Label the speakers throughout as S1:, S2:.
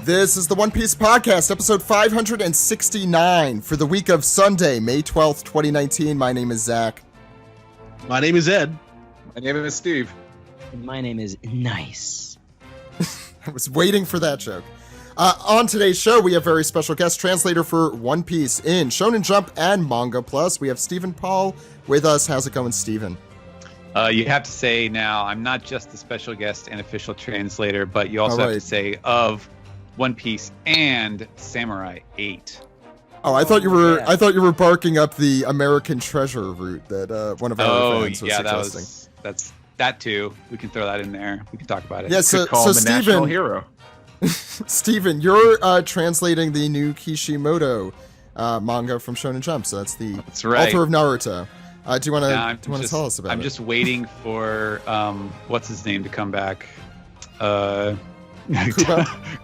S1: This is the One Piece Podcast, episode 569 for the week of Sunday, May 12th, 2019. My name is Zach.
S2: My name is Ed.
S3: My name is Steve.
S4: And my name is Nice.
S1: I was waiting for that joke. On today's show, we have very special guest translator for One Piece in Shonen Jump and Manga Plus. We have Stephen Paul with us. How's it going, Stephen?
S3: You have to say now, I'm not just the special guest and official translator, but you also have to say of One Piece and Samurai 8.
S1: Oh, I thought you were. Yeah. I thought you were barking up the American Treasure route that one of our fans was suggesting.
S3: That's that too. We can throw that in there. We can talk about it.
S1: Yeah, so
S3: Stephen, national hero.
S1: Stephen, you're translating the new Kishimoto manga from Shonen Jump. So that's
S3: right.
S1: author of Naruto. Do you want to tell us about it?
S3: I'm just waiting for what's his name to come back.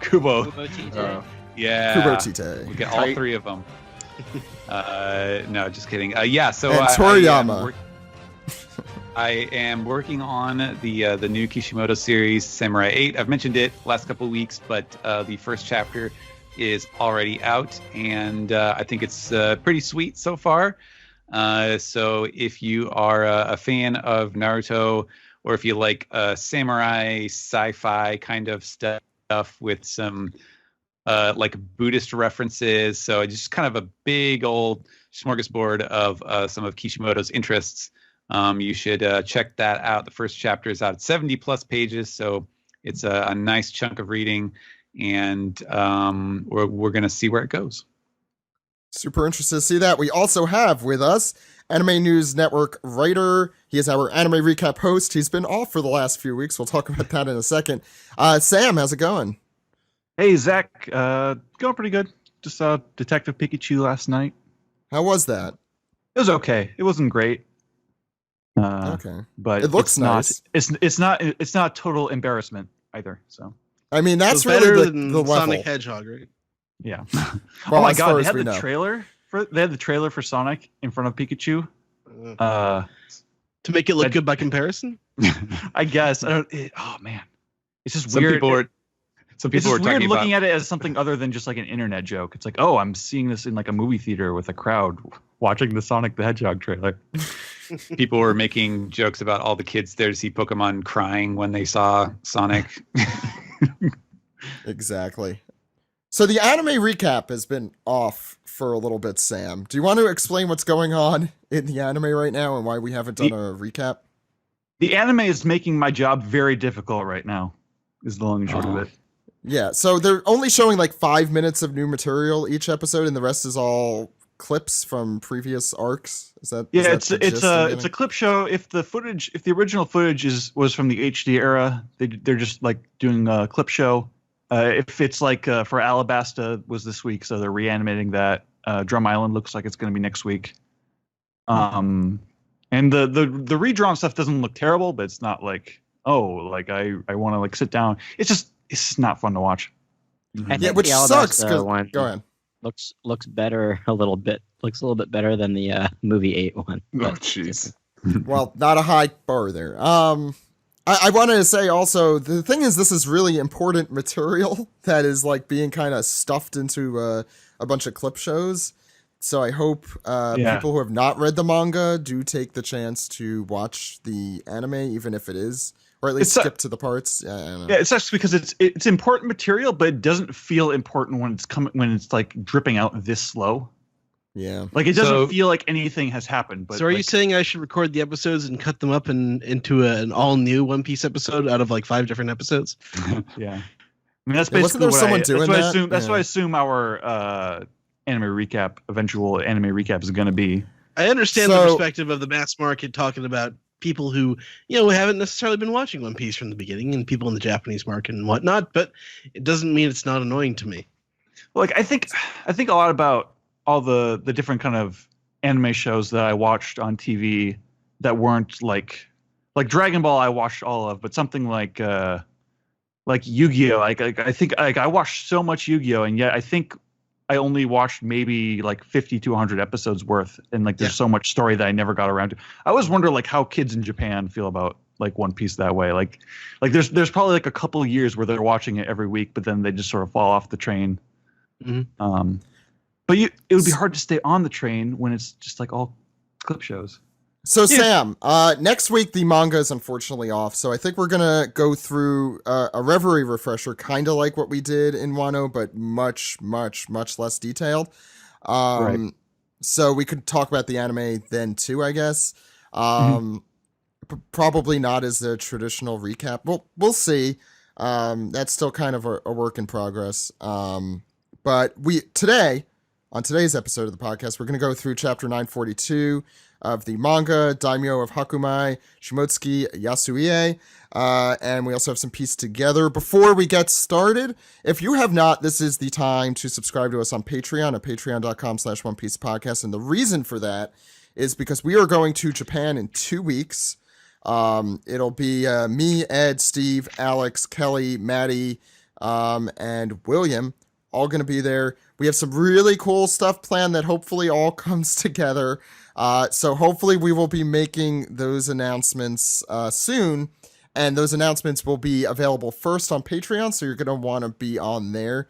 S1: Kubo.
S3: Kubo
S4: Tite.
S3: Yeah.
S1: Kubo Tite.
S3: We get all three of them. No, just kidding. Yeah. So
S1: and Toriyama.
S3: I am working on the new Kishimoto series, Samurai 8. I've mentioned it last couple of weeks, but the first chapter is already out, and I think it's pretty sweet so far. So if you are a fan of Naruto, or if you like samurai sci-fi kind of stuff with some like Buddhist references, so it's just kind of a big old smorgasbord of some of Kishimoto's interests. You should check that out. The first chapter is out at 70 plus pages, so it's a nice chunk of reading, and we're going to see where it goes.
S1: Super interested to see that. We also have with us Anime News Network writer. He is our anime recap host. He's been off for the last few weeks. We'll talk about that in a second. Sam, how's it going?
S5: Hey, Zach. Going pretty good. Just saw Detective Pikachu last night.
S1: How was that?
S5: It was okay. It wasn't great.
S1: Okay,
S5: but
S1: it looks nice.
S5: It's not total embarrassment either. So
S1: I mean, that's
S2: really
S1: better
S2: than
S1: the level.
S2: Sonic Hedgehog, right?
S5: Yeah.
S1: Well,
S5: oh my god, they had
S1: the
S5: trailer for Sonic in front of Pikachu.
S2: To make it look good by comparison.
S5: I guess. Oh man, it's just
S3: some
S5: weird.
S3: Some people were
S5: weird
S3: talking
S5: looking
S3: about
S5: at it as something other than just like an internet joke. It's like, oh, I'm seeing this in like a movie theater with a crowd watching the Sonic the Hedgehog trailer.
S3: People were making jokes about all the kids there to see Pokemon crying when they saw Sonic.
S1: Exactly. So the anime recap has been off for a little bit, Sam. Do you want to explain what's going on in the anime right now and why we haven't done a recap?
S5: The anime is making my job very difficult right now, is the long and short of it.
S1: Yeah, so they're only showing like 5 minutes of new material each episode, and the rest is all clips from previous arcs. Is that?
S5: Yeah,
S1: is that
S5: it's a clip show. If the original footage was from the HD era, they're just like doing a clip show. If it's like for Alabasta was this week, so they're reanimating that. Drum Island looks like it's going to be next week. And the redrawn stuff doesn't look terrible, but it's not like I want to like sit down. It's just not fun to watch.
S1: Yeah, which sucks. Go ahead.
S4: Looks better a little bit. Looks a little bit better than the movie 8 one.
S3: Oh jeez.
S1: Well, not a high bar there. I wanted to say also, the thing is, this is really important material that is like being kind of stuffed into a bunch of clip shows. So I hope people who have not read the manga do take the chance to watch the anime, even if it is, or at least skip to the parts. Yeah, I don't know.
S5: Yeah, it's actually because it's important material, but it doesn't feel important when it's like dripping out this slow.
S1: Yeah,
S5: like it doesn't feel like anything has happened. But
S2: so, are you saying I should record the episodes and cut them up into an all new One Piece episode out of like 5 different episodes?
S5: Yeah, I mean that's basically
S1: that's
S5: what I assume our eventual anime recap is going to be.
S2: I understand the perspective of the mass market talking about people who haven't necessarily been watching One Piece from the beginning, and people in the Japanese market and whatnot. But it doesn't mean it's not annoying to me.
S5: Like I think a lot about all the different kind of anime shows that I watched on TV that weren't like Dragon Ball I watched all of, but something like Yu-Gi-Oh! I think I watched so much Yu-Gi-Oh! And yet I think I only watched maybe like 50 to 100 episodes worth, and like there's so much story that I never got around to. I always wonder like how kids in Japan feel about like One Piece that way. Like there's probably like a couple years where they're watching it every week, but then they just sort of fall off the train.
S2: Mm-hmm.
S5: But it would be hard to stay on the train when it's just like all clip shows.
S1: So Sam, next week the manga is unfortunately off, so I think we're gonna go through a Reverie refresher, kind of like what we did in Wano, but much less detailed.
S5: Right.
S1: So we could talk about the anime then too, I guess. Probably not as a traditional recap. We'll see. That's still kind of a work in progress. But on today's episode of the podcast, we're going to go through chapter 942 of the manga, Daimyo of Hakumai, Shimotsuki Yasuie, and we also have some piece together. Before we get started, if you have not, this is the time to subscribe to us on Patreon at patreon.com/OnePiecePodcast, and the reason for that is because we are going to Japan in 2 weeks. It'll be me, Ed, Steve, Alex, Kelly, Maddie, and William, all going to be there. We have some really cool stuff planned that hopefully all comes together. So hopefully we will be making those announcements soon, and those announcements will be available first on Patreon, so you're going to want to be on there.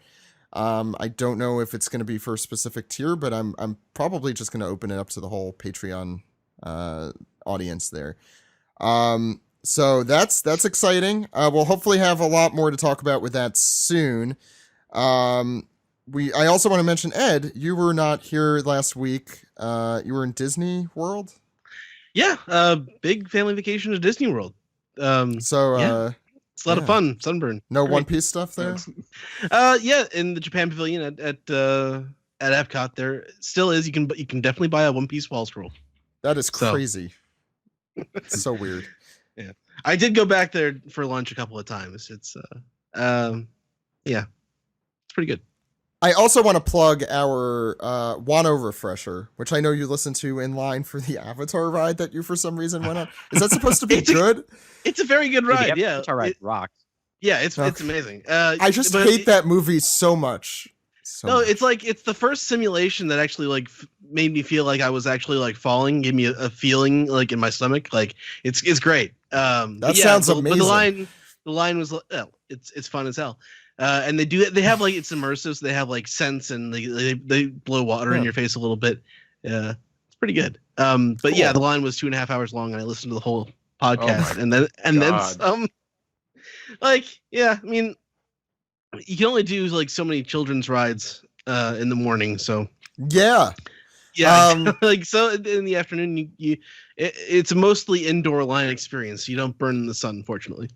S1: I don't know if it's going to be for a specific tier, but I'm probably just going to open it up to the whole Patreon audience there. So that's exciting. We'll hopefully have a lot more to talk about with that soon. I also want to mention, Ed, you were not here last week. You were in Disney World.
S2: Yeah, big family vacation to Disney World.
S1: It's a
S2: lot of fun. Sunburn.
S1: No
S2: Great.
S1: One Piece stuff there.
S2: Yeah, in the Japan Pavilion at Epcot, there still is. You can definitely buy a One Piece wall scroll.
S1: That is crazy. It's so weird.
S2: Yeah, I did go back there for lunch a couple of times. It's it's pretty good.
S1: I also want to plug our Wano refresher, which I know you listened to in line for the Avatar ride that you for some reason went on. Is that supposed to be good?
S2: It's a very good ride. Yeah,
S4: Avatar ride rocks.
S2: Yeah, it's amazing.
S1: I just hate that movie so much.
S2: It's like it's the first simulation that actually like made me feel like I was actually like falling, gave me a feeling like in my stomach. Like it's great.
S1: That sounds amazing.
S2: But the line was it's fun as hell. And they have like it's immersive, so they have like scents and they blow water in your face a little bit. It's pretty good. But cool. Yeah, the line was 2.5 hours long, and I listened to the whole podcast then some. Like, yeah, I memean, you can only do like so many children's rides in the morning, so yeah. Like so in the afternoon, it's a mostly indoor line experience. So you don't burn in the sun, unfortunately.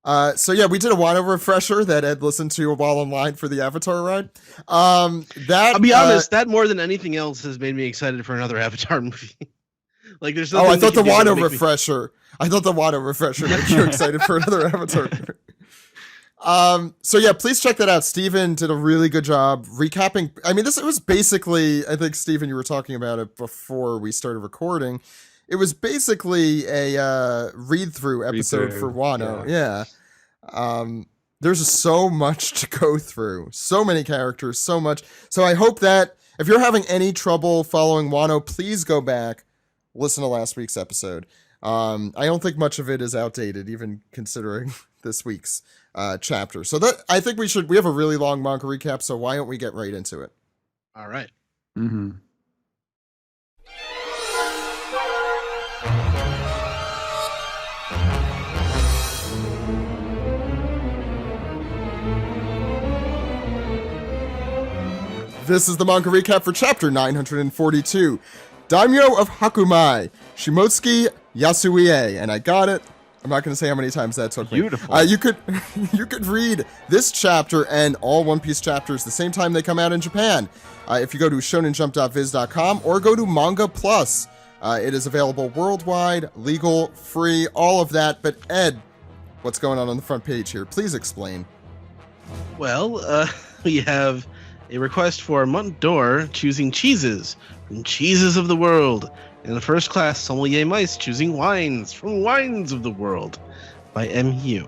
S1: So yeah, we did a Wano refresher that Ed listened to while online for the Avatar ride. I'll
S2: be honest, that more than anything else has made me excited for another Avatar movie. Like there's nothing.
S1: I thought the Wano refresher. I thought the Wano refresher made you excited for another Avatar. So yeah, please check that out. Steven did a really good job recapping. I mean, it was basically, I think Steven, you were talking about it before we started recording. It was basically a read-through episode for Wano. Yeah. There's just so much to go through. So many characters, so much. So I hope that if you're having any trouble following Wano, please go back, listen to last week's episode. I don't think much of it is outdated, even considering this week's chapter. So I think we have a really long manga recap, so why don't we get right into it?
S2: All right.
S5: Mm-hmm.
S1: This is the manga recap for chapter 942, Daimyo of Hakumai, Shimotsuki Yasuie, and I got it. I'm not going to say how many times that took me.
S5: Beautiful.
S1: You could read this chapter and all One Piece chapters the same time they come out in Japan. If you go to shonenjump.viz.com or go to Manga Plus. It is available worldwide, legal, free, all of that. But Ed, what's going on the front page here? Please explain.
S2: Well, we have a request for Montdor choosing cheeses from cheeses of the world. In the first class, Sommelier Mice choosing wines from wines of the world by MU.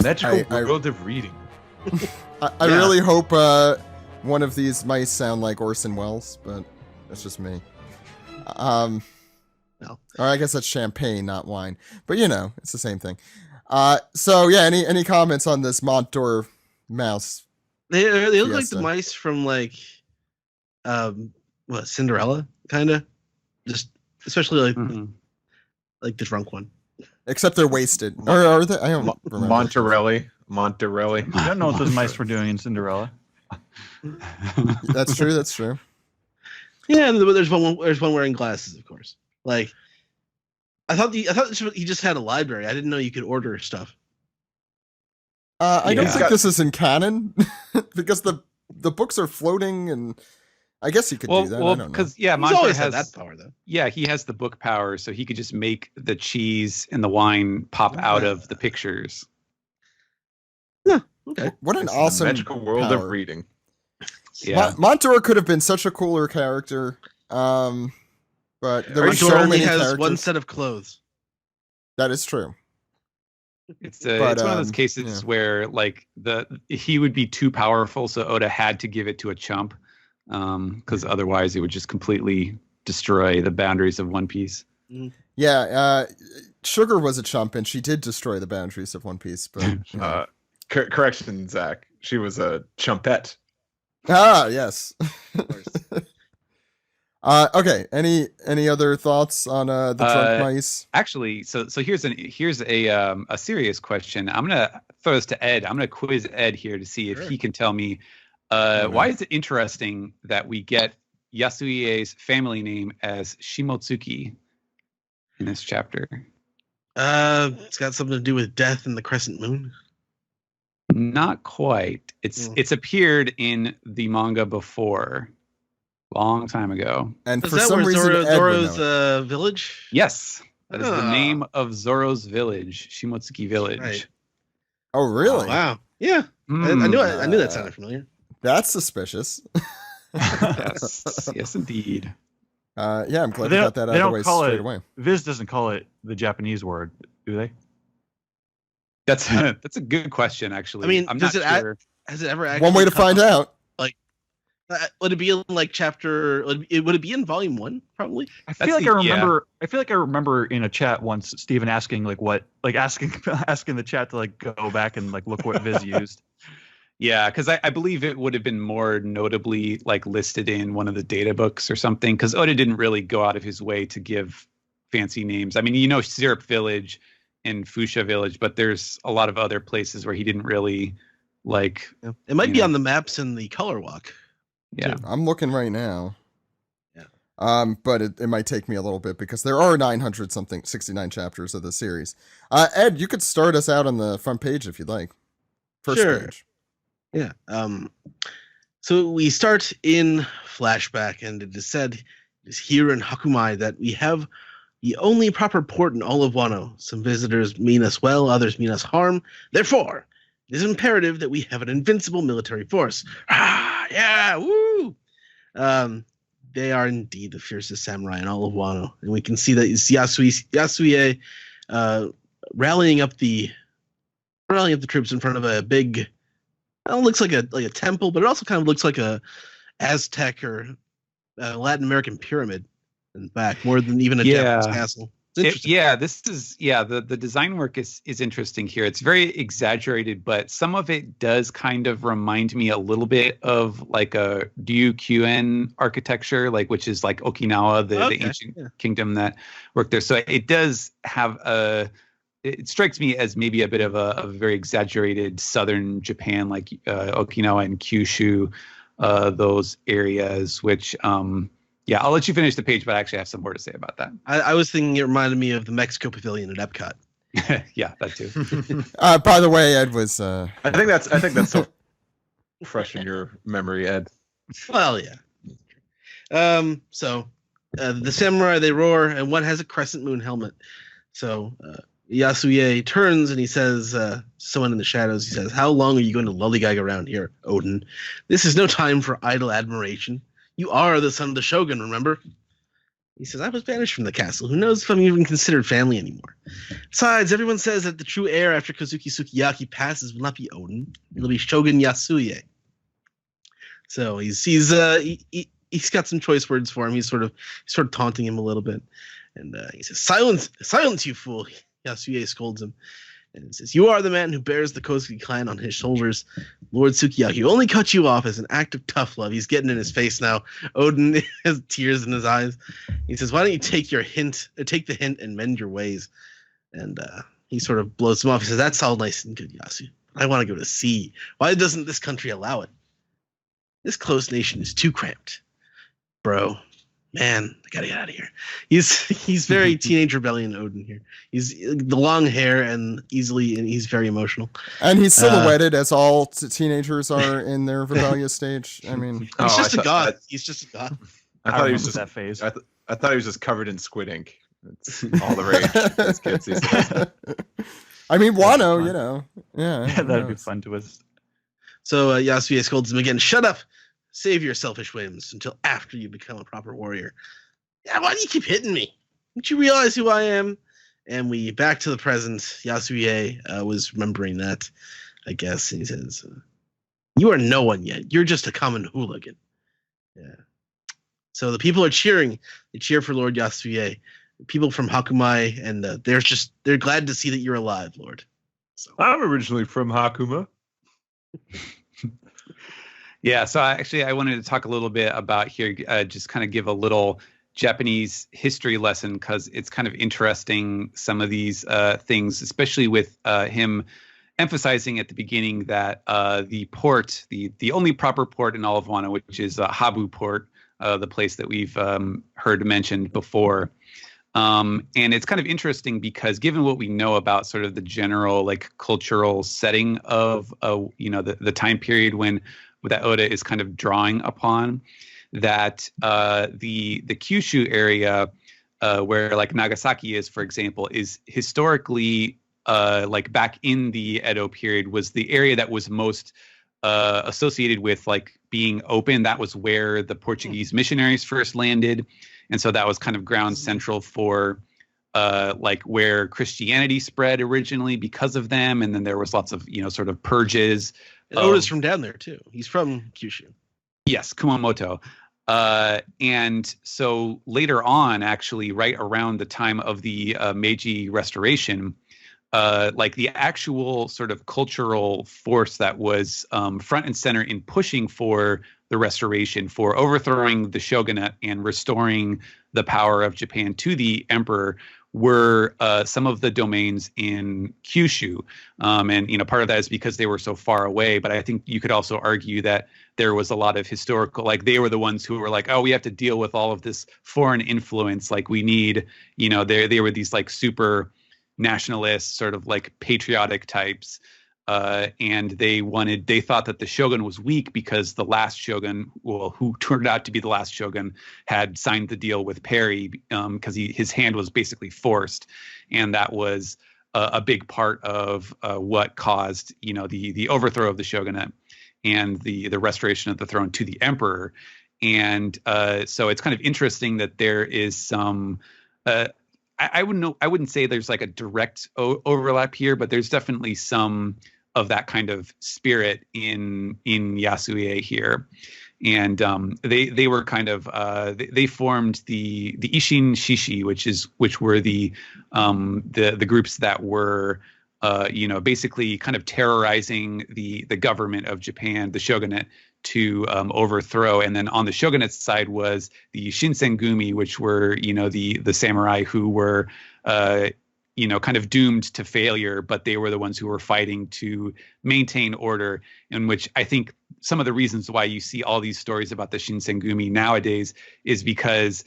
S3: Magical world of reading.
S1: I really hope one of these mice sound like Orson Welles, but that's just me.
S2: No.
S1: Or I guess that's champagne, not wine. But it's the same thing. So yeah, any comments on this Montour mouse?
S2: They look like
S1: Fiesta.
S2: the mice from Cinderella, kind of. Just especially like the drunk one.
S1: Except they're wasted. Or are they? I don't remember.
S6: Monterelli.
S5: I don't know what those mice were doing in Cinderella.
S1: That's true. That's true.
S2: Yeah, but there's one wearing glasses, of course. Like, I thought he just had a library. I didn't know you could order stuff.
S1: I don't
S3: Yeah.
S1: think this is in canon because the books are floating, and I guess you could do that. I don't know.
S3: Because
S2: He's
S3: Montour
S2: always
S3: has
S2: had that power, though.
S3: Yeah, he has the book power, so he could just make the cheese and the wine pop out of the pictures.
S2: Okay.
S1: What an
S6: It's the
S1: awesome
S6: magical world
S1: power.
S6: of reading.
S3: Yeah.
S1: Montour could have been such a cooler character, but there were
S2: Montour
S1: so
S2: only
S1: many
S2: has
S1: characters.
S2: one set of clothes.
S1: That is true.
S3: It's
S1: But,
S3: one of those cases
S1: yeah.
S3: where like he would be too powerful, so Oda had to give it to a chump, because otherwise it would just completely destroy the boundaries of One Piece.
S1: Yeah, Sugar was a chump, and she did destroy the boundaries of One Piece. But
S6: Correction, Zach. She was a chumpette.
S1: yes.
S2: Of course.
S1: Okay. Any other thoughts on the drunk mice?
S3: Actually, so here's a serious question. I'm gonna throw this to Ed. I'm gonna quiz Ed here to see if
S2: Sure.
S3: he can tell me
S1: man.
S3: why is it interesting that we get Yasuie's family name as Shimotsuki in this chapter?
S2: It's got something to do with death and the crescent moon.
S3: Not quite. It's appeared in the manga before, long time ago.
S1: And
S2: Is
S1: for
S2: that
S1: some
S2: where
S1: reason, Ed would
S2: Zoro's
S1: know it.
S2: village?
S3: Yes, that is the
S2: Ah.
S3: name of Zoro's village, Shimotsuki Village.
S2: Right.
S1: Oh, really?
S2: Oh, wow. Yeah. I knew that sounded familiar.
S1: That's suspicious.
S3: Yes, yes, indeed.
S1: Yeah, I'm glad
S5: They
S1: you
S5: don't-
S1: got that
S5: they
S1: out of the
S5: don't
S1: way
S5: call
S1: straight
S5: it-
S1: away.
S5: Viz doesn't call it the Japanese word, do they?
S3: That's a good question, actually.
S2: I mean,
S3: I'm
S2: does
S3: not
S2: it
S3: sure.
S2: Has it ever actually
S1: One way to
S2: come
S1: find
S2: up?
S1: out.
S2: Would it be in like chapter? Would it be in volume 1? Probably.
S5: I
S3: That's
S5: feel like
S3: the-
S5: I
S3: yeah.
S5: remember. I feel like I remember in a chat once Steven asking asking the chat to like go back and like look what Viz used.
S3: Yeah, because I believe it would have been more notably like listed in one of the data books or something. Because Oda didn't really go out of his way to give fancy names. I mean, Syrup Village and Fuchsia Village, but there's a lot of other places where he didn't really like.
S2: It might
S3: You
S2: be
S3: know.
S2: on the maps in the color walk.
S3: Yeah,
S1: I'm looking right now.
S2: Yeah.
S1: But it might take me a little bit because there are 69 chapters of the series. Ed, you could start us out on the front page if you'd like. First
S2: Sure.
S1: page.
S2: Yeah. So we start in flashback, and it is said, "It is here in Hakumai that we have the only proper port in all of Wano. Some visitors mean us well, others mean us harm. Therefore, it is imperative that we have an invincible military force." Ah, yeah, woo! They are indeed the fiercest samurai in all of Wano, and we can see that it's Yasuie rallying up the troops in front of a big. It looks like a temple, but it also kind of looks like a Aztec or Latin American pyramid in the back, more than even a
S3: Yeah.
S2: Japanese castle. It's interesting.
S3: The design work is interesting here. It's very exaggerated, but some of it does kind of remind me a little bit of like a Ryukyuan architecture, like which is like Okinawa, the
S2: Okay,
S3: ancient
S2: yeah.
S3: kingdom that worked there. So it does have it strikes me as maybe a bit of a very exaggerated southern Japan, like Okinawa and Kyushu, those areas, which yeah, I'll let you finish the page, but I actually have some more to say about that.
S2: I was thinking it reminded me of the Mexico Pavilion at Epcot.
S3: Yeah, that too.
S1: By the way, Ed was.
S6: I think that's so fresh in your memory, Ed.
S2: Well, yeah. So the samurai, they roar, and one has a crescent moon helmet. So Yasuie turns and he says, someone in the shadows, he says, "How long are you going to lollygag around here, Odin? This is no time for idle admiration. You are the son of the shogun, remember?" He says, "I was banished from the castle. Who knows if I'm even considered family anymore? Besides, everyone says that the true heir after Kozuki Sukiyaki passes will not be Odin. It'll be Shogun Yasuie." So he's got some choice words for him. He's sort of taunting him a little bit. And he says, silence, you fool. Yasue scolds him. And it says, you are the man who bears the Kosuke clan on his shoulders. Lord Sukiyaki only cut you off as an act of tough love. He's getting in his face now. Odin has tears in his eyes. He says, why don't you take the hint and mend your ways? And he sort of blows him off. He says, that's all nice and good, Yasu. I want to go to sea. Why doesn't this country allow it? This closed nation is too cramped. Bro, man, I gotta get out of here. He's very teenage rebellion Odin here. He's the long hair and he's very emotional.
S1: And he's silhouetted as all teenagers are in their rebellious stage. I mean,
S2: he's just a goth. He's just a goth.
S6: I thought he was just
S5: that phase.
S6: I thought he was just covered in squid ink. It's all the rage. These kids these days.
S1: I mean, Wano, you know, yeah,
S5: that'd be fun to us.
S2: So Yasue scolds him again. Shut up. Save your selfish whims until after you become a proper warrior. Yeah, why do you keep hitting me? Don't you realize who I am? And we back to the present. Yasue was remembering that, I guess. And he says, you are no one yet. You're just a common hooligan. Yeah. So the people are cheering. They cheer for Lord Yasue. People from Hakumai, and they're glad to see that you're alive, Lord. So.
S6: I'm originally from Hakuma.
S3: Yeah, so I wanted to talk a little bit about here, just kind of give a little Japanese history lesson, because it's kind of interesting, some of these things, especially with him emphasizing at the beginning that the port, the only proper port in all of Wano, which is Habu Port, the place that we've heard mentioned before. And it's kind of interesting because given what we know about sort of the general like cultural setting of the time period when that Oda is kind of drawing upon, that the Kyushu area where like Nagasaki is, for example, is historically like back in the Edo period was the area that was most associated with like being open. That was where the Portuguese missionaries first landed. And so that was kind of ground central for like where Christianity spread originally because of them. And then there was lots of, sort of purges.
S2: And Oda's from down there too. He's from Kyushu.
S3: Yes, Kumamoto. And so later on, actually, right around the time of the Meiji Restoration, like the actual sort of cultural force that was front and center in pushing for the restoration, for overthrowing the shogunate and restoring the power of Japan to the emperor, were some of the domains in Kyushu. And, part of that is because they were so far away. But I think you could also argue that there was a lot of historical, like they were the ones who were like, oh, we have to deal with all of this foreign influence. Like we need, they were these like super nationalist, sort of like patriotic types. And they thought that the shogun was weak because the last shogun, who turned out to be the last shogun, had signed the deal with Perry because his hand was basically forced. And that was a big part of what caused, the overthrow of the shogunate and the restoration of the throne to the emperor. And so it's kind of interesting that there is some I wouldn't say there's like a direct overlap here, but there's definitely some of that kind of spirit in Yasue here. And they were kind of they formed the Ishin Shishi, which were the groups that were basically kind of terrorizing the government of Japan, the shogunate, to overthrow. And then on the shogunate's side was the Shinsengumi, which were the samurai who were kind of doomed to failure, but they were the ones who were fighting to maintain order, in which I think some of the reasons why you see all these stories about the Shinsengumi nowadays is because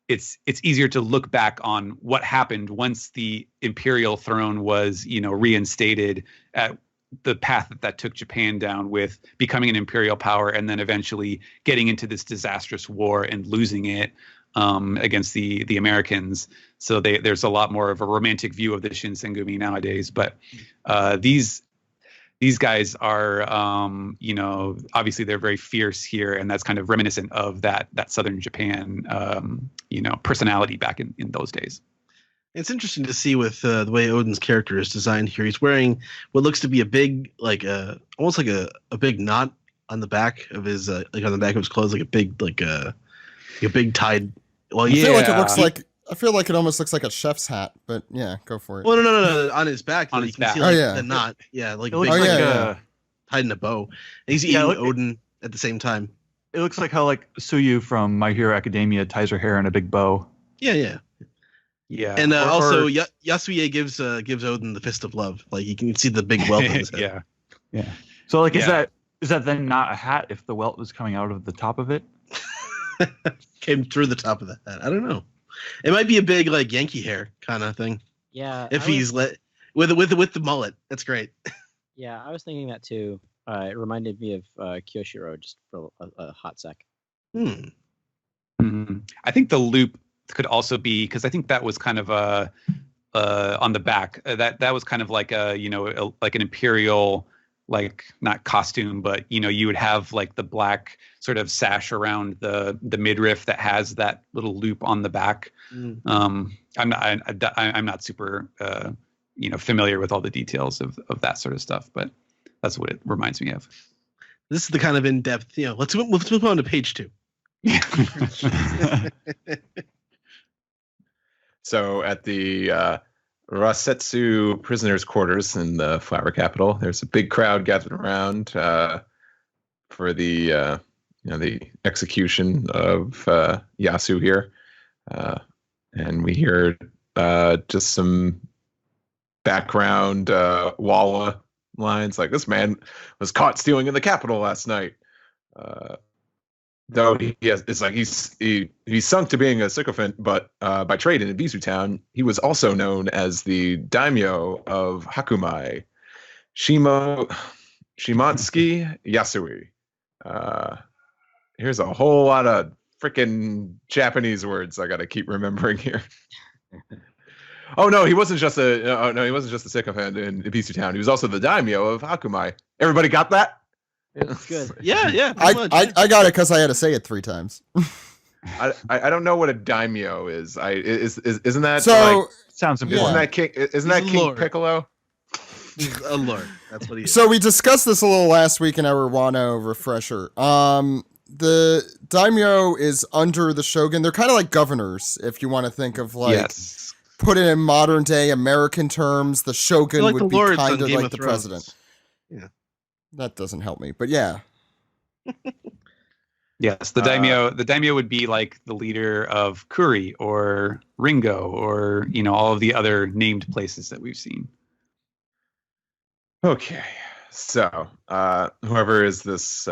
S3: it's easier to look back on what happened once the imperial throne was, reinstated at the path that took Japan down with becoming an imperial power and then eventually getting into this disastrous war and losing it against the Americans. So there's a lot more of a romantic view of the Shinsengumi nowadays. But these guys are, obviously they're very fierce here, and that's kind of reminiscent of that southern Japan, personality back in those days.
S2: It's interesting to see with the way Odin's character is designed here. He's wearing what looks to be a big, like almost like a big knot on the back of his, like on the back of his clothes, like a big, like a big tied. Well,
S1: I feel like it looks like I feel like it almost looks like a chef's hat, but yeah, go for it.
S2: Well, no. On his back,
S3: On
S2: you
S3: his
S2: can see
S3: back.
S2: like
S1: Oh, yeah.
S2: the knot. Yeah, like
S5: It
S2: big
S5: looks like
S1: yeah.
S2: tied in a bow. And he's
S5: Yeah,
S2: eating Odin at the same time.
S5: it looks like how like Suyu from My Hero Academia ties her hair in a big bow.
S2: Yeah.
S3: Yeah.
S2: And also,
S3: or-
S2: Yasuye gives Odin the fist of love. Like you can see the big welt on his head.
S3: yeah.
S5: So like,
S3: Yeah.
S5: is that then not a hat if the welt was coming out of the top of it?
S2: Came through the top of the head. I don't know. It might be a big like Yankee hair kind of thing.
S4: Yeah.
S2: If he's with the mullet, that's great.
S4: Yeah, I was thinking that too. It reminded me of Kyoshiro just for a hot sec.
S3: Mhm. I think the loop could also be because I think that was kind of on the back. That was kind of like like an imperial, like not costume, but you would have like the black sort of sash around the midriff that has that little loop on the back. I'm not super familiar with all the details of that sort of stuff, but that's what it reminds me of.
S2: This is the kind of in-depth. Let's move on to page 2.
S6: So at the Rasetsu prisoners' quarters in the flower capital, there's a big crowd gathered around for the the execution of Yasu here, and we hear just some background Walla lines like, "This man was caught stealing in the capital last night." Though he's sunk to being a sycophant, but by trade in Ibisu Town, he was also known as the daimyo of Hakumai, Shimatsky Yasui. Here's a whole lot of freaking Japanese words I got to keep remembering here. Oh no, he wasn't just a sycophant in Ibisu Town. He was also the daimyo of Hakumai. Everybody got that?
S4: Good.
S2: Yeah.
S1: I got it because I had to say it 3 times.
S6: I don't know what a daimyo is. Isn't that
S1: So
S5: Sounds
S6: isn't
S5: important.
S6: that King? Isn't
S2: He's
S6: that
S2: a
S6: King
S2: lord.
S6: Piccolo?
S2: He's a lord. That's what he is.
S1: So we discussed this a little last week in our Wano refresher. The daimyo is under the shogun. They're kind of like governors, if you want to think of like
S3: Yes.
S1: put it in modern day American terms. The shogun
S2: They're like
S1: would
S2: the
S1: be
S2: lords
S1: kind
S2: on
S1: of
S2: Game
S1: like
S2: of
S1: the
S2: Thrones.
S1: president. That doesn't help me, but yeah.
S3: Yes, the daimyo would be like the leader of Kuri or Ringo or all of the other named places that we've seen.
S6: Okay, so whoever is this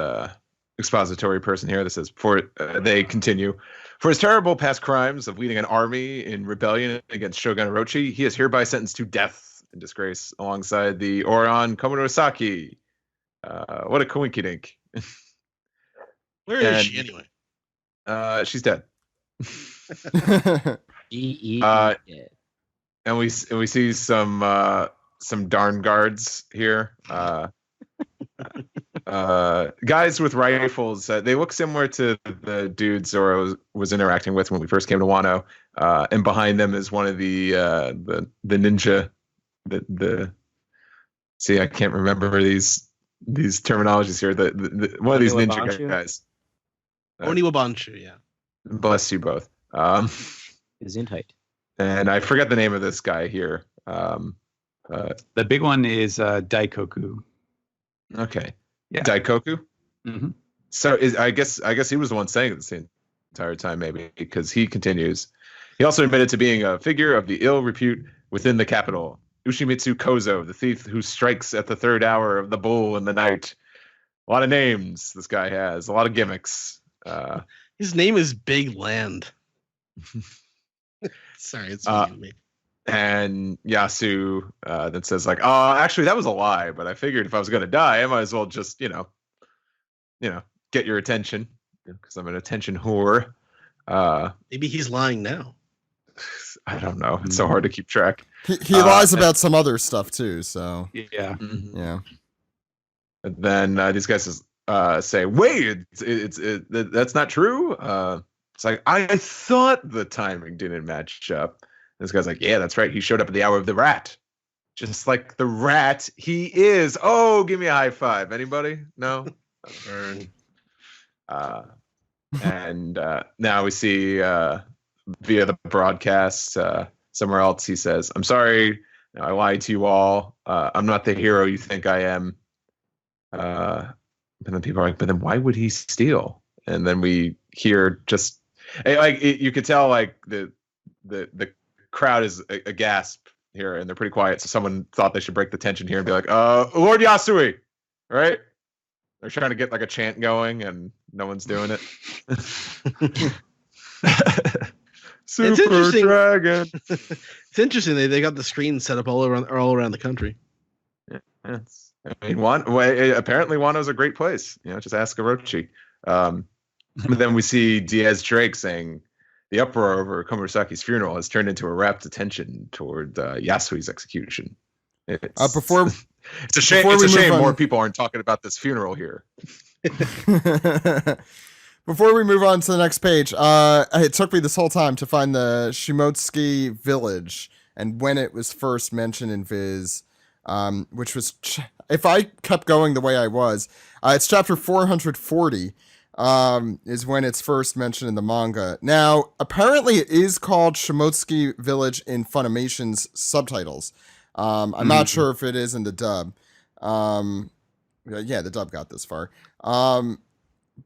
S6: expository person here, this is they continue. For his terrible past crimes of leading an army in rebellion against Shogun Orochi, he is hereby sentenced to death and disgrace alongside the Orion Komonosaki. What a coinkydink.
S2: Where is she anyway?
S6: She's dead.
S4: GE.
S6: And we see some darn guards here. Guys with rifles. They look similar to the dudes Zoro was interacting with when we first came to Wano. And behind them is one of the ninja. See, I can't remember these terminologies here. The one of these ninja
S4: Oniwabanshu?
S6: guys.
S2: Oniwabanshu, yeah.
S6: Bless you both.
S4: Gesundheit.
S6: And I forget the name of this guy here.
S3: The big one is Daikoku.
S6: Okay.
S3: Yeah.
S6: Daikoku.
S3: Mm-hmm.
S6: So I guess he was the one saying it the entire time, maybe, because he continues. He also admitted to being a figure of the ill repute within the capital. Ushimitsu Kozo, the thief who strikes at the third hour of the bull in the night. A lot of names this guy has, a lot of gimmicks.
S2: His name is Big Land. Sorry, it's me.
S6: And Yasu then says like, actually that was a lie, but I figured if I was going to die, I might as well just, get your attention because I'm an attention whore.
S2: Maybe he's lying now.
S6: I don't know. It's so hard to keep track.
S1: He lies about some other stuff too, so
S3: Yeah.
S1: yeah.
S6: And then these guys say, "Wait, that's not true." It's like, I thought the timing didn't match up. This guy's like, "Yeah, that's right. He showed up at the hour of the rat, just like the rat he is." Oh, give me a high five. Anybody? No.
S2: Burn.
S6: And now we see via the broadcast. Somewhere else, he says, "I'm sorry, I lied to you all. I'm not the hero you think I am." But then people are like, "But then why would he steal?" And then we hear just you could tell like the crowd is a gasp here, and they're pretty quiet. So someone thought they should break the tension here and be like, "Lord Yasui," right? They're trying to get like a chant going, and no one's doing it. Super Dragon.
S2: It's interesting. They got the screen set up all around the country.
S6: Yeah, I mean, apparently Wano's a great place. Just ask Orochi. But then we see Diaz Drake saying the uproar over Komurasaki's funeral has turned into a rapt attention toward Yasui's execution. It's a shame. It's a shame more people aren't talking about this funeral here.
S1: Before we move on to the next page, it took me this whole time to find the Shimotsuki village and when it was first mentioned in Viz, which was, if I kept going the way I was, it's chapter 440 is when it's first mentioned in the manga. Now, apparently it is called Shimotsuki Village in Funimation's subtitles. I'm not sure if it is in the dub. Yeah, the dub got this far.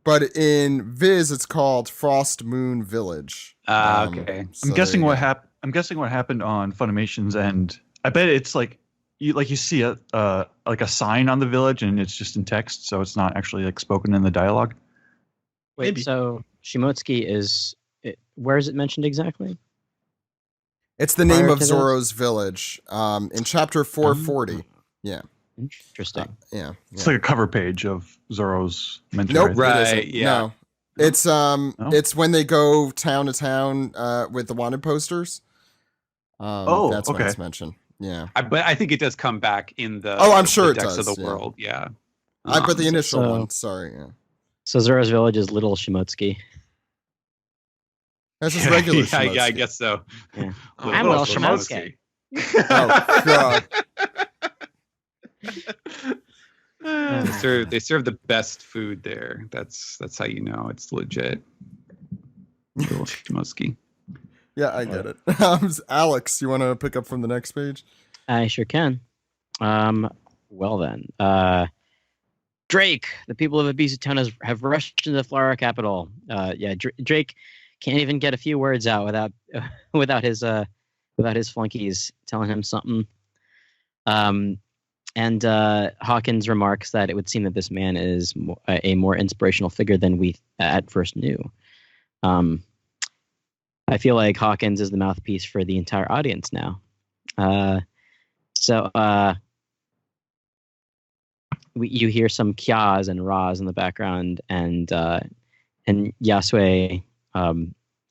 S1: But in Viz, it's called Frost Moon Village.
S3: Okay.
S1: So
S5: I'm guessing what happened on Funimation's end. I bet it's like you see a sign on the village, and it's just in text, so it's not actually like spoken in the dialogue.
S4: Wait,
S2: Maybe.
S4: So Shimotsuki where is it mentioned exactly?
S1: It's the name
S4: Prior
S1: of
S4: to
S1: Zoro's village in chapter 440. Yeah.
S4: Interesting.
S1: Yeah.
S5: It's like a cover page of Zoro's mentor.
S1: Nope.
S5: right?
S3: Right.
S1: It isn't.
S3: Yeah.
S1: No. It's when they go town to town with the wanted posters. That's when it's mentioned. Yeah.
S3: But I think it does come back in the.
S1: I'm sure it
S3: decks
S1: does.
S3: of the world. Yeah.
S1: But the initial
S4: so-
S1: one. Sorry. Yeah.
S4: So Zoro's village is Little Shimotsuki.
S1: That's just regular.
S3: Yeah,
S1: Shimotsuki.
S3: I guess so.
S4: Yeah.
S3: I'm
S4: Little Shimotsuki.
S1: Oh God.
S3: They serve the best food there. That's how you know it's legit. Little Shimotsuki.
S1: Yeah, I get it. Alex, you want to pick up from the next page?
S4: I sure can. Well then. Drake, the people of Ibiza Town have rushed into the flower capital. Drake can't even get a few words out without his flunkies telling him something. And Hawkins remarks that it would seem that this man is a more inspirational figure than we at first knew. I feel like Hawkins is the mouthpiece for the entire audience now. You hear some kyas and ras in the background, and Yasue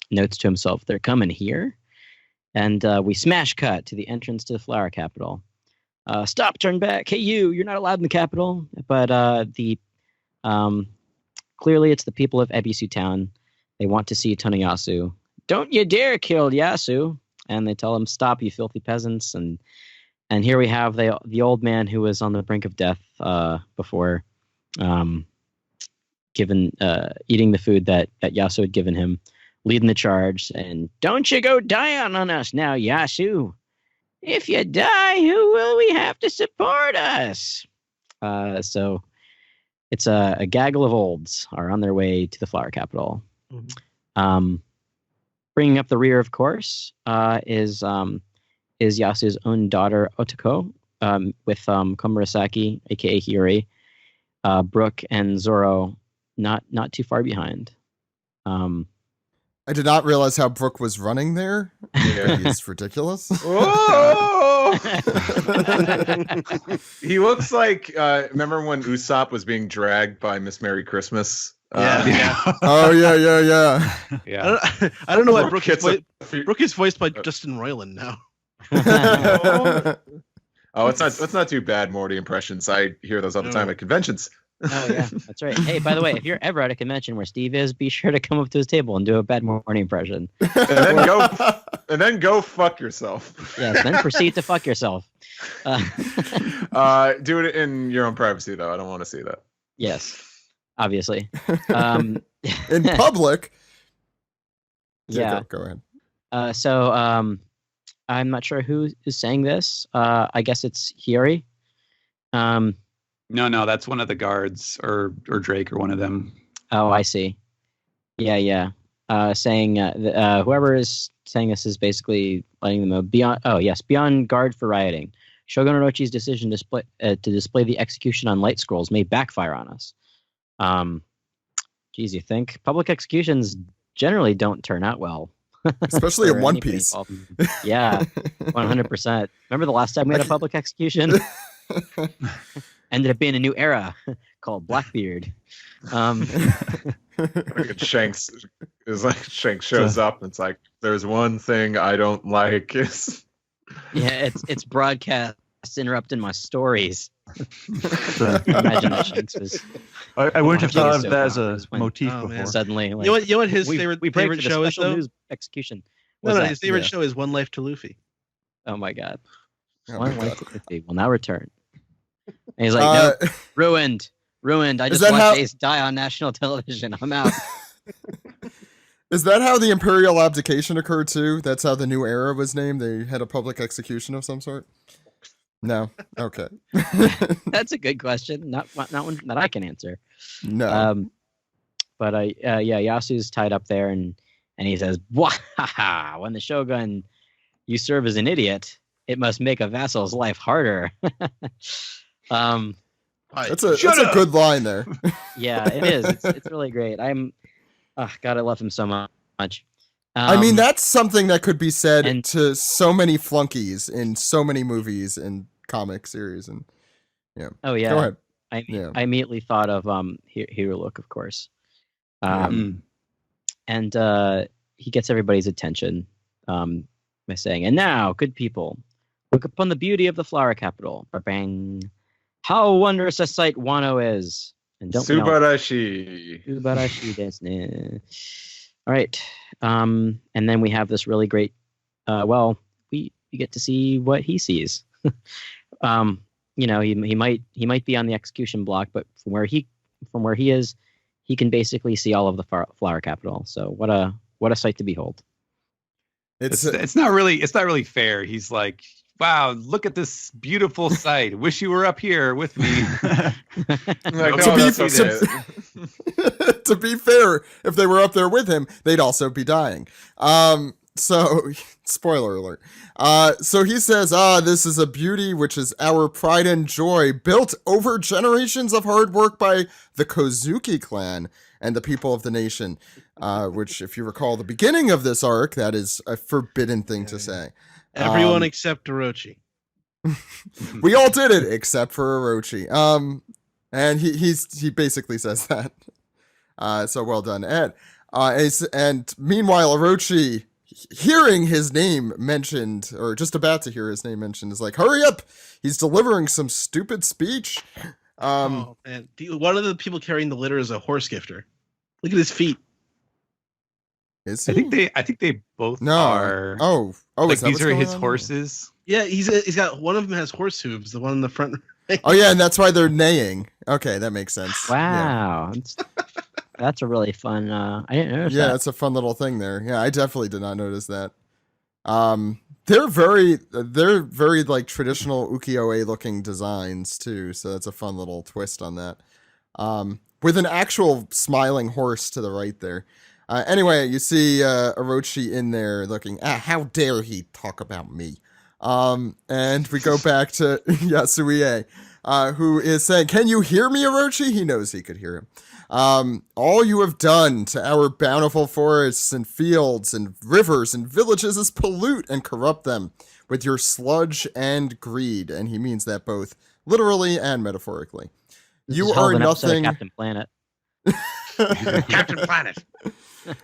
S4: notes to himself, "They're coming here," and we smash cut to the entrance to the flower capital. Stop! Turn back! Hey, you're not allowed in the capital. But clearly it's the people of Ebisu Town. They want to see Yasu. Don't you dare kill Yasu! And they tell him, "Stop, you filthy peasants!" And here we have the old man who was on the brink of death before eating the food that Yasu had given him, leading the charge. And don't you go dying on us now, Yasu. If you die, who will we have to support us? So it's a gaggle of olds are on their way to the flower capital. Mm-hmm. Bringing up the rear, of course, is Yasu's own daughter, Otoko, with Komurasaki, a.k.a. Hiyori, Brooke, and Zoro not too far behind.
S1: I did not realize how Brooke was running there. Yeah. It's ridiculous.
S6: Whoa! He looks like, remember when Usopp was being dragged by Miss Merry Christmas?
S1: Oh, yeah.
S3: Yeah.
S2: I don't know why Brooke is voiced by Justin Roiland now.
S6: Oh, it's not too bad, Morty impressions. I hear those all the time at conventions.
S4: Oh yeah, that's right. Hey, by the way, if you're ever at a convention where Steve is, be sure to come up to his table and do a bad morning impression.
S6: And then go fuck yourself.
S4: Yes, then proceed to fuck yourself.
S6: Do it in your own privacy, though. I don't want to see that.
S4: Yes, obviously.
S1: In public.
S4: Yeah.
S1: Go ahead.
S4: I'm not sure who is saying this. I guess it's Hiyori.
S3: No, that's one of the guards or Drake or one of them.
S4: Oh, I see. Yeah. Saying whoever is saying this is basically letting them know beyond guard for rioting. Shogun Orochi's decision to display the execution on light scrolls may backfire on us. Geez, you think public executions generally don't turn out well,
S1: Especially in
S4: for
S1: One
S4: anybody
S1: Piece.
S4: involved. Yeah, 100%. Remember the last time we had a public execution? Ended up being a new era called Blackbeard.
S6: Shanks is like Shanks shows up and it's like, there's one thing I don't like is
S4: Yeah, it's broadcasts interrupting my stories.
S5: So,
S4: Imagine that Shanks was
S5: I wouldn't have thought of
S4: So
S5: that as
S4: far,
S5: a
S4: was when-
S5: motif
S2: Oh, man.
S5: before.
S4: suddenly like,
S2: You know what his
S4: we
S2: favorite
S4: break
S2: favorite
S4: for the
S2: show is
S4: special
S2: though?
S4: news execution.
S2: No,
S4: What's
S2: no,
S4: that?
S2: his favorite
S1: Yeah.
S2: show is One Life to Luffy.
S4: Oh my god.
S1: Oh
S4: One
S1: my
S4: life
S1: God.
S4: to Luffy will now return. And he's like, no, ruined. I
S1: Is
S4: just
S1: that
S4: watched
S1: how-
S4: Ace die on national television. I'm out.
S1: Is that how the Imperial abdication occurred too? That's how the new era was named? They had a public execution of some sort? No. Okay.
S4: That's a good question. Not one that I can answer.
S1: No.
S4: But Yasu's tied up there, and he says, "Wahaha! When the Shogun you serve as an idiot, it must make a vassal's life harder."
S1: That's a good line there.
S4: Yeah, it is. It's really great. God, I love him so much.
S1: I mean, that's something that could be said
S4: and-
S1: to so many flunkies in so many movies and comic series. And
S4: oh yeah.
S1: go ahead.
S4: I immediately thought of Hero Look, of course. And he gets everybody's attention by saying, "And now, good people, look upon the beauty of the flower capital. Bang! How wondrous a sight Wano is. And don't we know
S6: Subarashi.
S4: Subarashi desu. All right. And then we have this really great. We get to see what he sees. He might be on the execution block, but from where he is, he can basically see all of the flower capital. So what a sight to behold.
S3: It's not really fair. He's like, wow, look at this beautiful sight. Wish you were up here with me.
S6: Like,
S3: To
S6: no,
S3: be-
S6: that's okay.
S1: to be fair, if they were up there with him, they'd also be dying. So, spoiler alert. So he says, this is a beauty which is our pride and joy, built over generations of hard work by the Kozuki clan and the people of the nation. Which, if you recall the beginning of this arc, that is a forbidden thing to say.
S2: Everyone except Orochi.
S1: We all did it except for Orochi. And he basically says that. So well done, Ed. And meanwhile, Orochi, hearing his name mentioned, or just about to hear his name mentioned, is like, "Hurry up! He's delivering some stupid speech."
S2: Oh man, one of the people carrying the litter is a horse gifter. Look at his feet.
S1: Is
S3: I
S1: he?
S3: think they both
S1: No.
S3: are.
S1: Oh,
S3: like
S1: is that
S3: these
S1: what's
S3: are
S1: going
S3: his
S1: on?
S3: horses.
S2: Yeah, he's got one of them has horse hooves. The one in the front.
S1: Oh yeah, and that's why they're neighing. Okay, that makes sense. Yeah.
S4: Wow, that's a really fun. I didn't notice
S1: Yeah,
S4: that.
S1: that's a fun little thing there. Yeah, I definitely did not notice that. They're very like traditional ukiyo-e looking designs too, so that's a fun little twist on that. With an actual smiling horse to the right there. Anyway, you see Orochi in there looking, how dare he talk about me? And we go back to Yasuie, who is saying, "Can you hear me, Orochi?" He knows he could hear him. All you have done to our bountiful forests and fields and rivers and villages is pollute and corrupt them with your sludge and greed. And he means that both literally and metaphorically.
S4: This
S1: You
S4: is hell of
S1: are
S4: an episode of
S1: nothing.
S4: Captain Planet.
S2: Captain Planet.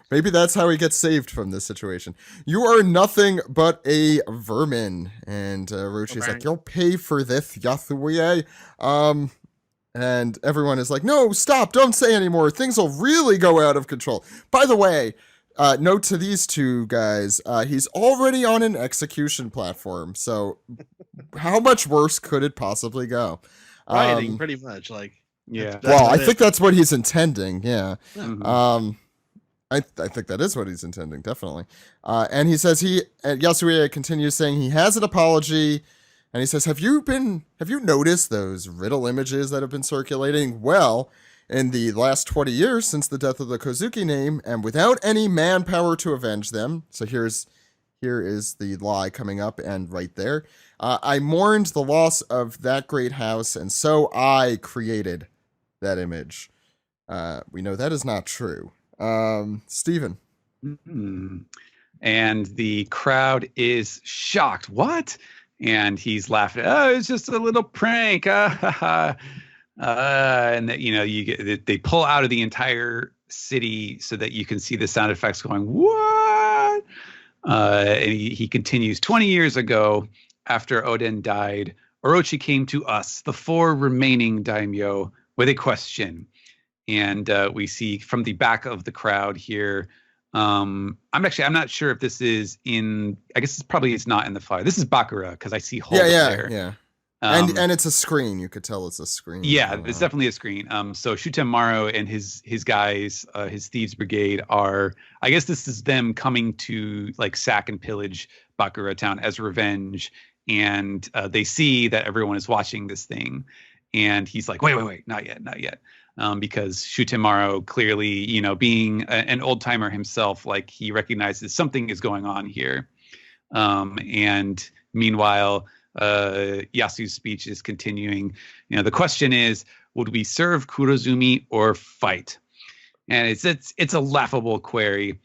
S1: Maybe that's how he gets saved from this situation. You are nothing but a vermin. And Roshi's like, "You'll pay for this, Yasuie." And everyone is like, "No, stop, don't say anymore. Things will really go out of control." By the way, note to these two guys, he's already on an execution platform. So how much worse could it possibly go?
S2: Rioting, pretty much. Like,
S3: Yeah.
S2: that's
S1: Well, I
S2: it.
S1: think that's what he's intending. Yeah.
S3: Mhm.
S1: I think that is what he's intending, definitely. And he says Yasue continues saying he has an apology, and he says, have you noticed those riddle images that have been circulating? Well, in the last 20 years since the death of the Kozuki name, and without any manpower to avenge them, so here is the lie coming up and right there. I mourned the loss of that great house, and so I created that image. We know that is not true. Steven.
S3: Mm-hmm. And the crowd is shocked. What? And he's laughing. Oh, it's just a little prank. And they pull out of the entire city so that you can see the sound effects going, what? And he continues, 20 years ago, after Oden died, Orochi came to us, the 4 remaining daimyo, with a question. And we see from the back of the crowd here. I'm not sure if this is in. I guess it's not in the flyer. This is Bakura because I see Hold there.
S1: Yeah. And it's a screen. You could tell it's a screen.
S3: Yeah, it's definitely a screen. So Shutemaru and his guys, his thieves brigade are. I guess this is them coming to like sack and pillage Bakura town as revenge, and they see that everyone is watching this thing, and he's like, wait, not yet. Because Shutemaru clearly, being an old timer himself, like he recognizes something is going on here. And meanwhile, Yasu's speech is continuing. The question is, would we serve Kurozumi or fight? And it's a laughable query.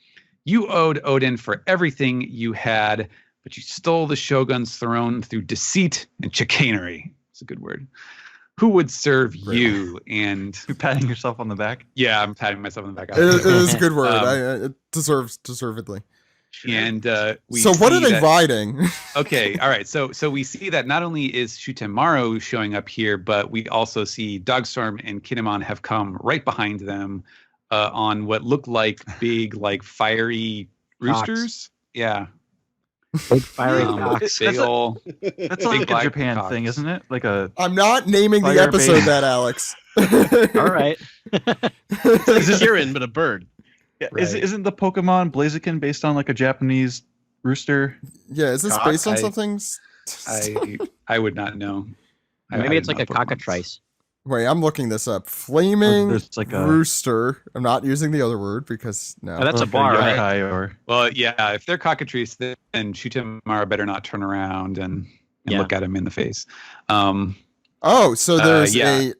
S3: You owed Oden for everything you had, but you stole the shogun's throne through deceit and chicanery. It's a good word. Who would serve you? And
S5: You're patting yourself on the back.
S3: Yeah, I'm patting myself on the back.
S1: It is a good word. It deserves deservedly.
S3: And
S1: so what are they riding?
S3: Okay, all right. So we see that not only is Shutemaru showing up here, but we also see Dogstorm and Kinemon have come right behind them on what look like big, like fiery roosters. Yeah.
S4: Big fiery cocks.
S3: Big ol'.
S5: That's like a Japan
S3: cocks.
S5: thing, isn't it? Like a.
S1: I'm not naming the
S5: Fire
S1: episode
S5: baby.
S1: that, Alex.
S4: All right.
S2: It's like Siren, but a bird.
S5: Yeah,
S3: Right.
S5: Isn't the Pokemon Blaziken based on like a Japanese rooster?
S1: Yeah, is this
S5: Cock?
S1: based on
S3: I-
S1: something?
S3: I would not know.
S4: Maybe it's like a
S3: didn't know Pokemon.
S4: cockatrice.
S1: Wait, I'm looking this up. Flaming
S5: There's like a-
S1: rooster. I'm not using the other word because no.
S4: Oh, that's a
S5: Like
S4: bar, right?
S5: yokai or
S3: Well, yeah, if they're cockatrice, then Shutemaru better not turn around and
S4: Yeah.
S3: look at him in the face.
S1: Oh, so there's
S3: yeah.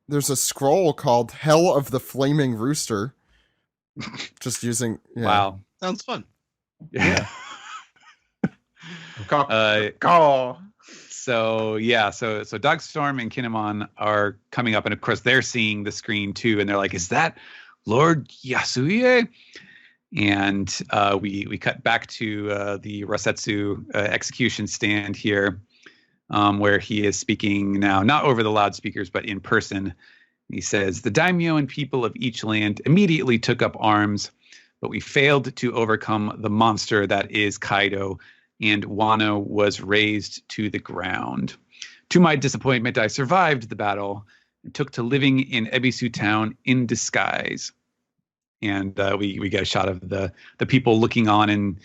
S1: there's a scroll called Hell of the Flaming Rooster. Just using
S3: Wow.
S2: Sounds fun.
S3: Yeah.
S6: Call.
S3: So Dogstorm and Kinemon are coming up, and of course they're seeing the screen too, and they're like, "Is that Lord Yasuie?" And we cut back to the Rosetsu execution stand here, where he is speaking now, not over the loudspeakers, but in person. He says, "The daimyo and people of each land immediately took up arms, but we failed to overcome the monster that is Kaido, and Wano was razed to the ground. To my disappointment, I survived the battle and took to living in Ebisu town in disguise." And we get a shot of the people looking on in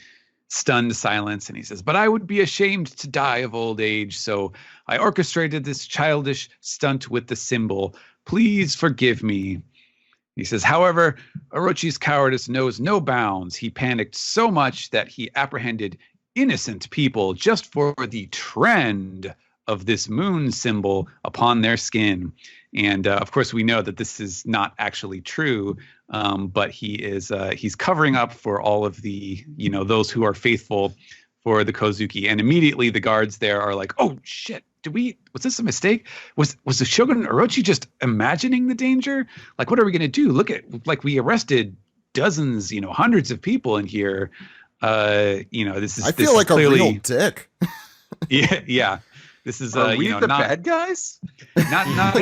S3: stunned silence. And he says, "But I would be ashamed to die of old age, so I orchestrated this childish stunt with the symbol. Please forgive me." He says, "However, Orochi's cowardice knows no bounds. He panicked so much that he apprehended innocent people just for the trend of this moon symbol upon their skin." And of course, we know that this is not actually true, but he's covering up for all of the those who are faithful for the Kozuki. And immediately the guards there are like, "Oh shit! Was this a mistake? Was the Shogun Orochi just imagining the danger? Like, what are we gonna do? Look at we arrested dozens, hundreds of people in here. This is
S1: I feel like
S3: clearly,
S1: a real dick.
S3: yeah. This is
S6: Are we the
S3: not
S6: bad guys?
S3: not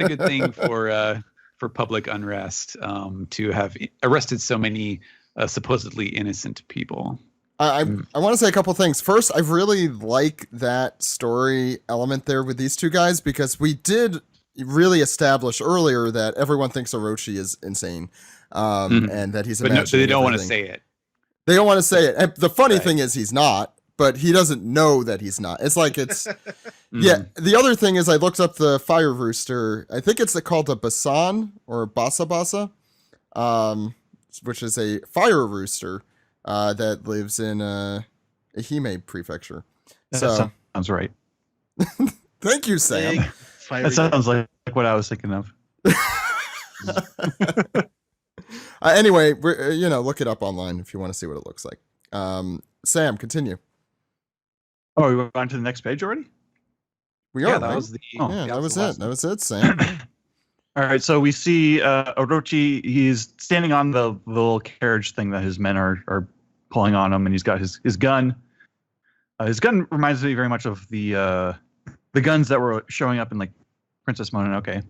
S3: a good thing for public unrest to have arrested so many supposedly innocent people.
S1: I want to say a couple things. First, I really like that story element there with these two guys because we did really establish earlier that everyone thinks Orochi is insane, and that he's imagining.
S3: But they don't want to
S1: everything.
S3: say it.
S1: They don't want to say it. And the funny
S3: Right.
S1: thing is he's not, but he doesn't know that he's not. It's like it's
S3: Mm-hmm.
S1: yeah. The other thing is I looked up the fire rooster. I think it's called a basan or basa basa, which is a fire rooster that lives in Ehime Prefecture. So
S5: sounds right.
S1: thank you, Sam.
S2: Big fiery
S5: That sounds like what I was thinking of.
S1: Anyway, look it up online if you want to see what it looks like. Sam, continue.
S5: Oh, we went on to the next page already?
S1: We
S3: Yeah,
S1: are.
S3: that
S1: right?
S3: was the.
S1: Yeah, that was
S3: last
S1: it. That was it, Sam.
S5: All right, so we see Orochi. He's standing on the little carriage thing that his men are pulling on him, and he's got his gun. His gun reminds me very much of the guns that were showing up in like Princess Mononoke.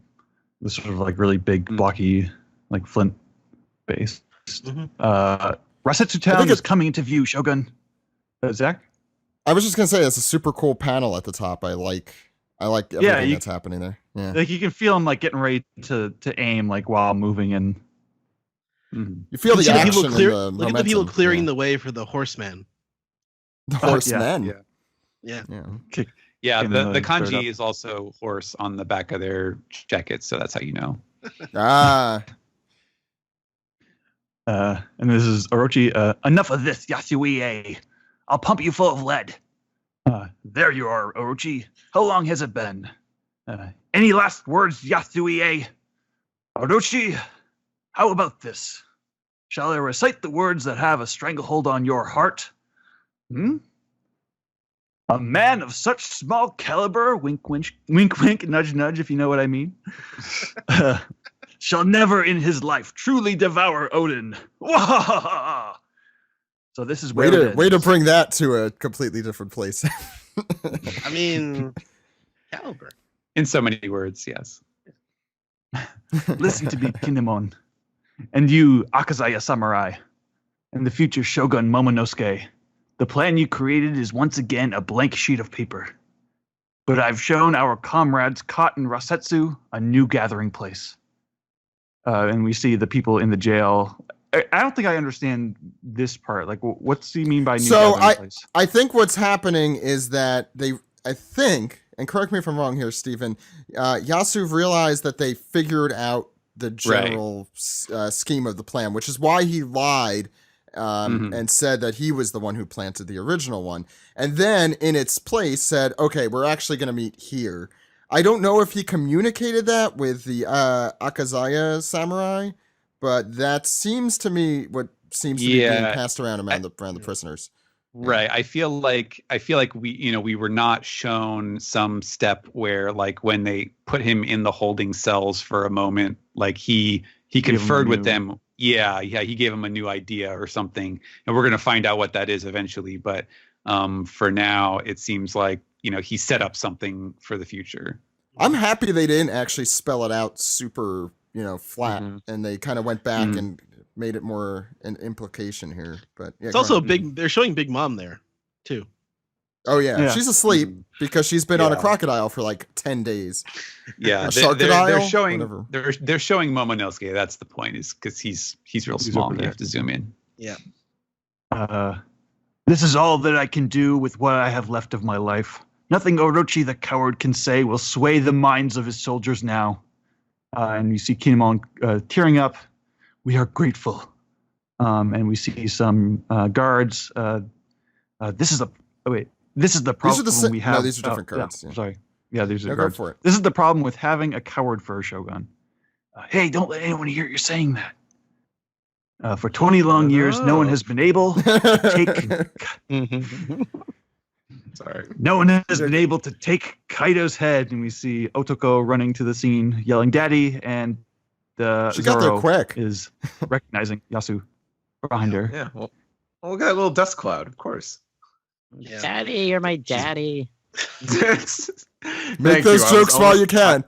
S5: This sort of like really big, blocky, like flint base. Rasetsu Town is coming into view, Shogun. Zach?
S1: I was just gonna say it's a super cool panel at the top. I like everything that's happening there. Yeah,
S5: Like you can feel him like getting ready to aim like while moving and.
S1: you feel the
S2: See the
S1: action.
S2: people clear,
S1: and the
S2: look at the people
S1: momentum.
S2: clearing the way for the horseman.
S1: The horsemen.
S3: Yeah.
S2: Yeah.
S1: Yeah.
S3: Yeah,
S5: Came
S3: the
S5: in and stirred
S3: kanji
S5: up.
S3: is also horse on the back of their jackets, so that's how you know.
S1: Ah.
S5: And this is Orochi. Enough of this, Yasue. I'll pump you full of lead. There you are, Orochi. How long has it been? Any last words, Yasue? Orochi, how about this? Shall I recite the words that have a stranglehold on your heart? A man of such small caliber, wink, wink, wink, wink, nudge, nudge, if you know what I mean, shall never in his life truly devour Odin. Wahahaha! So this is where
S1: Way to bring that to a completely different place.
S2: I mean, caliber.
S3: In so many words, yes.
S5: Listen to me, Kinemon, and you, Akazaya Samurai, and the future Shogun Momonosuke. The plan you created is once again a blank sheet of paper. But I've shown our comrades caught in Rasetsu a new gathering place. And we see the people in the jail. I don't think I understand this part. Like, what's he mean by new gathering place?
S1: I think what's happening is that I think, and correct me if I'm wrong here, Stephen, Yasu realized that they figured out the general scheme of the plan, which is why he lied and said that he was the one who planted the original one. And then in its place said, okay, we're actually going to meet here. I don't know if he communicated that with the Akazaya samurai, but that seems to me what seems to be being passed around the prisoners.
S3: Right. I feel like we were not shown some step where like when they put him in the holding cells for a moment, like he conferred with them. Yeah, he gave him a new idea or something, and we're going to find out what that is eventually. But for now, it seems like he set up something for the future.
S1: I'm happy they didn't actually spell it out super flat, and they kind of went back and made it more an implication here. But yeah,
S2: It's also a big. They're showing Big Mom there, too.
S1: Oh yeah, she's asleep because she's been on a crocodile for like 10 days.
S3: Yeah, they're showing Momonosuke. That's the point, is because he's real small. You have to zoom in.
S2: Yeah.
S5: This is all that I can do with what I have left of my life. Nothing Orochi the coward can say will sway the minds of his soldiers now. And you see Kinemon tearing up. We are grateful. And we see some guards. This is the problem we have.
S1: No, these are different cards.
S5: Yeah. Sorry. Yeah, these are
S1: No,
S5: guards.
S1: go for it.
S5: This is the problem with having a coward for a shogun. Hey, don't let anyone hear you saying that. For 20 long years, no one has been able to take.
S6: Sorry.
S5: No one has been able to take Kaido's head, and we see Otoko running to the scene, yelling "Daddy!" and
S1: She got there
S5: Zoro
S1: quick.
S5: is recognizing Yasu behind her.
S6: Yeah. Well, we got a little dust cloud, of course.
S2: Yeah.
S4: Daddy, you're my daddy.
S1: Make those jokes while you can.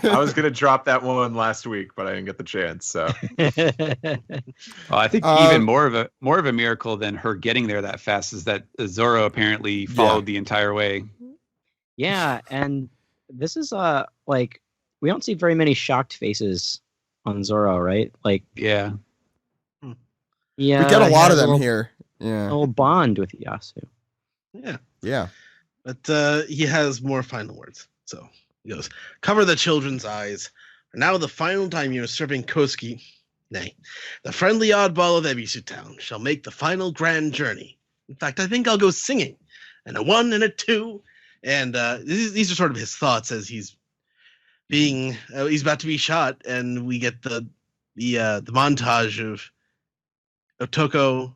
S6: I was gonna drop that one last week, but I didn't get the chance. So
S3: Well, I think even more of a miracle than her getting there that fast is that Zoro apparently followed the entire way.
S4: Yeah, and this is like we don't see very many shocked faces on Zoro, right? Like,
S3: Yeah.
S4: yeah,
S1: We get a lot of them
S4: little,
S1: here. Yeah.
S4: little bond with Yasu.
S2: Yeah.
S1: Yeah.
S2: But he has more final words. So he goes, cover the children's eyes. For now, the final time you're serving Koski, nay, the friendly oddball of Ebisu Town shall make the final grand journey. In fact, I think I'll go singing. And a 1 and a 2. And these are sort of his thoughts as he's he's about to be shot. And we get the montage of Otoko,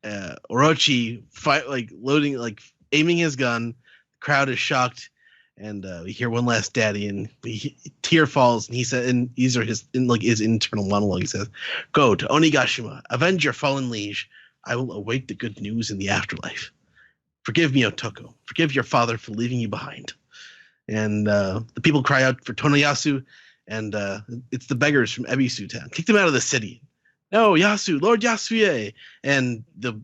S2: Orochi fight, like loading, like aiming his gun. The crowd is shocked, and we hear one last daddy, and tear falls, and he said, and these are his internal monologue. He says, "Go to Onigashima, avenge your fallen liege. I will await the good news in the afterlife. Forgive me, Otoko. Forgive your father for leaving you behind." And the people cry out for Tonoyasu, and it's the beggars from Ebisu Town. Kick them out of the city. No, Yasu, Lord Yasuye. And the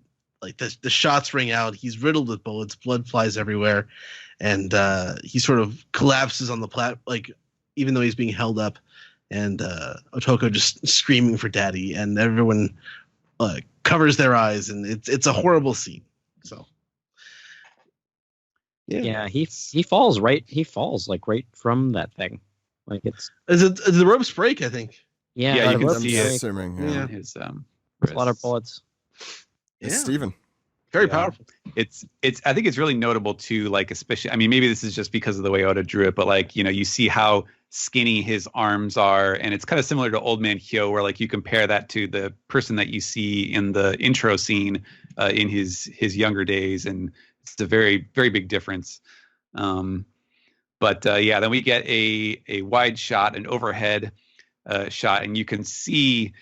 S2: shots ring out. He's riddled with bullets. Blood flies everywhere. And he sort of collapses on the even though he's being held up. And Otoko just screaming for daddy. And everyone covers their eyes. And it's a horrible scene. So.
S4: Yeah, he falls right. He falls like right from that thing. Like it's
S2: the ropes break, I think.
S4: Yeah,
S3: Yeah, you
S4: the
S3: can
S4: ropes
S3: see
S4: break.
S3: it.
S1: Assuming.
S2: Yeah.
S1: Yeah.
S3: His
S4: A lot of
S3: wrists.
S4: bullets.
S1: It's
S2: Yeah.
S1: Steven.
S2: Very
S3: Yeah.
S2: powerful.
S3: It's I think it's really notable too, like especially, I mean, maybe this is just because of the way Oda drew it, but like, you know, you see how skinny his arms are, and it's kind of similar to Old Man Hyo, where like you compare that to the person that you see in the intro scene in his younger days, and it's a very, very big difference. But then we get a wide shot, an overhead shot, and you can see,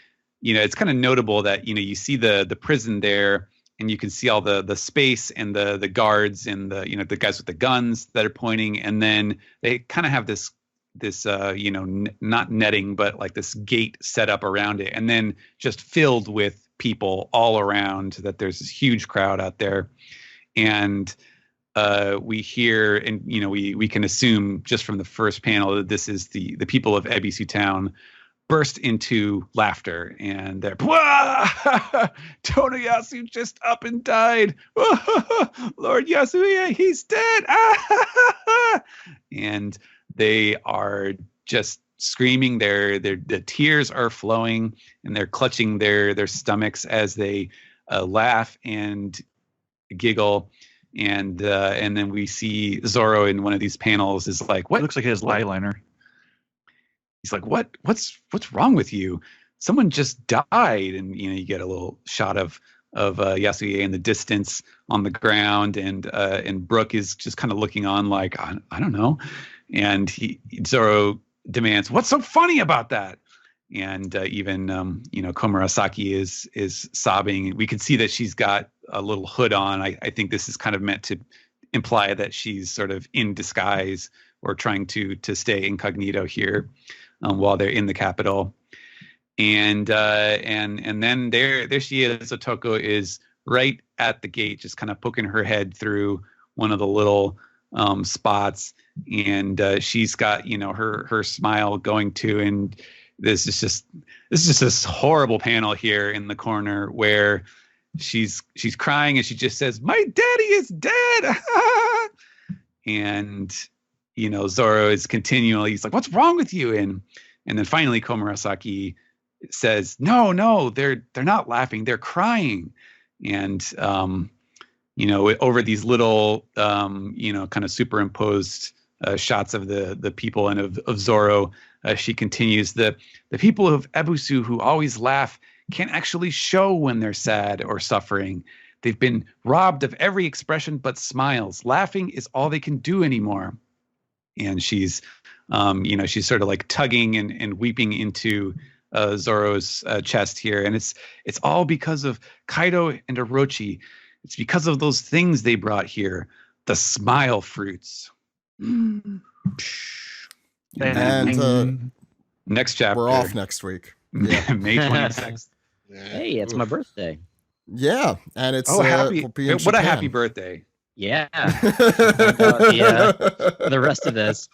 S3: you know, it's kind of notable that, you know, you see the prison there, and you can see all the space and the guards and the, you know, the guys with the guns that are pointing, and then they kind of have this you know, not netting, but like this gate set up around it, and then just filled with people all around, that there's this huge crowd out there. And we hear, and you know, we can assume just from the first panel that this is the people of Ebisu Town burst into laughter, and they're, Tonoyasu just up and died. Lord Yasuye, he's dead. And they are just screaming. The tears are flowing, and they're clutching their stomachs as they laugh and giggle. And then we see Zoro in one of these panels is like, what?
S5: It looks like he has eyeliner.
S3: He's like, what's wrong with you? Someone just died. And, you know, you get a little shot of Yasuye in the distance on the ground, and Brooke is just kind of looking on like, I don't know. And Zoro demands, what's so funny about that? And even you know, Komurasaki is sobbing. We can see that she's got a little hood on. I think this is kind of meant to imply that she's sort of in disguise or trying to stay incognito here while they're in the capital. And then there she is. Otoko is right at the gate, just kind of poking her head through one of the little spots, and she's got, you know, her smile going too. And this is just this horrible panel here in the corner where she's crying, and she just says, "My daddy is dead." And you know, Zoro is continually, he's like, "What's wrong with you?" And then finally Komurasaki says, no, they're not laughing, they're crying. And you know, over these little you know, kind of superimposed shots of the people and of Zoro, she continues, the people of Ebisu who always laugh can't actually show when they're sad or suffering. They've been robbed of every expression but smiles. Laughing is all they can do anymore. And she's you know, she's sort of like tugging and weeping into Zoro's chest here, and it's all because of Kaido and Orochi. It's because of those things they brought here, the smile fruits.
S1: And
S3: Next chapter.
S1: we're off next week. Yeah.
S3: May 26th.
S4: Hey, it's my birthday.
S1: Yeah, and it's
S3: Happy!
S1: we'll be in
S3: What a
S1: Japan.
S3: happy birthday!
S4: Yeah. The rest of this.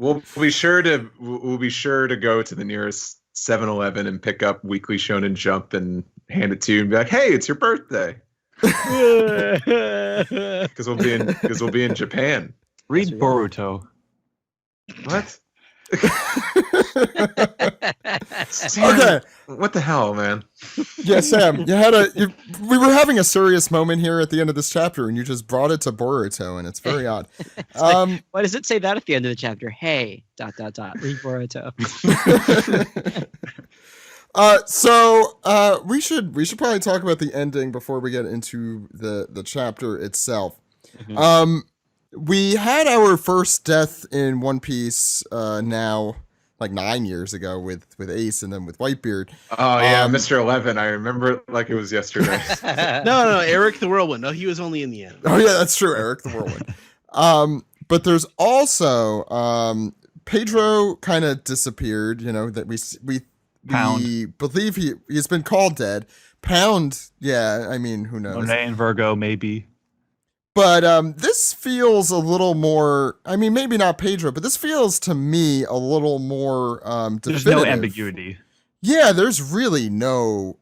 S6: We'll be sure to go to the nearest 7-Eleven and pick up Weekly Shonen Jump and hand it to you and be like, "Hey, it's your birthday." Because we'll be in Japan.
S5: Read
S4: Yes, we are.
S5: Boruto.
S6: What?
S1: Okay.
S6: What the hell, man?
S1: Yeah, Sam, we were having a serious moment here at the end of this chapter, and you just brought it to Boruto, and it's very odd.
S4: Why does it say that at the end of the chapter? Hey, ... Read Boruto.
S1: We should probably talk about the ending before we get into the chapter itself.
S4: Mhm.
S1: We had our first death in One Piece now like 9 years ago with Ace and then with Whitebeard.
S6: Oh yeah, Mr. 11. I remember it like it was yesterday.
S2: No, Eric the Whirlwind. No, he was only in the end.
S1: Oh yeah, that's true, Eric the Whirlwind. But there's also Pedro kind of disappeared. You know that we believe he's been called dead. Pound, yeah. I mean, who knows?
S5: Monet and Virgo, maybe.
S1: But this feels a little more. I mean, maybe not Pedro, but this feels to me a little more definitive.
S5: There's no ambiguity.
S1: Yeah, there's really no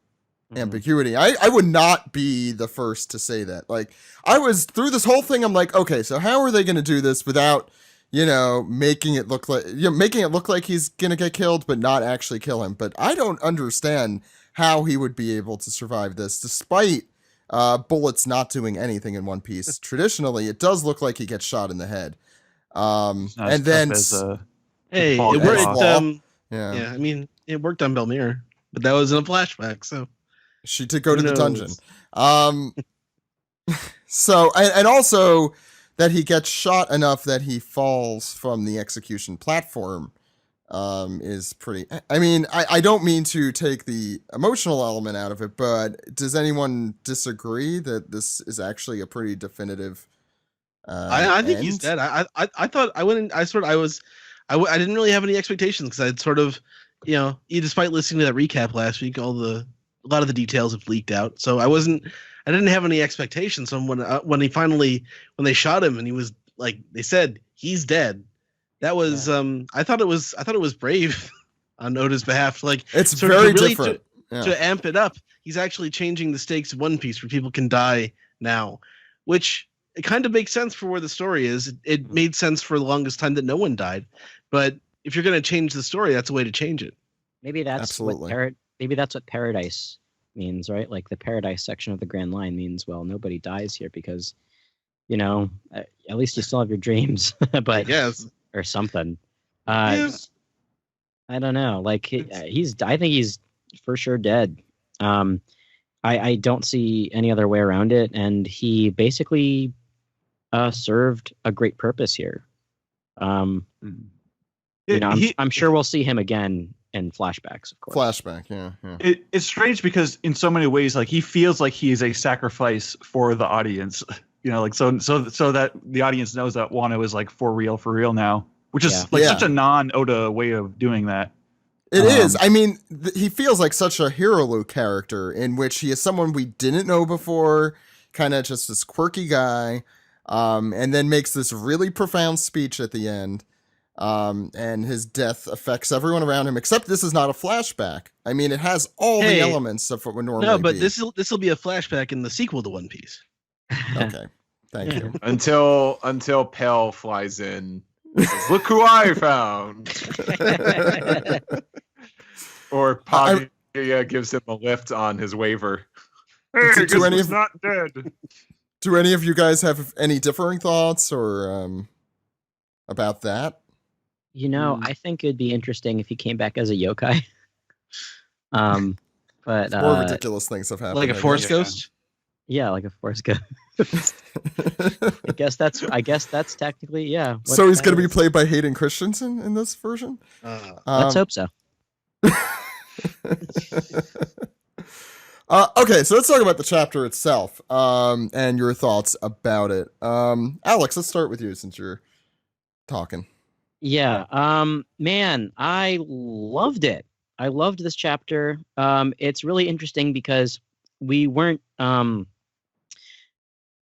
S1: ambiguity. I would not be the first to say that. Like, I was through this whole thing. I'm like, okay, so how are they going to do this without, making it look like he's going to get killed, but not actually kill him? But I don't understand how he would be able to survive this, despite bullets not doing anything in One Piece. Traditionally, it does look like he gets shot in the head. And then
S2: Hey,
S5: fall
S2: it
S5: guy
S2: worked.
S5: off.
S2: Yeah, I mean, it worked on Belmir, but that was in a flashback. So
S1: she did go to
S2: who
S1: the dungeon.
S2: knows?
S1: So and also that he gets shot enough that he falls from the execution platform is pretty. I mean, I don't mean to take the emotional element out of it, but does anyone disagree that this is actually a pretty definitive?
S2: I think he's dead. I thought I went in, I didn't really have any expectations because I'd sort of, despite listening to that recap last week, a lot of the details have leaked out. So I didn't have any expectations. So when they shot him and he was like, they said he's dead. That was I thought it was brave on Oda's behalf. Like,
S1: it's
S2: sort of
S1: very
S2: really
S1: different
S2: to amp it up. He's actually changing the stakes of One Piece where people can die now, which it kind of makes sense for where the story is. It made sense for the longest time that no one died, but if you're going to change the story, that's a way to change it.
S4: Maybe that's
S1: Absolutely.
S4: what paradise means, right? Like the paradise section of the Grand Line means, well, nobody dies here because, at least you still have your dreams, but
S2: Yes.
S4: or something.
S2: Yes.
S4: I don't know. Like I think he's for sure dead. I don't see any other way around it, and he basically served a great purpose here. I'm sure we'll see him again in flashbacks, of course.
S1: flashback. Yeah.
S5: It's strange because in so many ways, like he feels like he is a sacrifice for the audience. So that the audience knows that Wano is like for real now, which is such a non-Oda way of doing that.
S1: It is. I mean, he feels like such a Hirolu character in which he is someone we didn't know before, kind of just this quirky guy, and then makes this really profound speech at the end. And his death affects everyone around him, except this is not a flashback. I mean, it has all the elements of what would normally be.
S2: No, but this will be a flashback in the sequel to One Piece.
S1: Okay. Thank you.
S6: until Pell flies in. Says, look who I found. Or Paglia gives him a lift on his waiver.
S1: Hey,
S6: do any of not dead.
S1: Do any of you guys have any differing thoughts or about that?
S4: I think it'd be interesting if he came back as a yokai. But
S1: More ridiculous things have happened.
S2: Like a Force
S1: I guess.
S2: Ghost?
S4: Yeah, like a Force Ghost. I guess that's technically, yeah.
S1: So he's going to be played by Hayden Christensen in this version?
S4: Let's hope so.
S1: Okay, so let's talk about the chapter itself and your thoughts about it. Alex, let's start with you since you're talking.
S4: Yeah, man, I loved it. I loved this chapter. It's really interesting because we weren't.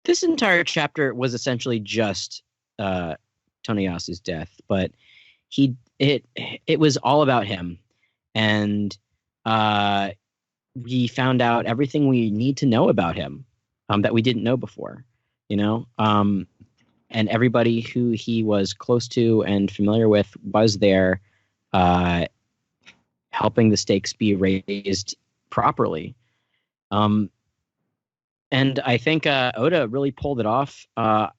S4: This entire chapter was essentially just Toneyasu's death, but it was all about him, and we found out everything we need to know about him that we didn't know before, and everybody who he was close to and familiar with was there, helping the stakes be raised properly. And I think Oda really pulled it off. I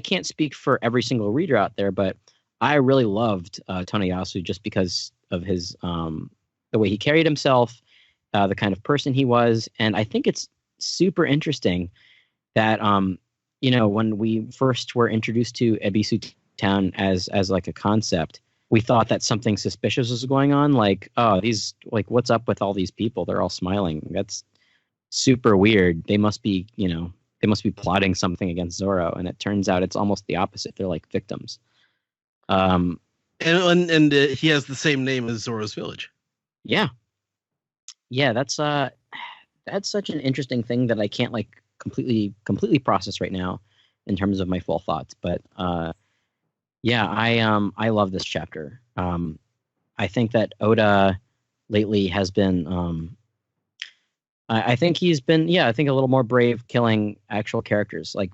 S4: can't speak for every single reader out there, but I really loved Yasu just because of his the way he carried himself, the kind of person he was, and I think it's super interesting that when we first were introduced to Ebisu Town as like a concept, we thought that something suspicious was going on. Like, oh, these what's up with all these people? They're all smiling. That's super weird. They must be plotting something against Zoro, and it turns out it's almost the opposite. They're like victims.
S2: And he has the same name as Zoro's village.
S4: Yeah, that's such an interesting thing that I can't completely process right now in terms of my full thoughts. But I love this chapter. I think that Oda lately has been I think he's been, a little more brave killing actual characters. Of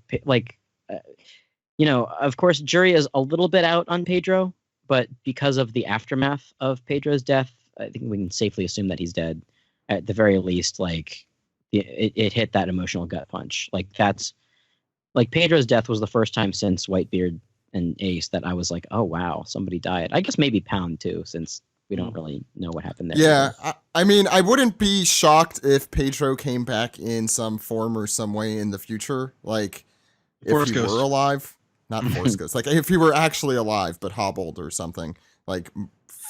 S4: course, jury is a little bit out on Pedro, but because of the aftermath of Pedro's death, I think we can safely assume that he's dead. At the very least, it hit that emotional gut punch. Pedro's death was the first time since Whitebeard and Ace that I was like, oh wow, somebody died. I guess maybe Pound too, since we don't really know what happened there.
S1: Yeah, I mean, I wouldn't be shocked if Pedro came back in some form or some way in the future. If
S2: Force
S1: he
S2: Ghost.
S1: were alive. Not Force Ghost. If he were actually alive, but hobbled or something.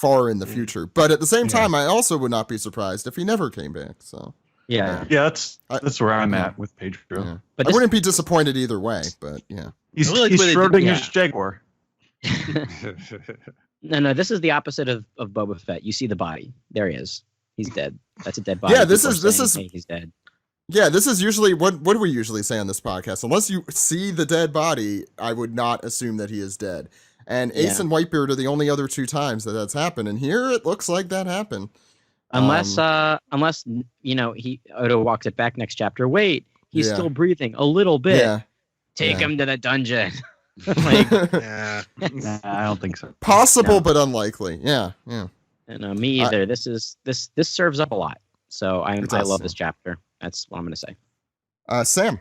S1: Far in the future. But at the same time, I also would not be surprised if he never came back. So
S4: yeah.
S5: That's where I'm at with Pedro.
S1: Yeah.
S4: But
S1: I wouldn't be disappointed either way, but yeah.
S5: He's
S2: I really like the way they did-
S5: Schrodinger's Jaguar.
S4: No, this is the opposite of Boba Fett. You see the body. There he is. He's dead. That's a dead body.
S1: Yeah,
S4: People
S1: this
S4: are
S1: is-
S4: saying, hey, he's dead.
S1: Yeah, this is usually what do we usually say on this podcast? Unless you see the dead body, I would not assume that he is dead. And Ace and Whitebeard are the only other two times that's happened, and here it looks like that happened.
S4: Unless he Odo walks it back next chapter. Wait, he's still breathing a little bit.
S1: Yeah.
S4: Take him to the dungeon.
S2: Yeah.
S5: Nah, I don't think so.
S1: Possible, but unlikely. Yeah.
S4: Me either. This serves up a lot. So I
S1: does,
S4: love this chapter. That's what I'm gonna say.
S1: Sam.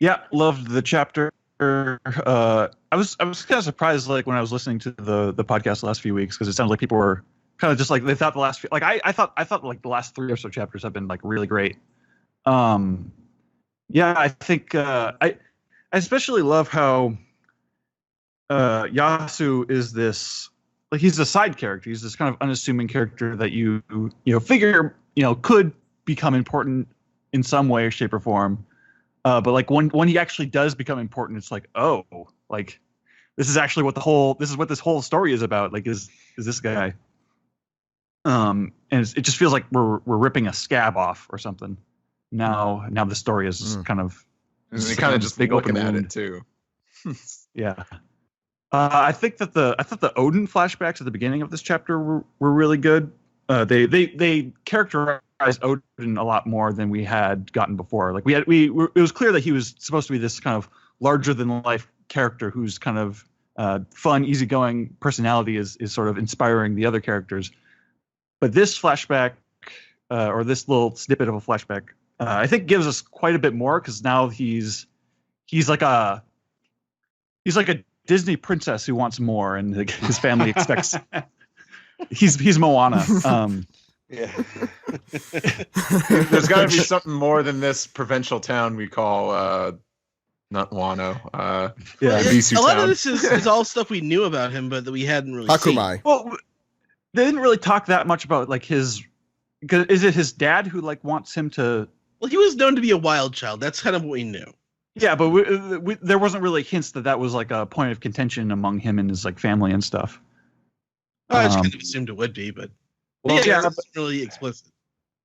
S5: Yeah, loved the chapter. I was kind of surprised when I was listening to the podcast the last few weeks, because it sounds like people were kind of just they thought the last few, I thought the last 3 or so chapters have been really great. I think I especially love how Yasu is this he's a side character. He's this kind of unassuming character that you figure could become important in some way, shape, or form. But when he actually does become important, it's this is actually what this whole story is about. Is this guy? And it just feels like we're ripping a scab off or something. Now the story is kind of.
S6: And he kind of just
S5: big
S6: looking
S5: open
S6: at
S5: wound.
S6: it too.
S5: Yeah. I think that the Odin flashbacks at the beginning of this chapter were really good. They characterized Odin a lot more than we had gotten before. It was clear that he was supposed to be this kind of larger than life character whose kind of fun, easygoing personality is sort of inspiring the other characters. But this flashback, or this little snippet of a flashback, I think gives us quite a bit more, because now he's like a Disney princess who wants more, and his family expects. He's Moana.
S6: Yeah. There's got to be something more than this provincial town we call not Wano. Ebisu
S2: A lot
S6: town.
S2: of this is all stuff we knew about him, but that we hadn't really seen.
S1: Hakumai.
S5: Well, they didn't really talk that much about his. Because is it his dad who wants him to?
S2: Well, he was known to be a wild child. That's kind of what we knew.
S5: Yeah, but there wasn't really hints that was a point of contention among him and his family and stuff.
S2: I just kind of assumed it would be, but it's really explicit.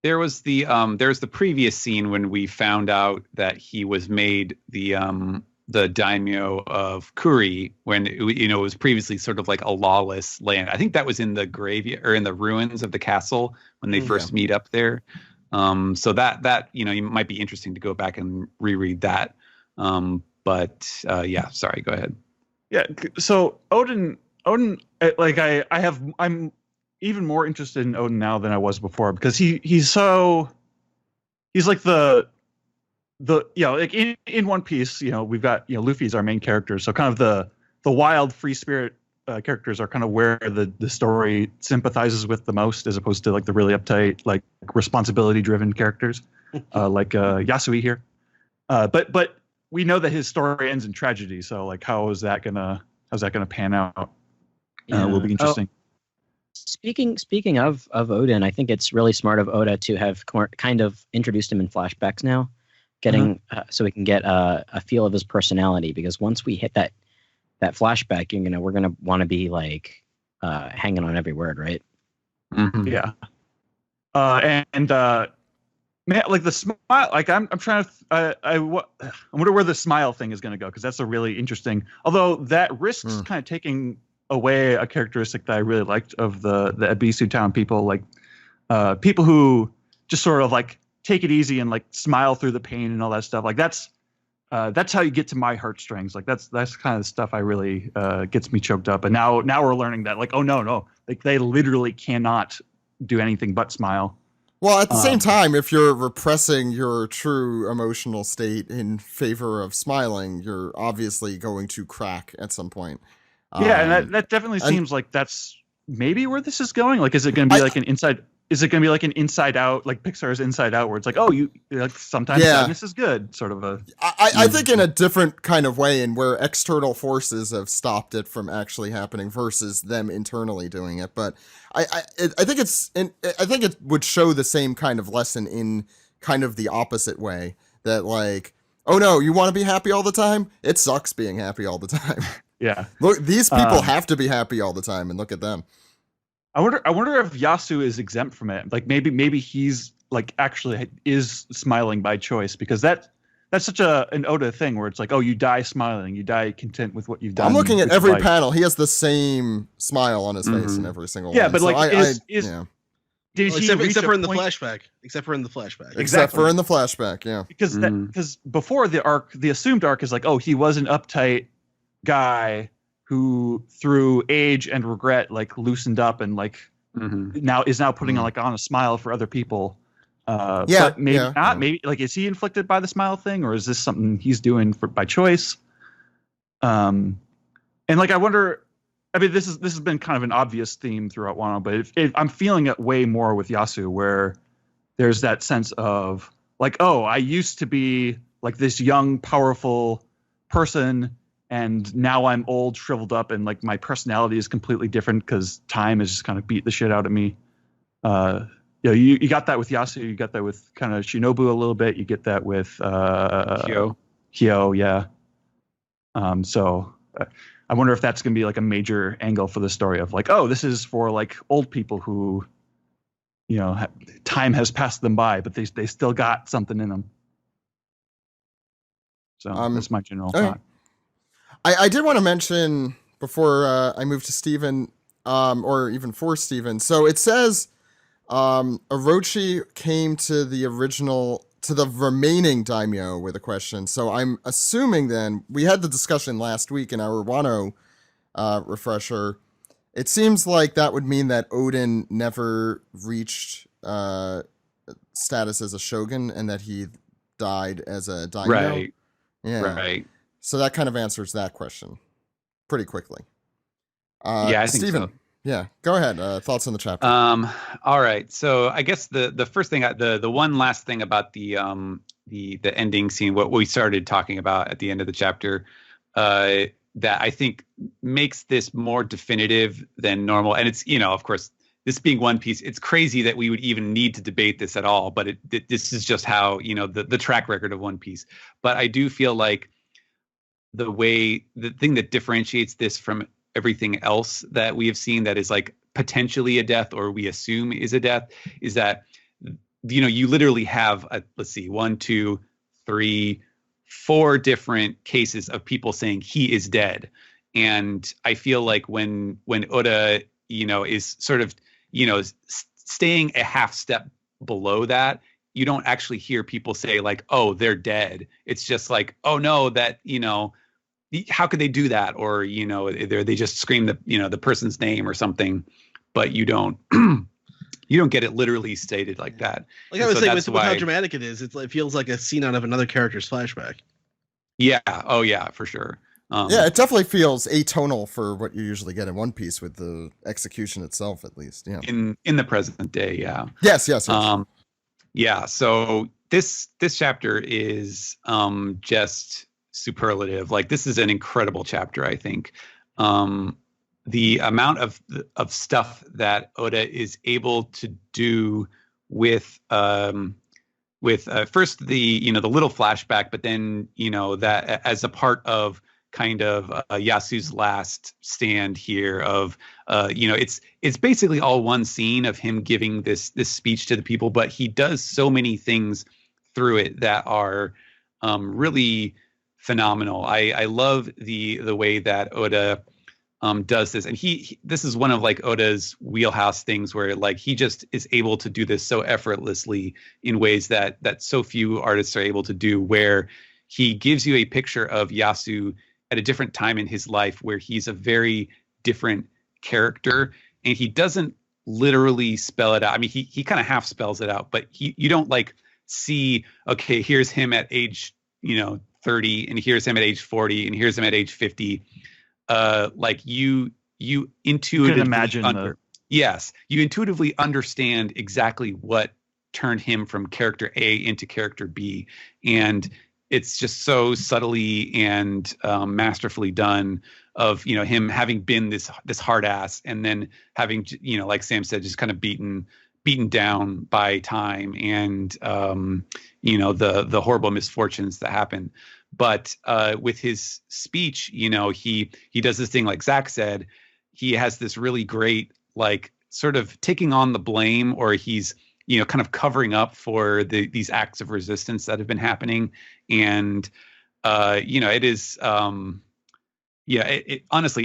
S3: There was the previous scene when we found out that he was made the the daimyo of Kuri when it was previously sort of like a lawless land. I think that was in the graveyard or in the ruins of the castle when they first meet up there. So that you might be interesting to go back and reread that. Yeah, sorry, go ahead.
S5: Yeah, so Odin, like I'm even more interested in Odin now than I was before because he's like the like in One Piece, we've got Luffy's our main character, so kind of the wild free spirit characters are kind of where the story sympathizes with the most, as opposed to like the really uptight, like responsibility driven characters like Yasui here. But we know that his story ends in tragedy, so like how's that gonna pan out? Will be interesting.
S4: Speaking of Odin, I think it's really smart of Oda to have kind of introduced him in flashbacks now, so we can get a feel of his personality. Because once we hit that flashback, we're gonna want to be like hanging on every word, right?
S3: Mm-hmm.
S5: Yeah. Man, like the smile, like I'm trying to, I wonder where the smile thing is going to go, because that's a really interesting. Although that risks kind of taking away a characteristic that I really liked of the Ebisu Town people, like people who just sort of like take it easy and like smile through the pain and all that stuff. Like that's how you get to my heartstrings. Like that's kind of the stuff I really gets me choked up. And now we're learning that like, oh no, like they literally cannot do anything but smile.
S1: Well, at the same time, if you're repressing your true emotional state in favor of smiling, you're obviously going to crack at some point.
S5: Yeah, and that definitely seems like that's maybe where this is going. Like, is it going to be like an inside? Is it going to be like an Inside Out, like Pixar's Inside Out, where it's like, oh, you like sometimes sadness is good, sort of a.
S1: I think in a different kind of way, and where external forces have stopped it from actually happening versus them internally doing it. But I think I think it would show the same kind of lesson in kind of the opposite way, that like, oh no, you want to be happy all the time? It sucks being happy all the time.
S5: Yeah.
S1: Look, these people have to be happy all the time, and look at them.
S5: I wonder if Yasu is exempt from it. Like maybe he's like actually is smiling by choice, because that's such an Oda thing where it's like, oh, you die smiling, you die content with what you've done.
S1: I'm looking at every panel. He has the same smile on his face in every single one.
S5: Yeah, but
S1: so
S5: like
S2: except for in the flashback. Except for in the flashback.
S1: Except for in the flashback, yeah.
S5: Because before the assumed arc is like, oh, he was an uptight guy who through age and regret like loosened up and like now putting on a smile for other people. But maybe not. Yeah. Maybe like, is he inflicted by the smile thing, or is this something he's doing by choice? And like I wonder. I mean, this has been kind of an obvious theme throughout Wano, but I'm feeling it way more with Yasu, where there's that sense of like, oh, I used to be like this young, powerful person, and now I'm old, shriveled up, and like my personality is completely different because time has just kind of beat the shit out of me. You got that with Yasu. You got that with kind of Shinobu a little bit. You get that with Hyo, yeah. So I wonder if that's going to be like a major angle for the story of like, oh, this is for like old people who, time has passed them by, but they still got something in them. So that's my general thought.
S1: I did want to mention before I move to Steven, or even for Steven. So it says Orochi came to the remaining daimyo with a question. So I'm assuming then, we had the discussion last week in our Wano refresher. It seems like that would mean that Odin never reached status as a shogun, and that he died as a daimyo.
S3: Right.
S1: Yeah.
S3: Right.
S1: So that kind of answers that question pretty quickly.
S3: I think
S1: Steven,
S3: so.
S1: Yeah, go ahead. Thoughts on the chapter?
S3: All right. So I guess the first thing, the one last thing about the ending scene, what we started talking about at the end of the chapter, that I think makes this more definitive than normal. And it's, of course, this being One Piece, it's crazy that we would even need to debate this at all. But this is just how, the track record of One Piece. But I do feel like the thing that differentiates this from everything else that we have seen that is like potentially a death, or we assume is a death, is that, you literally have let's see, 1, 2, 3, 4 different cases of people saying he is dead. And I feel like when Oda, is sort of, staying a half step below that, you don't actually hear people say like, oh, they're dead. It's just like, oh no, that, how could they do that? Or, they just scream the person's name or something, but you don't you don't get it literally stated like that.
S2: Like I was saying, with how dramatic it is, it feels like a scene out of another character's flashback.
S3: Yeah. Oh yeah, for sure.
S1: Yeah, it definitely feels atonal for what you usually get in One Piece with the execution itself, at least. Yeah.
S3: In the present day, yeah.
S1: Yes.
S3: Yeah. So this chapter is just superlative. Like, this is an incredible chapter, I think. The amount of stuff that Oda is able to do with first the little flashback, but then that as a part of kind of Yasu's last stand here of it's basically all one scene of him giving this speech to the people, but he does so many things through it that are really phenomenal. I love the way that Oda does this, and this is one of like Oda's wheelhouse things where like he just is able to do this so effortlessly in ways that so few artists are able to do, where he gives you a picture of Yasu at a different time in his life where he's a very different character, and he doesn't literally spell it out. I mean, he kind of half spells it out, but you don't like see, okay, here's him at age 30, and here's him at age 40, and here's him at age 50. Like you intuitively
S5: imagine
S3: yes, you intuitively understand exactly what turned him from character A into character B, and it's just so subtly and masterfully done of him having been this hard ass, and then having like Sam said, just kind of beaten down by time and the horrible misfortunes that happen. But with his speech, he does this thing like Zach said. He has this really great like sort of taking on the blame, or he's kind of covering up for these acts of resistance that have been happening. And it is honestly,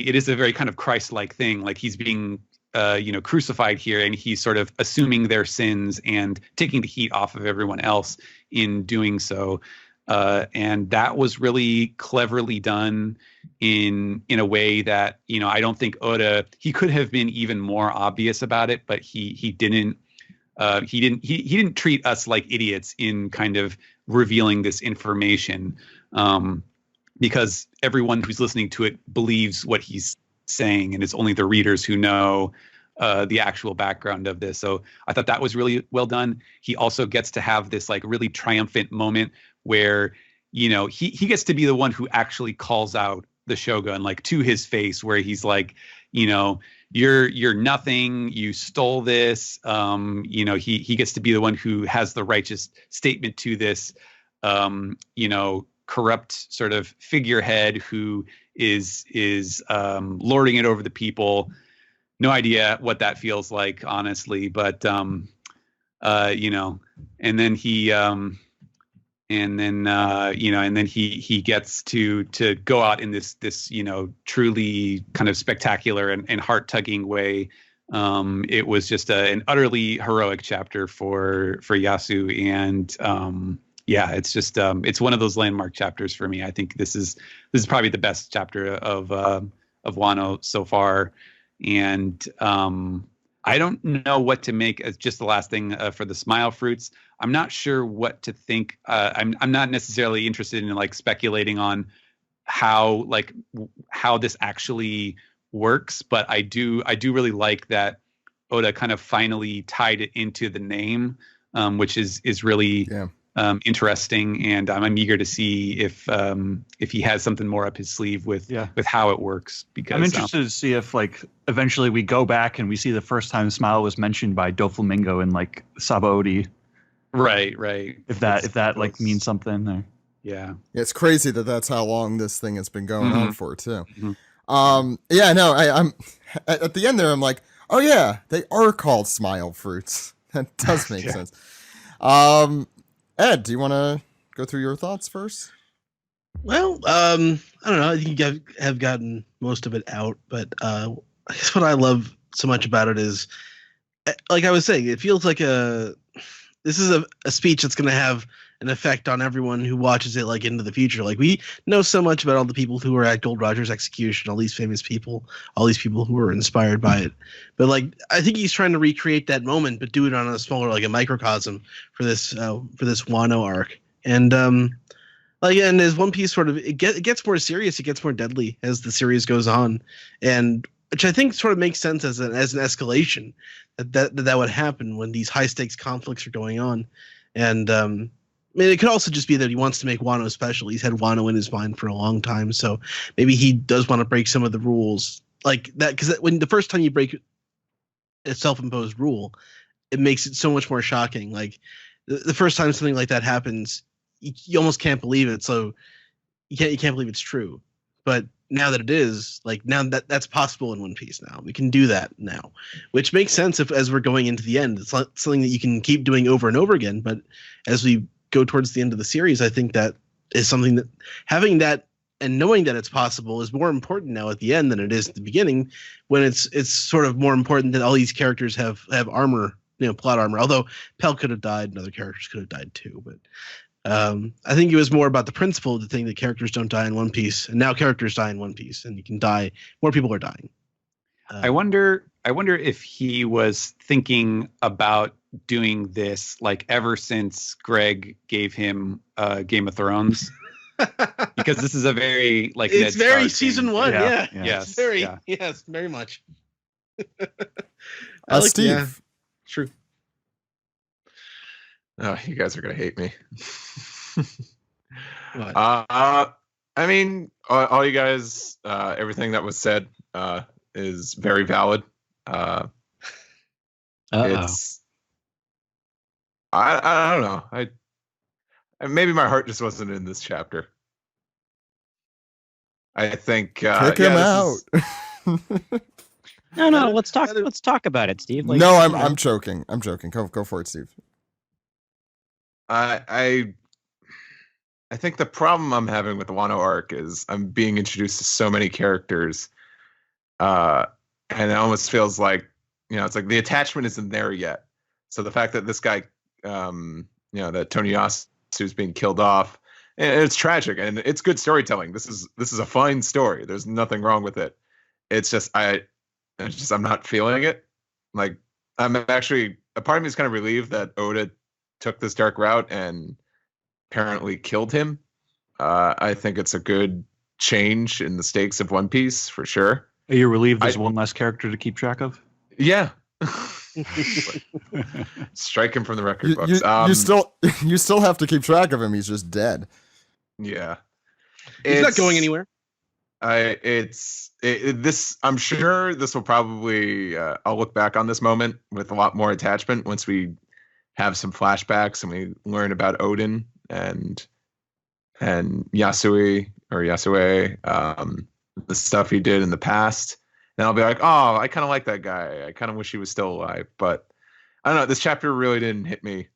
S3: it is a very kind of Christ-like thing. Like, he's being crucified here, and he's sort of assuming their sins and taking the heat off of everyone else in doing so. And that was really cleverly done in a way that I don't think Oda, he could have been even more obvious about it, but he didn't. He didn't treat us like idiots in kind of revealing this information, because everyone who's listening to it believes what he's saying, and it's only the readers who know the actual background of this. So I thought that was really well done. He also gets to have this like really triumphant moment where he gets to be the one who actually calls out the Shogun, like, to his face, where he's like, you're nothing, you stole this. He gets to be the one who has the righteous statement to this corrupt sort of figurehead who is lording it over the people. No idea what that feels like, honestly, but and then he he gets to go out in this truly kind of spectacular and heart-tugging way. It was just an utterly heroic chapter for Yasu, and it's just it's one of those landmark chapters for me. I think this is probably the best chapter of Wano so far, and I don't know what to make as just the last thing for the Smile Fruits. I'm not sure what to think. I'm not necessarily interested in like speculating on how this actually works, but I do really like that Oda kind of finally tied it into the name, which is really interesting, and I'm eager to see if he has something more up his sleeve with how it works. Because
S5: I'm interested to see if like eventually we go back and we see the first time Smile was mentioned by Doflamingo and like Sabaody.
S3: Right.
S5: If that like means something there.
S3: Yeah,
S1: it's crazy that's how long this thing has been going on for too.
S3: Mm-hmm.
S1: I'm at the end there. I'm like, oh yeah, they are called Smile Fruits. That does make sense. Ed, do you want to go through your thoughts first?
S2: Well, I don't know. I think you have gotten most of it out, but I guess what I love so much about it is, like I was saying, it feels like this is a speech that's going to have an effect on everyone who watches it like into the future. Like we know so much about all the people who were at Gold Roger's execution, all these famous people, all these people who were inspired by it. But like I think he's trying to recreate that moment, but do it on a smaller, like a microcosm for this Wano arc. And like and as One Piece sort of it gets more serious, it gets more deadly as the series goes on, and which I think sort of makes sense as an escalation that would happen when these high stakes conflicts are going on. And I mean, it could also just be that he wants to make Wano special. He's had Wano in his mind for a long time, so maybe he does want to break some of the rules like that. Because when the first time you break a self-imposed rule, it makes it so much more shocking. Like the first time something like that happens, you almost can't believe it. So you can't believe it's true. But now that it is, like now that's possible in One Piece now. We can do that now, which makes sense as we're going into the end. It's not something that you can keep doing over and over again. But as we go towards the end of the series, I think that is something that having that and knowing that it's possible is more important now at the end than it is at the beginning, when it's sort of more important that all these characters have armor, plot armor. Although Pell could have died and other characters could have died too, but I think it was more about the principle of the thing that characters don't die in One Piece, and now characters die in One Piece, and you can die. More people are dying.
S3: I wonder if he was thinking about doing this like ever since Greg gave him Game of Thrones, because this is a very like
S2: it's
S3: Ned
S2: very
S3: Stark
S2: season
S3: thing.
S2: one.
S5: Yeah.
S3: Yes,
S2: It's very
S3: yeah.
S2: yes, very much. I like-
S1: Steve.
S2: yeah, true.
S6: Oh, you guys are gonna hate me.
S2: What?
S6: I mean, all you guys, everything that was said is very valid. It's, I don't know. Maybe my heart just wasn't in this chapter. I think
S1: Kick him out.
S4: No, let's talk about it, Steve. Like,
S1: No,
S4: you know.
S1: I'm joking. I'm joking. Go for it, Steve.
S6: I think the problem I'm having with the Wano arc is I'm being introduced to so many characters, and it almost feels like, it's like the attachment isn't there yet. So the fact that this guy, that Tony Yasu is being killed off, and it's tragic, and it's good storytelling. This is a fine story. There's nothing wrong with it. It's just I'm not feeling it. Like, I'm actually, a part of me is kind of relieved that Oda took this dark route and apparently killed him. I think it's a good change in the stakes of One Piece for sure.
S5: Are you relieved there's one less character to keep track of?
S6: Yeah. Strike him from the record books.
S1: You still have to keep track of him. He's just dead.
S6: Yeah.
S2: He's not going anywhere.
S6: This. I'm sure this will probably. I'll look back on this moment with a lot more attachment once we have some flashbacks and we learn about Odin and Yasue, the stuff he did in the past. And I'll be like, oh, I kind of like that guy. I kind of wish he was still alive. But I don't know. This chapter really didn't hit me.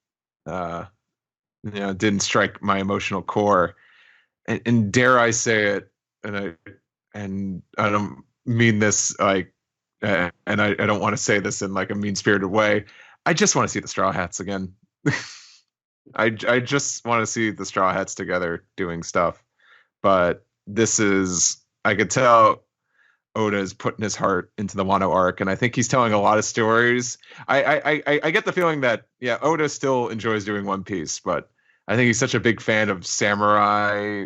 S6: Didn't strike my emotional core. And dare I say it, and I don't mean this like, and I don't want to say this in like a mean-spirited way. I just want to see the Straw Hats again. I just want to see the Straw Hats together doing stuff. But I could tell Oda is putting his heart into the Wano arc, and I think he's telling a lot of stories. I get the feeling that, Oda still enjoys doing One Piece, but I think he's such a big fan of samurai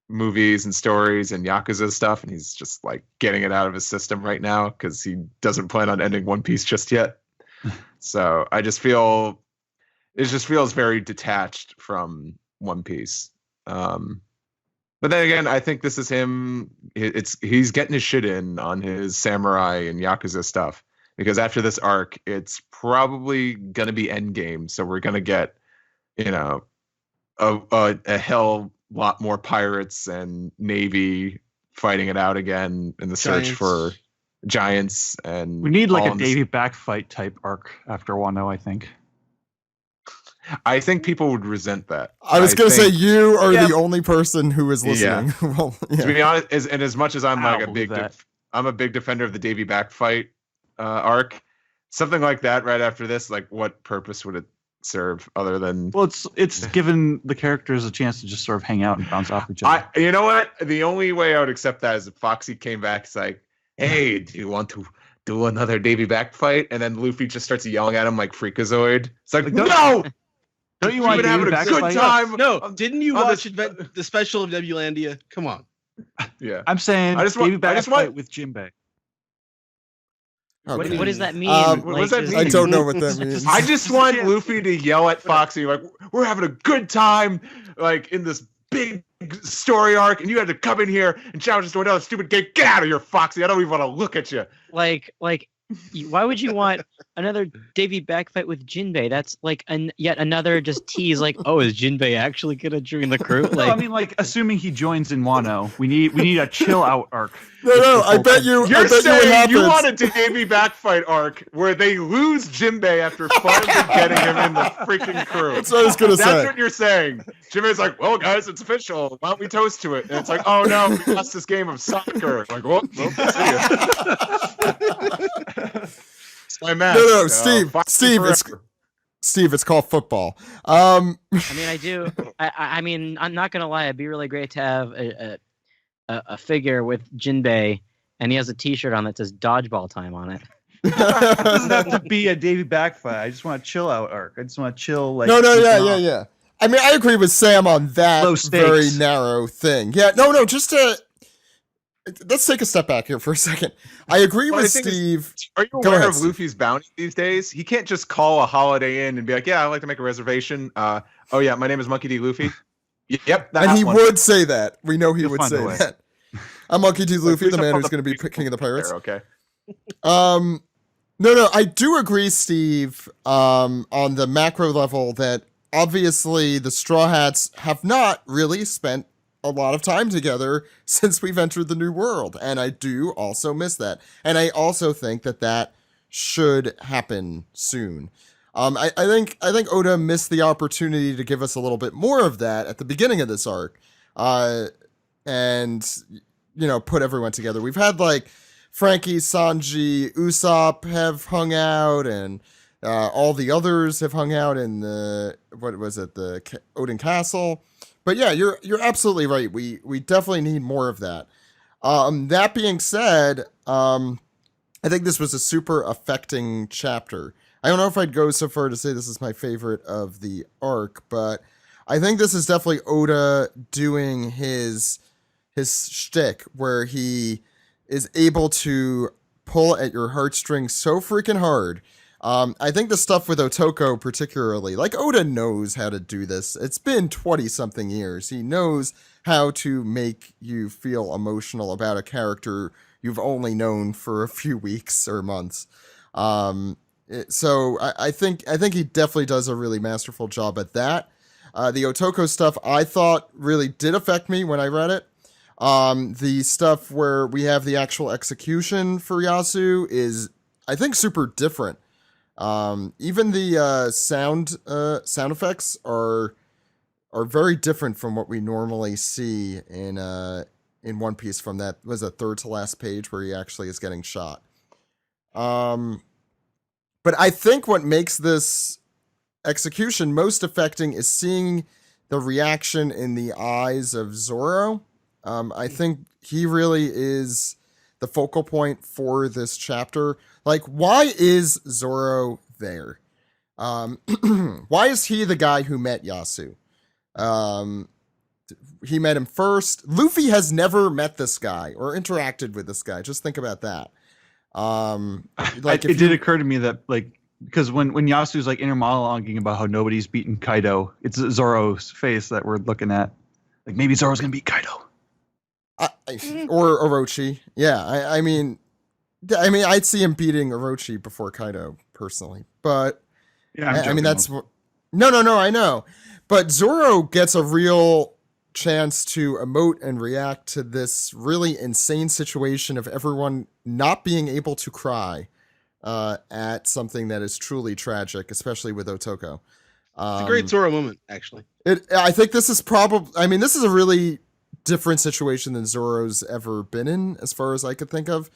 S6: movies and stories and Yakuza stuff, and he's just like getting it out of his system right now because he doesn't plan on ending One Piece just yet. So it just feels very detached from One Piece. But then again, I think this is him. He's getting his shit in on his samurai and Yakuza stuff, because after this arc, it's probably gonna be Endgame. So we're gonna get, a hell lot more pirates and navy fighting it out again in the search for giants. And
S5: we need like a Davy backfight type arc after Wano, I think.
S6: I think people would resent that.
S1: I was going to say
S6: think-
S1: you are
S5: Yeah.
S1: the only person who is
S6: Yeah.
S1: listening. Well,
S6: To
S1: yeah.
S6: be honest, as much as I'm
S5: I
S6: like
S5: don't
S6: a big,
S5: believe that.
S6: I'm a big defender of the Davy back fight arc. Something like that right after this, like what purpose would it serve other than?
S5: Well, it's given the characters a chance to just sort of hang out and bounce off each other.
S6: You know what? The only way I would accept that is if Foxy came back. It's like, hey, do you want to do another Davy back fight? And then Luffy just starts yelling at him like Freakazoid. It's like, no!
S5: Don't you
S6: We've
S5: want
S6: been
S5: to
S6: having a good time.
S2: No, didn't you
S6: on
S2: watch
S6: this-
S2: the special of Nebulandia? Come on.
S6: Yeah.
S5: I'm saying
S6: I just want-
S5: Davy back
S6: I just want-
S5: fight with Jinbei.
S1: Okay.
S4: What does that mean?
S6: what does that
S4: just-
S6: mean?
S1: I don't know what that means.
S6: I just want Luffy to yell at Foxy like, we're having a good time, like in this big story arc, and you had to come in here and challenge us to another stupid game. Get out of here, Foxy. I don't even want to look at you.
S4: Like, why would you want another Davy back fight with Jinbei? That's like yet another just tease. Like, oh, is Jinbei actually gonna join the crew?
S5: No,
S4: Like,
S5: I mean, like, assuming he joins in Wano, we need a chill out arc.
S1: No, I bet you. I
S6: You're
S1: bet you what
S6: saying
S1: happens.
S6: you want a Davy backfight arc where they lose Jinbei after finally getting him in the freaking crew.
S1: That's what I was gonna
S6: That's
S1: say.
S6: what you're saying. Jinbei's like, well, guys, it's official. Why don't we toast to it? And it's like, oh no, we lost this game of soccer. Like, well see ya. It's my match.
S1: No, Steve,
S6: Foxy
S1: it's
S6: forever.
S1: Steve. It's called football.
S4: I mean, I do. I mean, I'm not gonna lie. It'd be really great to have a figure with Jinbei, and he has a T-shirt on that says "Dodgeball Time" on it.
S5: It doesn't have to be a Davy back fight. I just want a chill out arc. I just want to chill. Like,
S1: No,
S5: keep on.
S1: yeah. I mean, I agree with Sam on that
S5: Low
S1: very
S5: stakes.
S1: narrow thing. Yeah, no, just to let's take a step back here for a second. I agree
S6: Well, I
S1: with
S6: think it's-
S1: Steve.
S6: Are you
S1: Go
S6: aware
S1: ahead,
S6: of
S1: Steve.
S6: Luffy's bounty these days? He can't just call a Holiday Inn and be like, "Yeah, I'd like to make a reservation." Oh yeah, my name is Monkey D. Luffy. Yep, that
S1: And he
S6: one.
S1: would say that. We know he
S5: He'll
S1: would
S5: find a
S1: say
S5: way.
S1: that. I'm Monkey D. Luffy,
S6: please
S1: the
S6: don't
S1: man
S6: call
S1: who's
S6: the
S1: going to be
S6: people
S1: king of the pirates.
S6: there, okay.
S1: No, I do agree, Steve, on the macro level that obviously the Straw Hats have not really spent a lot of time together since we've entered the new world, and I do also miss that. And I also think that should happen soon. I think Oda missed the opportunity to give us a little bit more of that at the beginning of this arc, and put everyone together. We've had like Frankie, Sanji, Usopp have hung out, and all the others have hung out in the Odin Castle. But yeah, you're absolutely right. We definitely need more of that. That being said, I think this was a super affecting chapter. I don't know if I'd go so far to say this is my favorite of the arc, but I think this is definitely Oda doing his shtick, where he is able to pull at your heartstrings so freaking hard. I think the stuff with Otoko particularly, like Oda knows how to do this. It's been 20-something years. He knows how to make you feel emotional about a character you've only known for a few weeks or months. So I think he definitely does a really masterful job at that. The Otoko stuff I thought really did affect me when I read it. The stuff where we have the actual execution for Yasu is, I think, super different. Even the sound effects are very different from what we normally see in One Piece. From that was a third to last page where he actually is getting shot. But I think what makes this execution most affecting is seeing the reaction in the eyes of Zoro. I think he really is the focal point for this chapter. Like, why is Zoro there? Why is he the guy who met Yasu? He met him first. Luffy has never met this guy or interacted with this guy. Just think about that.
S5: It did occur to me that, like, because when Yasu's like inner monologuing about how nobody's beaten Kaido, it's Zoro's face that we're looking at. Like, maybe Zoro's gonna beat Kaido.
S1: Or Orochi. Yeah, I mean, I'd see him beating Orochi before Kaido personally, but
S5: Yeah,
S1: I mean that's no, I know, but Zoro gets a real chance to emote and react to this really insane situation of everyone not being able to cry at something that is truly tragic, especially with Otoko.
S2: It's a great Zoro moment, actually.
S1: I think this is probably. I mean, this is a really different situation than Zoro's ever been in, as far as I could think of.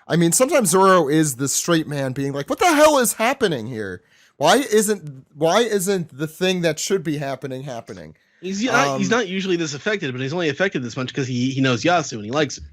S1: I mean, sometimes Zoro is the straight man being like, "What the hell is happening here? Why isn't the thing that should be happening happening?"
S2: He's not usually this affected, but he's only affected this much because he knows Yasu and he likes it.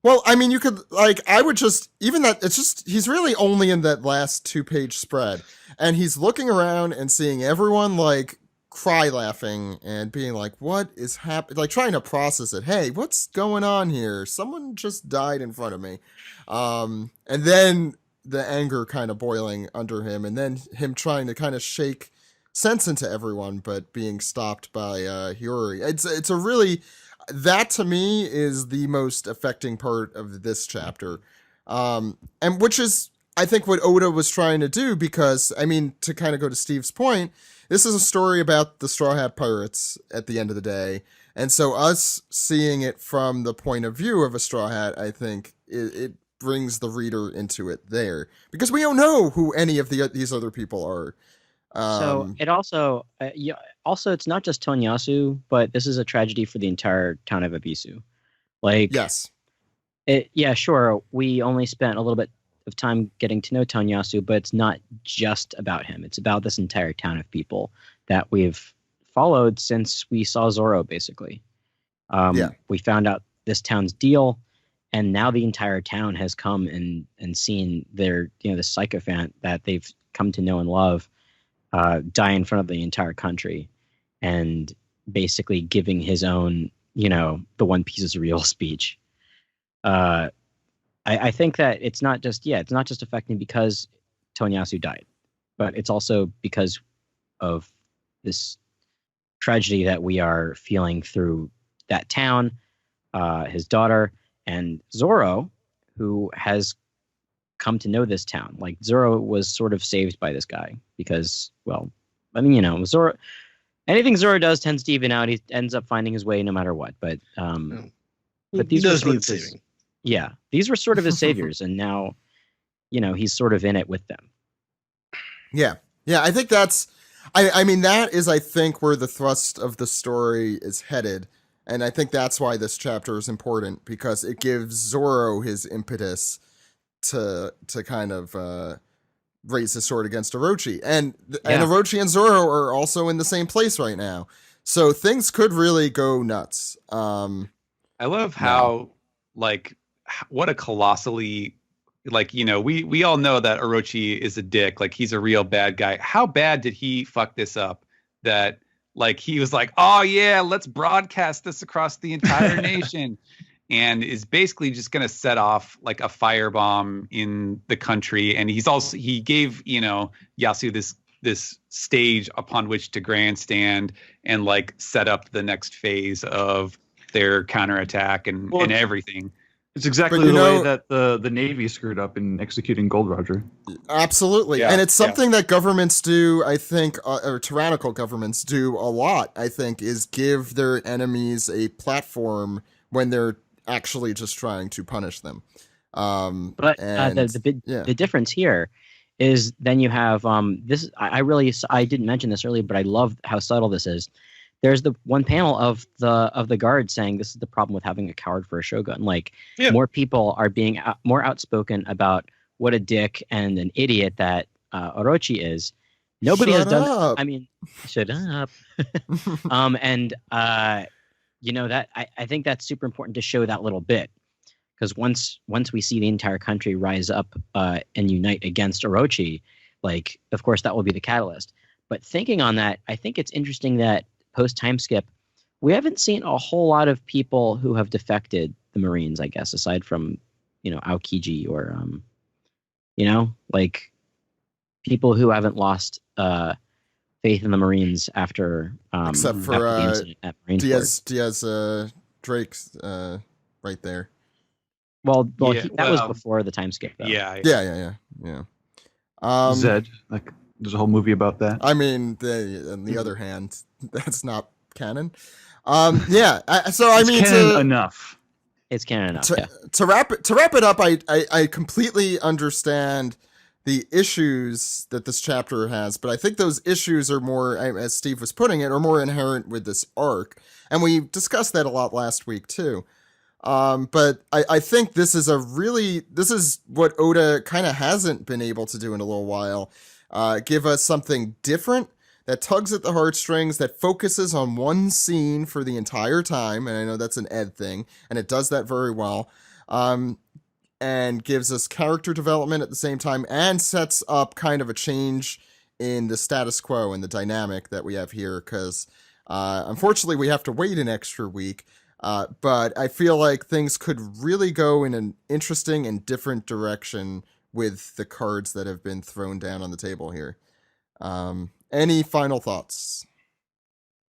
S1: Well, I mean, you could, like, I would just, even that, it's just, he's really only in that last 2-page spread, and he's looking around and seeing everyone, like, cry laughing and being like, what is happening, like, trying to process it. Hey, what's going on here? Someone just died in front of me. And then the anger kind of boiling under him, and then him trying to kind of shake sense into everyone, but being stopped by Hiyori. It's a really... That to me is the most affecting part of this chapter. And which is, I think, what Oda was trying to do, because, I mean, to kind of go to Steve's point, this is a story about the Straw Hat Pirates at the end of the day. And so us seeing it from the point of view of a Straw Hat, I think it brings the reader into it there. Because we don't know who any of these other people are.
S4: So it also, it's not just Tonyasu, but this is a tragedy for the entire town of Abisu. Like,
S1: yes,
S4: sure, we only spent a little bit of time getting to know Tonyasu, but it's not just about him. It's about this entire town of people that we've followed since we saw Zoro, basically. We found out this town's deal, and now the entire town has come and seen their, the sycophant that they've come to know and love die in front of the entire country, and basically giving his own, the One Piece is real speech. I think that it's not just affecting because Tonyasu died, but it's also because of this tragedy that we are feeling through that town, his daughter, and Zoro, who has come to know this town. Like, Zoro was sort of saved by this guy because, well, I mean, Zoro, anything Zoro does tends to even out. He ends up finding his way no matter what. But these were sort of saving. Yeah, these were sort of his saviors, and now, he's sort of in it with them.
S1: Yeah, I think that's. I mean, that is, I think, where the thrust of the story is headed, and I think that's why this chapter is important, because it gives Zoro his impetus to kind of raise his sword against Orochi. And Orochi and Zoro are also in the same place right now. So things could really go nuts.
S3: I love how, like, what a colossally, like, we all know that Orochi is a dick. Like, he's a real bad guy. How bad did he fuck this up that, like, he was like, oh yeah, let's broadcast this across the entire nation. And is basically just going to set off like a firebomb in the country. And he gave, Yasu this stage upon which to grandstand and like set up the next phase of their counterattack and everything.
S5: It's exactly the way that the Navy screwed up in executing Gold Roger.
S1: Absolutely. Yeah, and it's something that governments do, I think, or tyrannical governments do a lot, I think, is give their enemies a platform when they're actually just trying to punish them.
S4: But the difference here is then you have this. I didn't mention this earlier, but I love how subtle this is. There's the one panel of the guard saying this is the problem with having a coward for a shogun. Like, more people are being more outspoken about what a dick and an idiot that Orochi is. Nobody has done. I mean, shut up. That I think that's super important to show that little bit, because once we see the entire country rise up and unite against Orochi, like, of course that will be the catalyst. But thinking on that, I think it's interesting that post time skip, we haven't seen a whole lot of people who have defected the Marines, I guess, aside from Aokiji or like people who haven't lost faith in the Marines after
S1: except for
S4: the incident at Marineford.
S1: Diaz Drake's right there.
S4: Well, that was before the time skip, though.
S1: Yeah.
S5: Zed, like, there's a whole movie about that.
S1: I mean, on the other hand, that's not canon. It's
S5: canon enough.
S4: It's canon enough.
S1: To wrap it up, I completely understand the issues that this chapter has, but I think those issues are more, as Steve was putting it, are more inherent with this arc. And we discussed that a lot last week too. But I think this is what Oda kind of hasn't been able to do in a little while. Give us something different that tugs at the heartstrings, that focuses on one scene for the entire time. And I know that's an Ed thing, and it does that very well. And gives us character development at the same time, and sets up kind of a change in the status quo and the dynamic that we have here, because unfortunately we have to wait an extra week, but I feel like things could really go in an interesting and different direction with the cards that have been thrown down on the table here. Any final thoughts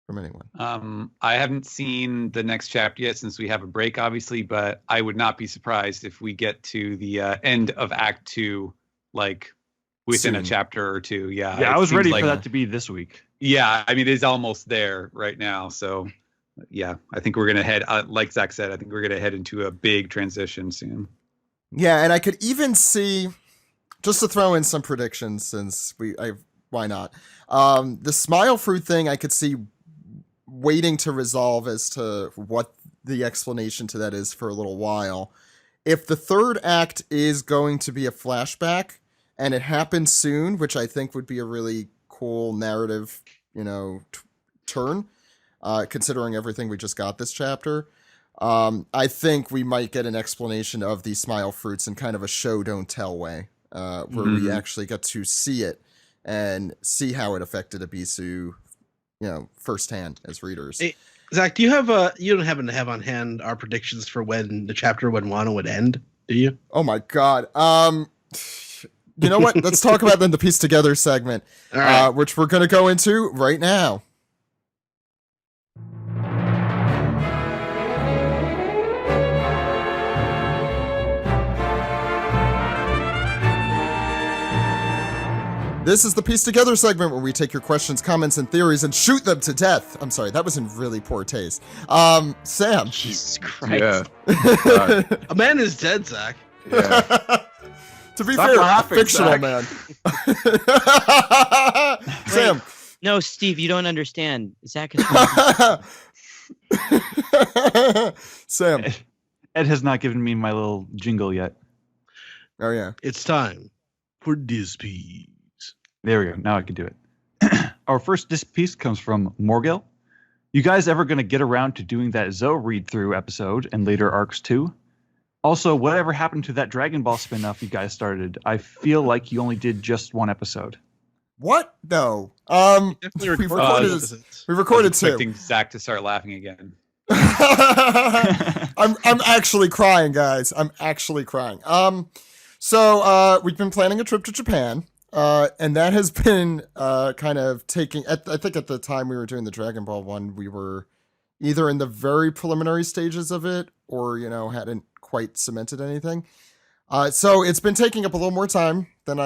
S1: from anyone?
S3: I haven't seen the next chapter yet since we have a break, obviously, but I would not be surprised if we get to the end of Act 2, like within a chapter or two. Yeah,
S5: I was ready for that to be this week.
S3: Yeah, I mean, it's almost there right now. So, yeah, I think we're going to head, like Zach said, I think we're going to head into a big transition soon.
S1: Yeah, and I could even see, just to throw in some predictions, since why not? The smile fruit thing, I could see waiting to resolve as to what the explanation to that is for a little while. If the third act is going to be a flashback and it happens soon, which I think would be a really cool narrative, turn, considering everything we just got this chapter, I think we might get an explanation of these smile fruits in kind of a show don't tell way, where we actually get to see it and see how it affected Abisu, firsthand as readers. Hey,
S2: Zach, do you don't happen to have on hand our predictions for when Wano would end, do you?
S1: Oh my God. You know what? Let's talk about then the Piece Together segment, right. Which we're going to go into right now. This is the Piece Together segment where we take your questions, comments, and theories and shoot them to death. I'm sorry, that was in really poor taste. Sam.
S4: Jesus Christ.
S6: Yeah.
S2: A man is dead, Zach.
S6: Yeah.
S1: To be fair, laughing, fictional Zach. Man. Sam.
S4: No, Steve, you don't understand. Zach is
S1: Sam.
S5: Ed has not given me my little jingle yet.
S1: Oh, yeah.
S2: It's time for this piece.
S5: There we go. Now I can do it. Our first disc piece comes from Morgil. You guys ever going to get around to doing that Zoe read-through episode and later arcs too? Also, whatever happened to that Dragon Ball spin-off you guys started? I feel like you only did just one episode.
S1: What? No. We recorded two.
S3: Expecting Zach to start laughing again.
S1: I'm actually crying, guys. I'm actually crying. So we've been planning a trip to Japan. And that has been kind of taking, I think at the time we were doing the Dragon Ball one, we were either in the very preliminary stages of it or, hadn't quite cemented anything. So it's been taking up a little more time than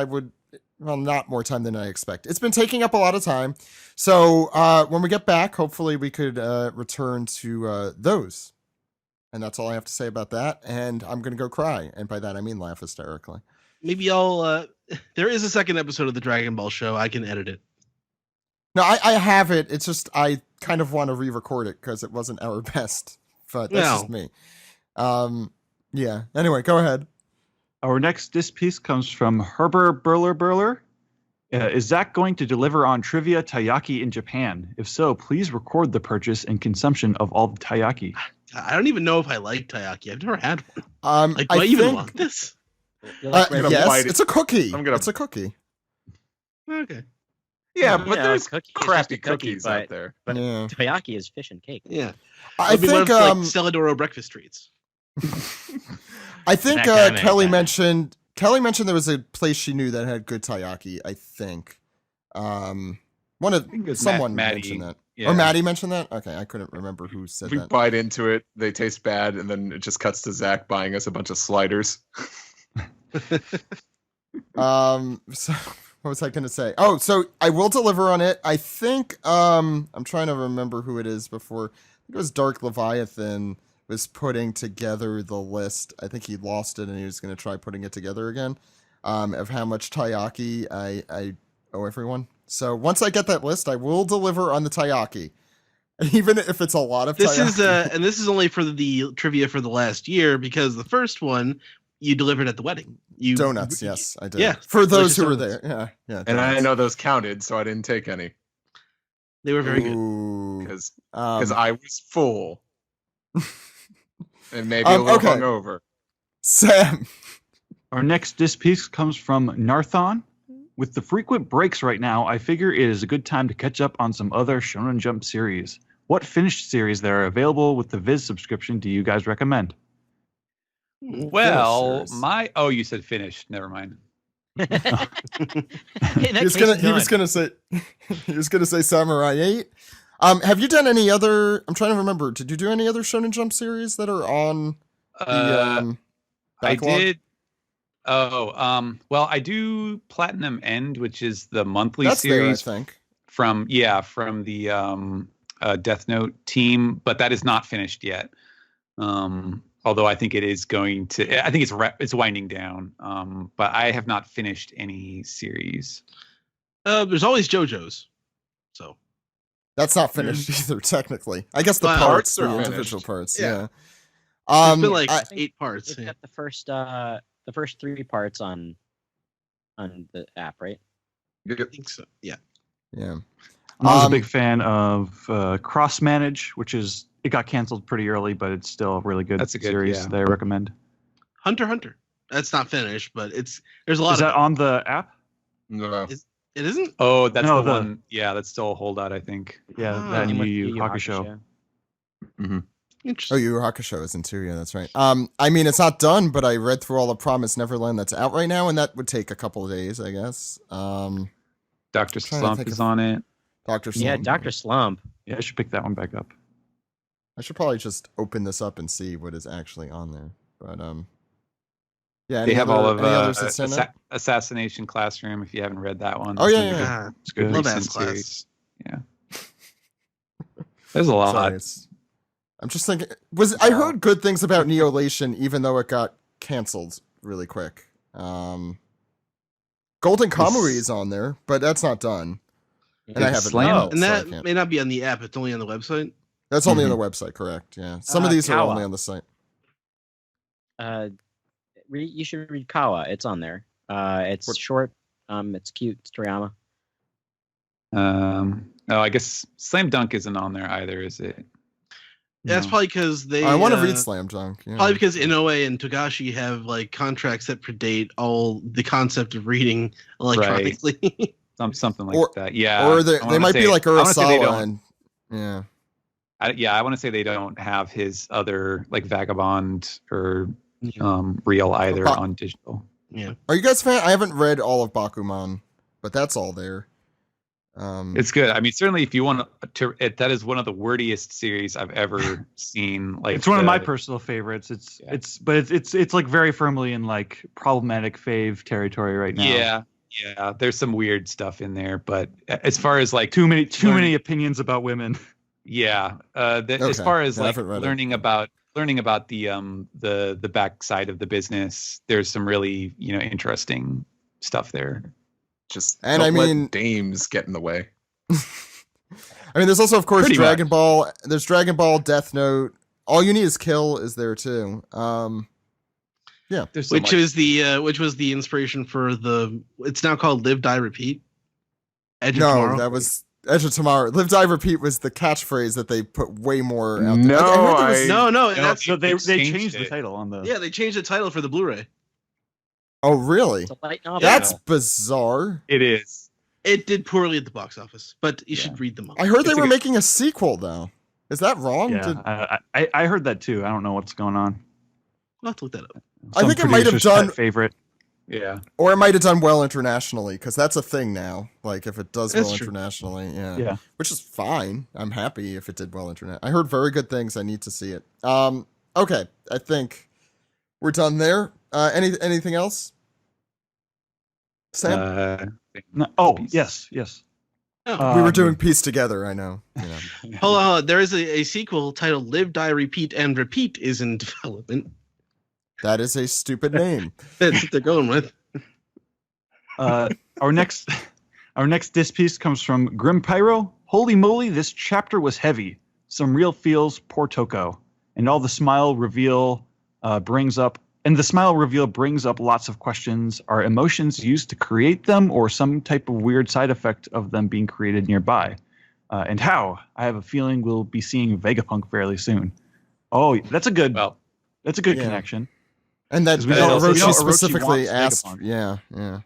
S1: not more time than I expect. It's been taking up a lot of time. So when we get back, hopefully we could return to those. And that's all I have to say about that. And I'm going to go cry. And by that, I mean laugh hysterically.
S2: Maybe I'll, there is a second episode of the Dragon Ball show. I can edit it.
S1: No, I have it. It's just, I kind of want to re-record it because it wasn't our best, but that's just me. Yeah. Anyway, go ahead.
S5: Our next disc piece comes from Herber Burler. Is Zach going to deliver on trivia taiyaki in Japan? If so, please record the purchase and consumption of all the taiyaki.
S2: I don't even know if I like taiyaki. I've never had one. Do I even want this?
S1: Yes, it's a cookie. It's a cookie.
S2: Okay.
S6: Yeah, but there's crappy cookies out there.
S4: But taiyaki is fish and cake.
S2: Yeah.
S1: I think
S2: like Celadoro breakfast treats.
S1: I think Kelly mentioned there was a place she knew that had good taiyaki. I think someone mentioned that. Yeah. Or Maddie mentioned that? Okay, I couldn't remember who said that.
S6: We bite into it, they taste bad, and then it just cuts to Zach buying us a bunch of sliders.
S1: So what was I going to say? Oh, so I will deliver on it. I think, I'm trying to remember who it is before. I think it was Dark Leviathan was putting together the list. I think he lost it and he was going to try putting it together again. of how much taiyaki I owe everyone. So once I get that list, I will deliver on the taiyaki, even if it's a lot of
S2: This
S1: taiyaki.
S2: is and this is only for the trivia for the last year, because the first one you delivered at the wedding. You
S1: Donuts, yes, I did.
S2: Yeah,
S1: For those
S2: delicious
S1: who were
S2: donuts.
S1: there, yeah.
S6: And I
S1: donuts.
S6: know those counted, so I didn't take any
S2: They were very good.
S1: Ooh.
S6: because
S1: Um,
S6: I was full and maybe a little
S1: okay.
S6: hungover.
S1: Sam.
S5: Our next disc piece comes from Narthon. With the frequent breaks right now, I figure it is a good time to catch up on some other Shonen Jump series. What finished series that are available with the Viz subscription do you guys recommend?
S3: Well,
S1: Finishers.
S3: you said finished. Never mind.
S4: In that
S1: He was
S4: case,
S1: gonna say Samurai 8. Have you done any other? I'm trying to remember. Did you do any other Shonen Jump series that are on the
S3: I
S1: backlog?
S3: did. Well, I do Platinum End, which is the monthly
S1: That's
S3: series
S1: there, I think.
S3: from the Death Note team, but that is not finished yet. Although I think it is going to. I think it's winding down. But I have not finished any series.
S2: There's always JoJo's. So
S1: That's not finished either, technically. I guess the
S2: Well,
S1: parts,
S6: parts are
S1: the
S6: finished.
S1: individual parts.
S2: Yeah.
S1: Yeah.
S2: it's been like
S1: I-
S2: 8 parts.
S4: It's
S2: Yeah.
S4: got the first 3 parts on the app, right?
S2: I think so. Yeah.
S1: yeah.
S5: I'm always a
S1: Um,
S5: big fan of Cross Manage, which is it got canceled pretty early, but it's still a really good
S3: That's a good-
S5: series
S3: yeah.
S5: that I recommend.
S2: Hunter x Hunter. That's not finished, but there's a lot
S5: Is
S2: of
S5: that on the app?
S6: No.
S2: it isn't?
S3: Oh, that's
S5: No,
S3: the
S5: the-
S3: one. Yeah, that's still a holdout, I think.
S5: Yeah,
S2: Ah.
S5: that
S4: Same with
S5: Yu
S4: Yu
S5: Yu
S4: Yu
S5: Hakusho.
S2: Interesting.
S1: Oh, Yu Yu Hakusho is in 2. Yeah, that's right. I mean, it's not done, but I read through all the Promised Neverland that's out right now, and that would take a couple of days, I guess.
S3: Dr.
S1: trying to
S3: Slump
S1: think
S3: is
S1: of-
S3: on it.
S1: Dr. Slump.
S4: Yeah, Dr. Slump.
S5: Yeah, I should pick that one back up.
S1: I should probably just open this up and see what is actually on there. But yeah, any
S3: They have
S1: other-
S3: all of
S1: any others that stand out?
S3: Assassination Classroom. If you haven't read that one.
S1: Oh,
S3: It's
S1: yeah,
S3: really
S1: yeah.
S3: good.
S2: Ah,
S5: It's good.
S2: Love
S3: Recent
S2: Ass Class.
S3: series. Yeah. There's a lot.
S1: Sorry, I'm just thinking. I heard good things about Neolation, even though it got canceled really quick. Golden Kamuy is on there, but that's not done, and I
S3: Did
S1: haven't.
S3: Slam-
S1: read
S3: Oh,
S1: it,
S2: and
S1: so I
S2: that
S1: can't.
S2: may not be on the app. It's only on the website.
S1: That's only on the website, correct? Yeah, some of these are
S4: Kawa.
S1: only on the site.
S4: You should read Kawa. It's on there. It's
S1: What-
S4: short. It's cute. It's Toriyama.
S3: I guess Slam Dunk isn't on there either, is it?
S2: That's
S3: No.
S2: probably because they.
S1: I want to read Slam Dunk. Yeah.
S2: Probably because Inoue and Togashi have like contracts that predate all the concept of reading electronically.
S3: Something like
S1: Or-
S3: that. Yeah.
S1: or
S3: I
S1: they
S3: wanna
S1: might
S3: say-
S1: be like
S3: I wanna say they
S1: Urasawa,
S3: don't-
S1: and yeah.
S3: I want to say they don't have his other like Vagabond or
S2: Yeah.
S3: Real either
S1: Ba-
S3: on digital.
S2: Yeah.
S1: Are you guys fan? I haven't read all of Bakuman, but that's all there.
S3: It's good. I mean, certainly if you want that is one of the wordiest series I've ever seen. Like
S5: It's one of my
S3: the-
S5: personal favorites.
S3: Yeah.
S5: It's like very firmly in like problematic fave territory right now.
S3: Yeah. There's some weird stuff in there, but as far as like
S5: Too many
S3: Learning-
S5: opinions about women.
S3: yeah, as
S1: Okay.
S3: far as
S1: Yeah, I
S3: like
S1: haven't read it.
S3: learning about the backside of the business, there's some really interesting stuff there.
S6: Just
S1: And
S6: don't
S1: I
S6: let
S1: mean-
S6: dames get in the way.
S1: I mean, there's also, of course,
S3: Pretty
S1: Dragon Ball. There's Dragon Ball, Death Note. All You Need Is Kill is there too.
S3: There's so
S2: Which
S3: much.
S2: was the inspiration for it's now called Live Die Repeat. Edge of
S1: No,
S2: Tomorrow.
S1: that was Edge of Tomorrow. Live, Die, Repeat was the catchphrase that they put way more out there.
S6: No,
S1: heard there was-
S2: no, that's
S5: So they
S3: changed
S5: changed the
S3: it.
S5: title on the.
S2: yeah. They changed the title for the Blu-ray.
S1: Oh, really?
S4: It's a light novel.
S1: That's bizarre.
S3: It is.
S2: It did poorly at the box office, but you should read them all.
S1: I heard they
S3: It's a
S1: were
S3: good-
S1: making a sequel, though. Is that wrong?
S5: Yeah, I heard that too. I don't know what's going on.
S2: I'll have to look that up.
S1: I
S5: Some
S1: think it might have
S5: producer's
S1: done-
S5: pet favorite.
S3: Yeah.
S1: Or it might have done well internationally, because that's a thing now. Like, if it does
S2: That's
S1: well
S2: true.
S1: internationally, yeah.
S5: Yeah.
S1: Which is fine. I'm happy if it did well internet. I heard very good things. I need to see it. Okay. I think we're done there. Anything else? Sam?
S5: No, oh
S3: Peace.
S5: yes.
S2: Oh,
S1: we were
S5: um,
S1: doing Peace Together, I know.
S2: hold on. There is a sequel titled Live, Die, Repeat, and Repeat is in development.
S1: That is a stupid name.
S2: That's what they're going with.
S5: Our next disc piece comes from Grim Pyro. Holy moly, this chapter was heavy. Some real feels, poor Toko. And the smile reveal brings up lots of questions. Are emotions used to create them, or some type of weird side effect of them being created nearby? And how? I have a feeling we'll be seeing Vegapunk fairly soon. Oh, that's a good connection.
S1: And that
S5: We know
S1: Orochi
S5: Orochi
S1: specifically
S5: wants
S1: asked,
S5: Vegapunk.
S1: yeah.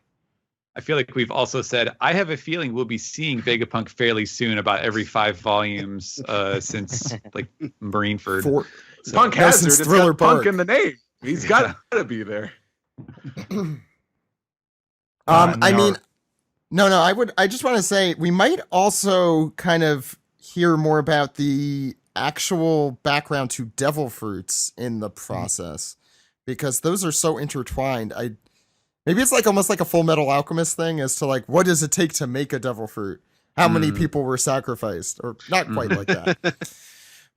S3: I feel like we've also said, I have a feeling we'll be seeing Vegapunk fairly soon, about every 5 volumes since like Marineford.
S6: Punk
S1: No,
S6: Hazard.
S1: since
S6: It's
S1: Thriller
S6: got Punk
S1: Bark.
S6: in the name. He's got to be there.
S1: I mean, no, I just want to say we might also kind of hear more about the actual background to devil fruits in the process, because those are so intertwined. Maybe it's like almost like a Full Metal Alchemist thing as to like, what does it take to make a devil fruit? How many people were sacrificed? Or not quite like that.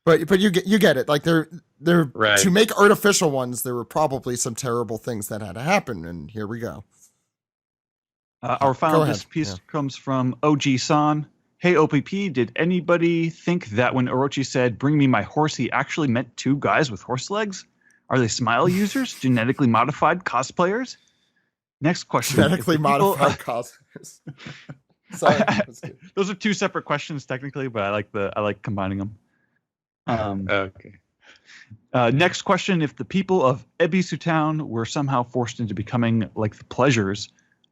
S1: But you get it. Like they're
S3: Right.
S1: to make artificial ones, there were probably some terrible things that had to happen, and here we go.
S5: Our final
S1: Go ahead.
S5: disc piece comes from OG San. Hey OPP, did anybody think that when Orochi said "Bring me my horse," he actually meant 2 guys with horse legs? Are they smile users, genetically modified cosplayers? Next question.
S1: Genetically
S5: If the people-
S1: modified cosmos. Sorry. That's good.
S5: Those are 2 separate questions technically, but I like combining them.
S3: Okay.
S5: Next question: if the people of Ebisu Town were somehow forced into becoming like the pleasures,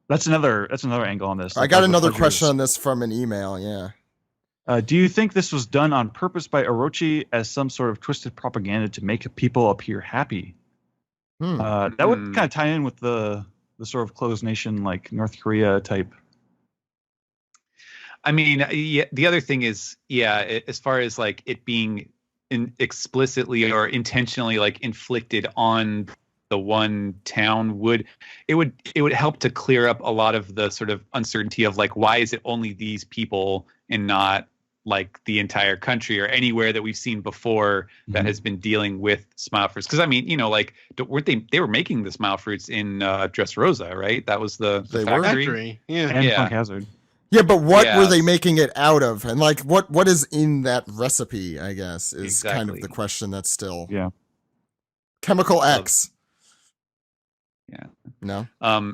S5: that's another angle on this.
S1: I got another question on this from an email. Yeah.
S5: Do you think this was done on purpose by Orochi as some sort of twisted propaganda to make people appear happy? That would kind of tie in with the sort of closed nation, like North Korea type.
S3: I mean, yeah, the other thing is, as far as like it being explicitly or intentionally like inflicted on the one town, it would help to clear up a lot of the sort of uncertainty of like, why is it only these people and not like the entire country or anywhere that we've seen before that has been dealing with smile fruits? Because I mean, like, weren't they were making the smile fruits in Dressrosa, right? That was the factory.
S2: Yeah.
S5: And Punk Hazard.
S1: Yeah, but what were
S3: Yes.
S1: they making it out of? And like what is in that recipe, I guess, is kind of
S3: Exactly.
S1: the question that's still
S5: Yeah.
S1: Chemical X.
S3: Yeah.
S1: No?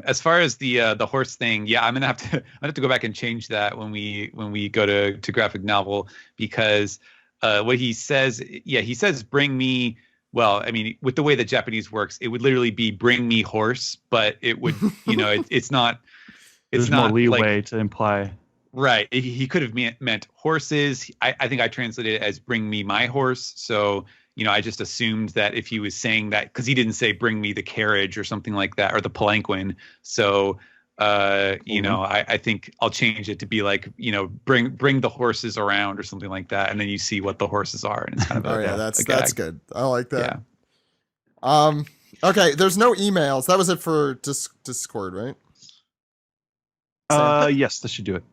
S3: As far as the horse thing, I'm gonna have to go back and change that when we go to graphic novel, because what he says, he says bring me. Well, I mean, with the way that Japanese works, it would literally be bring me horse, but it would, it's not.
S5: There's more leeway to imply.
S3: Right. He could have meant horses. I think I translated it as bring me my horse. So, I just assumed that if he was saying that, because he didn't say bring me the carriage or something like that, or the palanquin. So, I think I'll change it to be like, bring the horses around or something like that. And then you see what the horses are. And it's kind of
S1: that's good. I like that. Yeah. Okay, there's no emails. That was it for Discord, right?
S5: Yes, this should do it.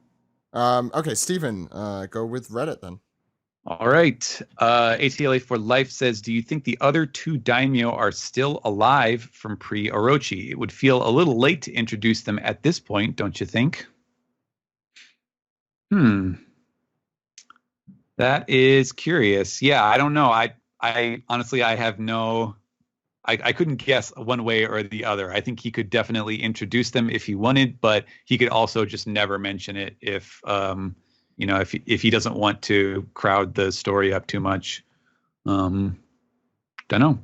S1: Okay, Steven, go with Reddit then.
S3: All right. ATLA for Life says, do you think the other 2 daimyo are still alive from pre-Orochi? It would feel a little late to introduce them at this point, don't you think? That is curious. Yeah, I don't know. I honestly, I have no... I couldn't guess one way or the other. I think he could definitely introduce them if he wanted, but he could also just never mention it if he doesn't want to crowd the story up too much. Don't know.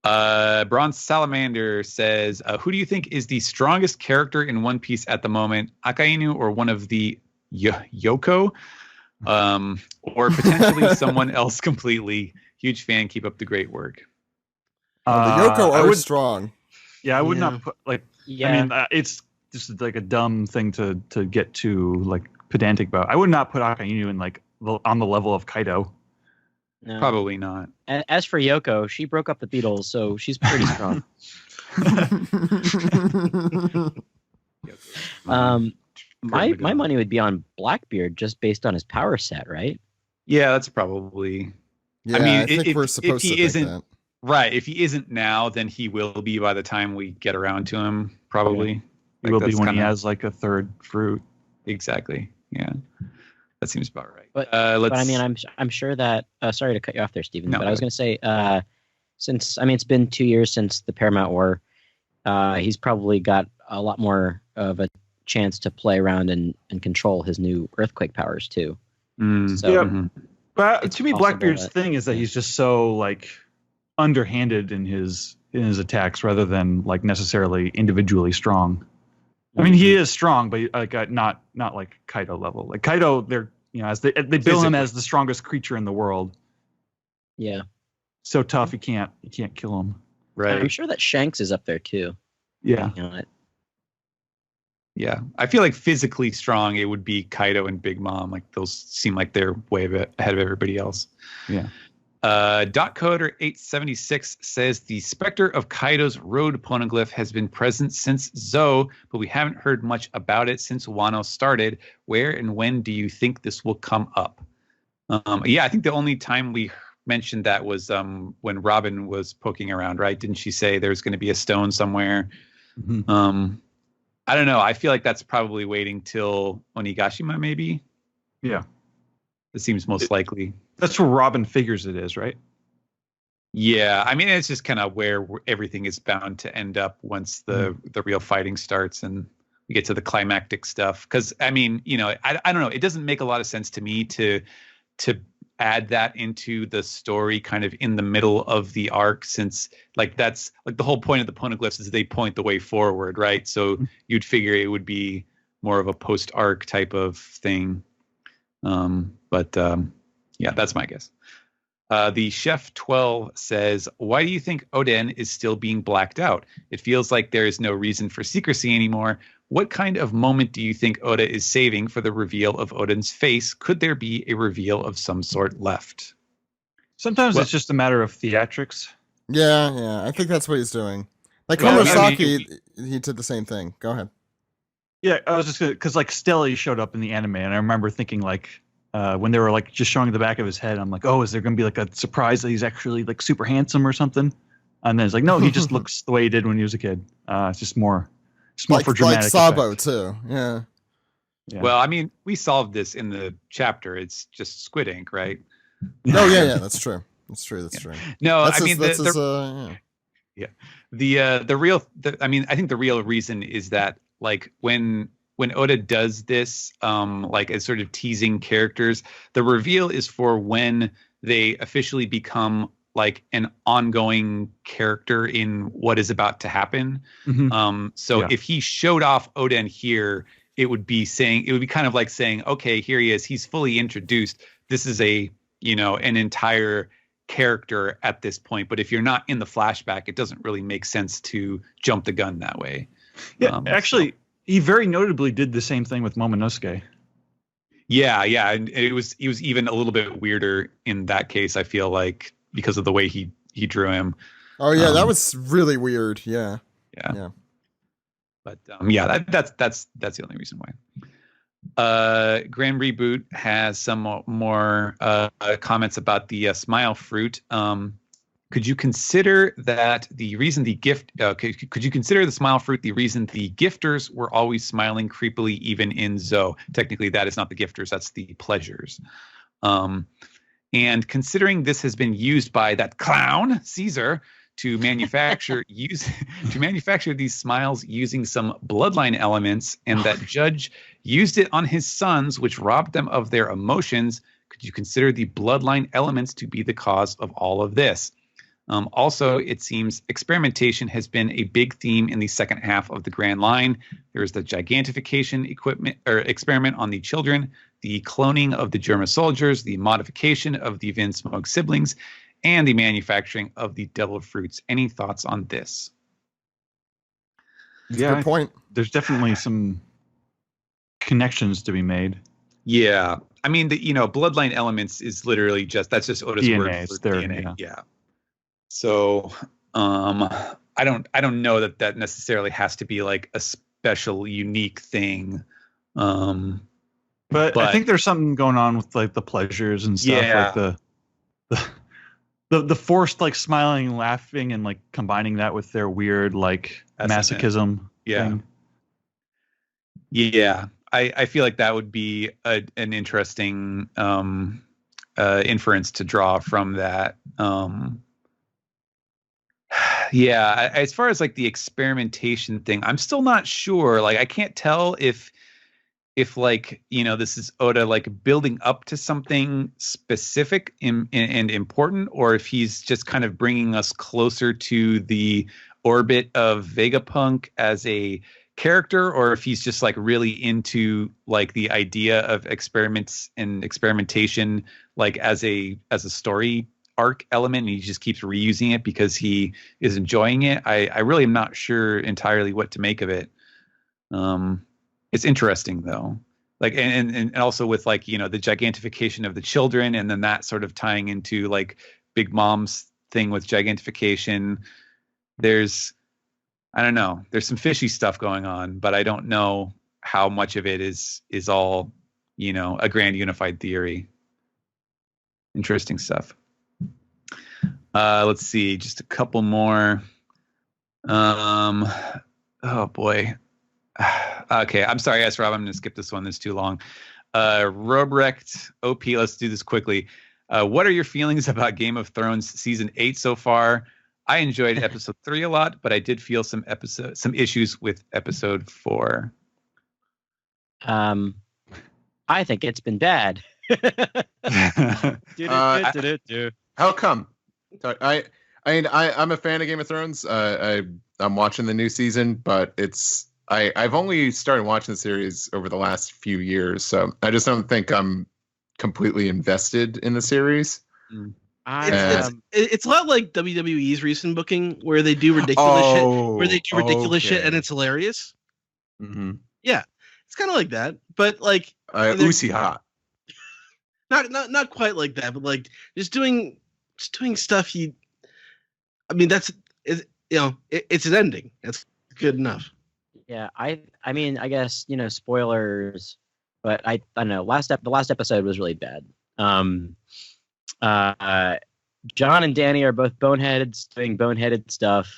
S3: Bronze Salamander says, who do you think is the strongest character in One Piece at the moment? Akainu or one of the Yoko? Or potentially someone else completely? Huge fan. Keep up the great work.
S1: The Yoko are strong.
S5: Yeah, I would not put like. Yeah. I mean, it's just like a dumb thing to get to like pedantic about. I would not put Akainu in like on the level of Kaido.
S4: No.
S3: Probably not.
S4: As for Yoko, she broke up the Beatles, so she's pretty strong. My money would be on Blackbeard just based on his power set, right?
S3: Yeah, that's probably.
S1: Yeah, I think we're supposed to think that.
S3: Right. If he isn't now, then he will be by the time we get around to him, probably.
S5: He will be
S3: that's
S5: when he
S3: kinda-
S5: has like a third fruit.
S3: Exactly. Yeah. That seems about right.
S4: But
S3: let's.
S4: I mean, I'm sure that. Sorry to cut you off there, Stephen.
S3: No,
S4: but
S3: go
S4: I was going to say, since it's been 2 years since the Paramount War, he's probably got a lot more of a chance to play around and control his new earthquake powers too.
S3: Mm,
S4: So
S5: Yeah.
S3: mhm.
S5: But
S4: It's
S5: to me,
S4: possible
S5: Blackbeard's
S4: that-
S5: thing is that he's just so like underhanded in his attacks rather than like necessarily individually strong. I mean, he is strong, but like not like Kaido level. Like Kaido, they're as they bill him as the strongest creature in the world.
S4: Yeah,
S5: So tough, you can't kill him.
S3: Right.
S4: I'm sure that Shanks is up there too.
S5: Yeah.
S4: You know,
S3: Yeah, I feel like physically strong, it would be Kaido and Big Mom. Like those seem like they're way ahead of everybody else.
S5: Yeah.
S3: Coder 876 says the specter of Kaido's road poneglyph has been present since Zou, but we haven't heard much about it since Wano started. Where and when do you think this will come up? Yeah, I think the only time we mentioned that was when Robin was poking around, right? Didn't she say there's going to be a stone somewhere?
S5: Mhm.
S3: I don't know. I feel like that's probably waiting till Onigashima, maybe.
S5: Yeah.
S3: It seems most likely.
S5: That's where Robin figures it is, right?
S3: Yeah, I mean, it's just kind of where everything is bound to end up once the real fighting starts and we get to the climactic stuff. Because I mean, I don't know. It doesn't make a lot of sense to me to add that into the story kind of in the middle of the arc, since like that's like the whole point of the poneglyphs is they point the way forward, right? So you'd figure it would be more of a post arc type of thing. Yeah, that's my guess. The Chef 12 says, why do you think Oden is still being blacked out? It feels like there is no reason for secrecy anymore. What kind of moment do you think Oda is saving for the reveal of Oden's face? Could there be a reveal of some sort left?
S5: Sometimes
S3: Well-
S5: it's just a matter of theatrics.
S1: Yeah, I think that's what he's doing. Like
S3: Well, I
S1: Komosaki,
S3: mean,
S1: he did the same thing. Go ahead.
S5: Yeah, I was just gonna because like Stelly showed up in the anime, and I remember thinking like when they were like just showing the back of his head, I'm like, oh, is there gonna be like a surprise that he's actually like super handsome or something? And then it's like, no, he just looks the way he did when he was a kid. It's just more
S1: Like
S5: for dramatic
S1: Sabo
S5: effect.
S1: too. Yeah.
S5: Yeah.
S3: Well, I mean, we solved this in the chapter. It's just squid ink, right?
S1: Oh yeah, that's true. That's true.
S3: No,
S1: That's
S3: I mean,
S1: his,
S3: I think the real reason is that like when Oda does this, like as sort of teasing characters, the reveal is for when they officially become like an ongoing character in what is about to happen.
S5: Mhm. Yeah.
S3: If he showed off Oden here, it would be kind of like saying, okay, here he is. He's fully introduced. This is an entire character at this point. But if you're not in the flashback, it doesn't really make sense to jump the gun that way.
S5: Yeah, actually, he very notably did the same thing with Momonosuke.
S3: Yeah, and he was even a little bit weirder in that case, I feel like, because of the way he drew him.
S1: Oh yeah, that was really weird. Yeah.
S3: But that's the only reason why. Grand Reboot has some more comments about the smile fruit. Could you consider that the reason could you consider the smile fruit the reason the gifters were always smiling creepily even in Zou? Technically, that is not the gifters; that's the pleasures. And considering this has been used by that clown Caesar to manufacture these smiles using some bloodline elements, and that Judge used it on his sons, which robbed them of their emotions, could you consider the bloodline elements to be the cause of all of this? Also, it seems experimentation has been a big theme in the second half of the Grand Line. There is the gigantification experiment on the children, the cloning of the German soldiers, the modification of the Vin Smoke siblings, and the manufacturing of the devil fruits. Any thoughts on this?
S1: Good point.
S5: There's definitely some connections to be made.
S3: Yeah, I mean, bloodline elements is literally that's just Oda's
S5: DNA,
S3: word for DNA. Yeah. So, I don't know that necessarily has to be like a special, unique thing.
S5: But I think there's something going on with like the pleasures and stuff, like the forced like smiling and laughing and like combining that with their weird like masochism thing.
S3: Yeah, I feel like that would be an interesting inference to draw from that. Yeah, as far as like the experimentation thing, I'm still not sure. Like, I can't tell if like, this is Oda like building up to something specific and important, or if he's just kind of bringing us closer to the orbit of Vegapunk as a character, or if he's just like really into like the idea of experiments and experimentation, like as a story arc element, and he just keeps reusing it because he is enjoying it. I really am not sure entirely what to make of it. It's interesting though, like and also with like the gigantification of the children, and then that sort of tying into like Big Mom's thing with gigantification. I don't know. There's some fishy stuff going on, but I don't know how much of it is all, a grand unified theory. Interesting stuff. Let's see, just a couple more. Oh boy. Okay, I'm sorry, yes, Rob. I'm gonna skip this one. This is too long. Robrecht OP. Let's do this quickly. What are your feelings about Game of Thrones season 8 so far? I enjoyed episode 3 a lot, but I did feel some issues with episode 4.
S4: I think it's been bad.
S6: How come? I'm a fan of Game of Thrones. I'm watching the new season, but I've only started watching the series over the last few years, so I just don't think I'm completely invested in the series.
S2: It's a lot like WWE's recent booking, where they do ridiculous shit, and it's hilarious.
S6: Mm-hmm.
S2: Yeah, it's kind of like that, but like
S6: Uchiha.
S2: Not quite like that, but like just doing stuff. It's an ending. That's good enough.
S4: Yeah, I mean, I guess spoilers, but I don't know. The last episode was really bad. John and Danny are both boneheads doing boneheaded stuff.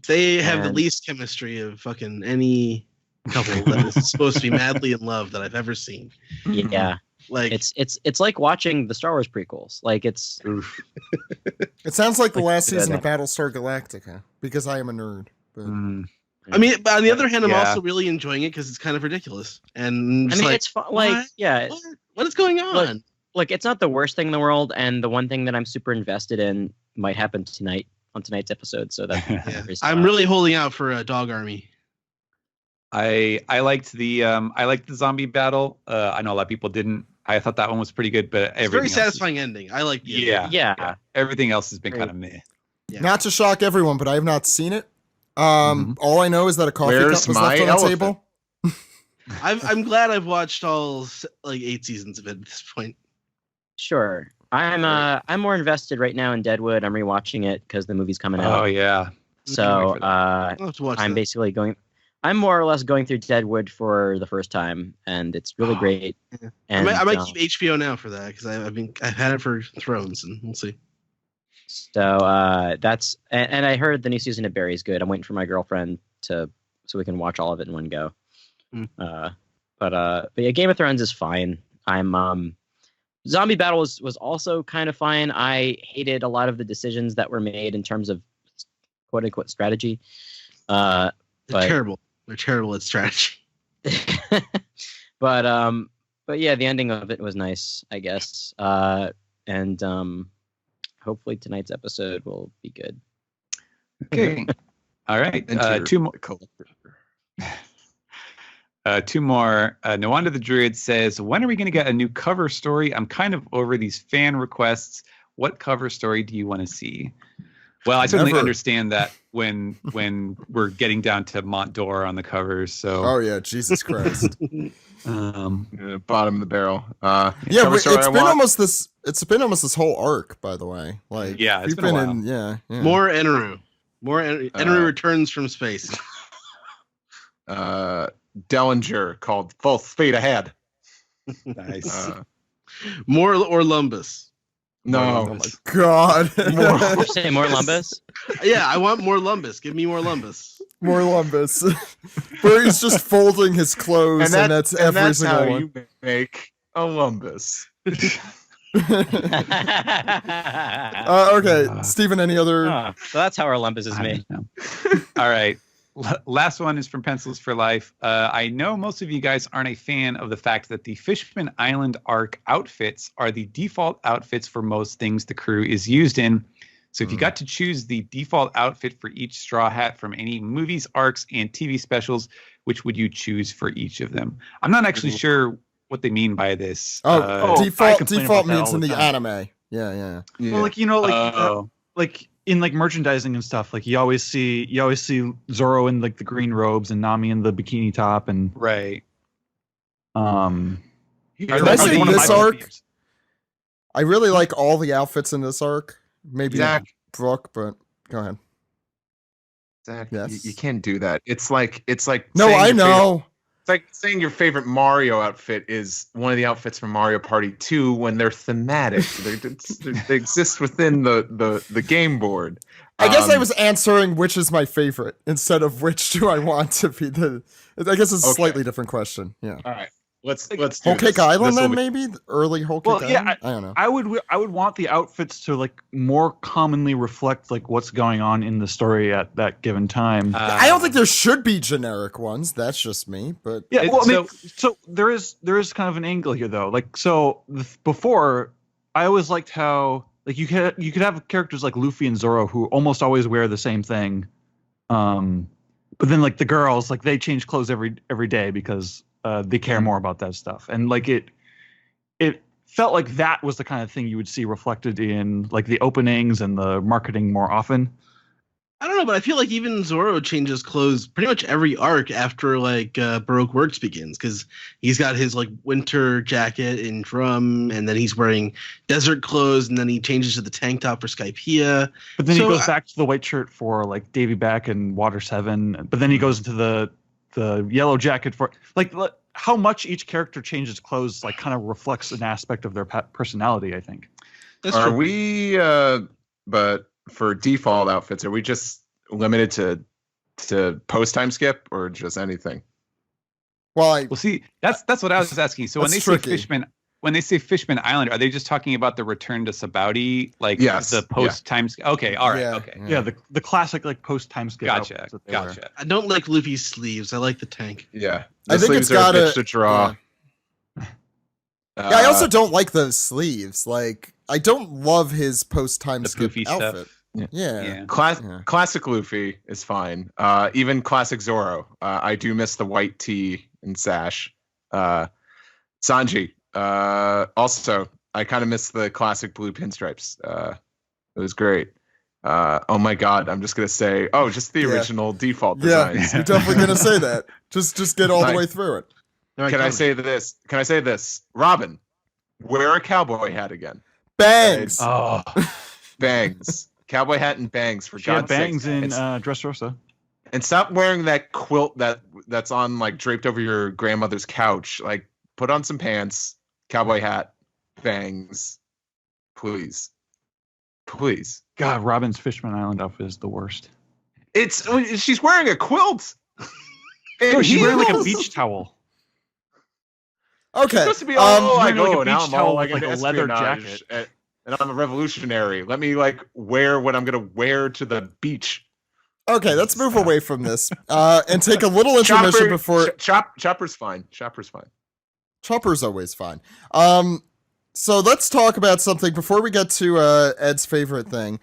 S2: They have the least chemistry of fucking any couple that is supposed to be madly in love that I've ever seen.
S4: Yeah, like it's like watching the Star Wars prequels. Like it's.
S1: It sounds like the last season of Battlestar Galactica, because I am a nerd. But...
S2: I mean, but on the other hand, I'm also really enjoying it because it's kind of ridiculous. And
S4: it's fun. Like,
S2: what is going on?
S4: Look, it's not the worst thing in the world, and the one thing that I'm super invested in might happen tonight on tonight's episode. So that
S2: I'm really holding out for a Dog Army.
S3: I liked the zombie battle. I know a lot of people didn't. I thought that one was pretty good, but
S2: it's a very satisfying ending. I like the ending.
S3: Yeah. Everything else has been kind of meh.
S1: Yeah. Not to shock everyone, but I have not seen it. All I know is that a coffee cup was left on the table.
S2: I'm glad I've watched all 8 seasons of it at this point.
S4: Sure. I'm more invested right now in Deadwood. I'm rewatching it because the movie's coming out.
S3: Oh yeah.
S4: So I'm basically going. I'm more or less going through Deadwood for the first time, and it's really great.
S2: Yeah.
S4: And,
S2: I might keep HBO now for that because I've had it for Thrones, and we'll see.
S4: So that's and I heard the new season of Barry's good. I'm waiting for my girlfriend so we can watch all of it in one go. But yeah, Game of Thrones is fine. Zombie Battle was also kind of fine. I hated a lot of the decisions that were made in terms of quote unquote strategy.
S2: They're terrible. They're terrible at strategy.
S4: But yeah, the ending of it was nice, I guess. And hopefully tonight's episode will be good.
S3: Okay. All right. Two more. Two more. Nawanda the Druid says, when are we going to get a new cover story? I'm kind of over these fan requests. What cover story do you want to see? Well, I certainly understand that when we're getting down to Mont d'Or on the covers. So.
S1: Oh yeah, Jesus Christ.
S6: Bottom of the barrel.
S1: Yeah, but it's been almost this whole arc, by the way. Like,
S3: yeah, it's been a while.
S1: Yeah.
S2: More Eneru. Eneru returns from space.
S6: Dellinger called Full Speed Ahead.
S3: Nice.
S2: More Orlumbus.
S6: No.
S1: Oh my God.
S4: Did you say more Lumbus?
S2: Yeah, I want more Lumbus. Give me more Lumbus.
S1: More Lumbus. Where he's just folding his clothes, and that's every
S6: that's
S1: single
S6: how
S1: one.
S6: you make a lumbus.
S1: Okay, Steven, any other?
S4: So that's how our Olympus is made.
S3: All right. Last one is from Pencils for Life. I know most of you guys aren't a fan of the fact that the Fishman Island arc outfits are the default outfits for most things the crew is used in. So if you got to choose the default outfit for each Straw Hat from any movies, arcs, and TV specials, which would you choose for each of them? I'm not actually sure what they mean by this.
S1: Default means
S5: all
S1: in
S5: the
S1: the
S5: time.
S1: anime. Yeah.
S5: Well, like like in like merchandising and stuff, like you always see Zoro in like the green robes and Nami in the bikini top, and
S3: Right.
S1: Can I say this arc? I really like all the outfits in this arc. Maybe
S6: Zach.
S1: Brooke, but go ahead.
S6: Zach,
S1: Yes.
S6: you can't do that. It's like
S1: No,
S6: saying
S1: I
S6: your
S1: know.
S6: It's like saying your favorite Mario outfit is one of the outfits from Mario Party 2 when they're thematic. They exist within the game board.
S1: I guess I was answering which is my favorite instead of which do I want to be the. I guess it's a slightly different question. Yeah.
S6: All right. Let's do
S1: Whole Cake
S6: this.
S1: Island
S6: This'll
S1: then
S6: be-
S1: maybe early Whole Cake
S5: Well, yeah,
S1: Island. I don't know.
S5: I would want the outfits to like more commonly reflect like what's going on in the story at that given time.
S1: I don't think there should be generic ones. That's just me, but
S5: Yeah, well, I mean, so there is kind of an angle here though. Like, so before, I always liked how like you could have characters like Luffy and Zoro who almost always wear the same thing, but then like the girls, like they change clothes every day because they care more about that stuff, and like it felt like that was the kind of thing you would see reflected in like the openings and the marketing more often.
S2: I don't know, but I feel like even Zoro changes clothes pretty much every arc after like Baroque Works begins, because he's got his like winter jacket in Drum, and then he's wearing desert clothes, and then he changes to the tank top for Skypiea.
S5: But then
S2: So
S5: he goes back to the white shirt for like Davy Back and Water 7, but then he goes into the yellow jacket for like how much each character changes clothes like kind of reflects an aspect of their personality, I think.
S2: That's
S6: Are
S2: true.
S6: we? But for default outfits, are we just limited to post time skip or just anything?
S1: well,
S3: Well, see, that's what I was asking. So when
S1: That's
S3: they
S1: tricky.
S3: say Fishman Island, are they just talking about the return to Sabaudi, like
S6: Yes,
S3: the post time? Okay, all right,
S1: Yeah.
S3: okay,
S5: Yeah, the classic like post time skip.
S3: gotcha,
S5: outfits that they wear.
S3: gotcha.
S2: I don't like Luffy's sleeves. I like the tank.
S6: Yeah,
S1: I think it's
S6: sleeves are a
S1: gotta-
S6: bitch to draw.
S1: I also don't like those sleeves. Like, I don't love his post-time
S3: The
S1: skip
S3: poofy
S1: outfit.
S3: stuff.
S1: Yeah.
S3: Yeah.
S1: Yeah.
S6: Classic Luffy is fine. Even classic Zoro. I do miss the white tee and sash. Sanji. Also, I kind of miss the classic blue pinstripes. It was great. Oh my god, I'm just gonna say, just the
S1: Yeah.
S6: original default
S1: Yeah,
S6: designs.
S1: you're definitely gonna say that. Just get all the
S6: Nice.
S1: way through it.
S6: Can I say this? Robin, wear a cowboy hat again.
S1: Bangs.
S3: Oh,
S6: Bangs. Cowboy hat and bangs, for
S5: She had
S6: God's
S5: bangs
S6: sake.
S5: in
S6: And
S5: Dressrosa.
S6: And stop wearing that quilt that's on like draped over your grandmother's couch. Like, put on some pants, cowboy hat, bangs, please.
S5: God, Robin's Fishman Island outfit is the worst.
S6: She's wearing a quilt.
S5: No, she's wearing like a
S6: heels.
S5: beach towel.
S1: Okay.
S6: Supposed to be
S1: um,
S6: I
S5: wearing, like,
S6: go
S5: a
S6: now
S5: beach
S6: I'm all
S5: towel
S6: like
S5: with,
S6: an
S5: like, a leather
S6: espionage,
S5: jacket.
S6: and I'm a revolutionary. Let me like wear what I'm gonna wear to the beach.
S1: Okay, let's move away from this and take a little intermission before.
S6: Chopper's fine.
S1: Chopper's always fine. So let's talk about something before we get to Ed's favorite thing.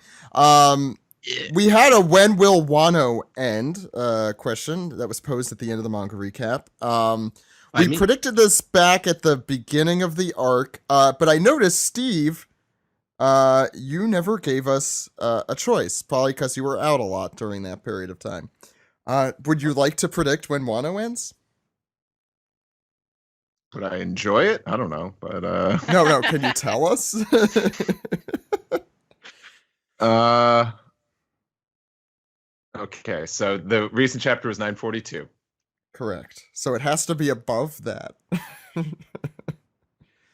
S1: We had a when will Wano end question that was posed at the end of the manga recap. We predicted this back at the beginning of the arc, but I noticed, Steve, you never gave us a choice, probably because you were out a lot during that period of time. Would you like to predict when Wano ends?
S6: Would I enjoy it? I don't know, but
S1: No, can you tell us?
S6: Okay, so the recent chapter was 942.
S1: Correct. So it has to be above that.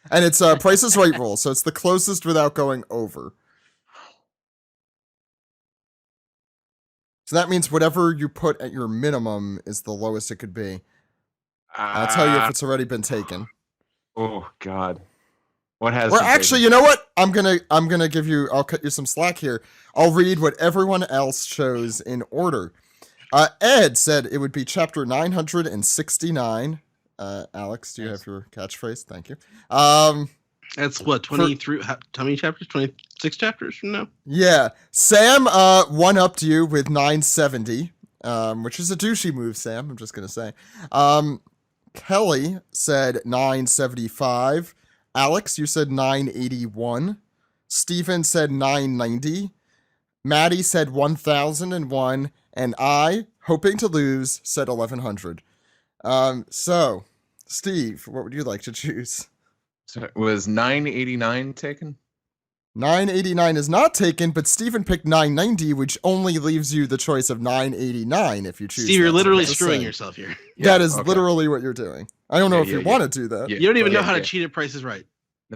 S1: And it's Price is Right rule, so it's the closest without going over. So that means whatever you put at your minimum is the lowest it could be. I'll tell you if it's already been taken.
S6: Oh God. What has
S1: Or
S6: been
S1: actually,
S6: taken?
S1: you know what? I'm gonna give you. I'll cut you some slack here. I'll read what everyone else chose in order. Ed said it would be chapter 969. Alex, do you have your catchphrase? Thank you.
S2: That's what 23. How many chapters? 26 chapters from now.
S1: Yeah, Sam one-upped you with 970, which is a douchey move, Sam. I'm just gonna say. Kelly said 975. Alex, you said 981. Steven said 990. Maddie said 1001. And I, hoping to lose, said 1100. So, Steve, what would you like to choose?
S6: So was 989 taken?
S1: 989 is not taken, but Steven picked 990, which only leaves you the choice of 989 if you choose.
S2: Steve, you're
S1: that.
S2: literally
S1: Just
S2: screwing
S1: saying.
S2: yourself here.
S1: That is
S6: okay.
S1: literally what you're doing. I don't know if you want to do that.
S6: Yeah.
S2: You don't even know
S6: Yeah,
S2: how to
S6: yeah.
S2: cheat at Price is Right.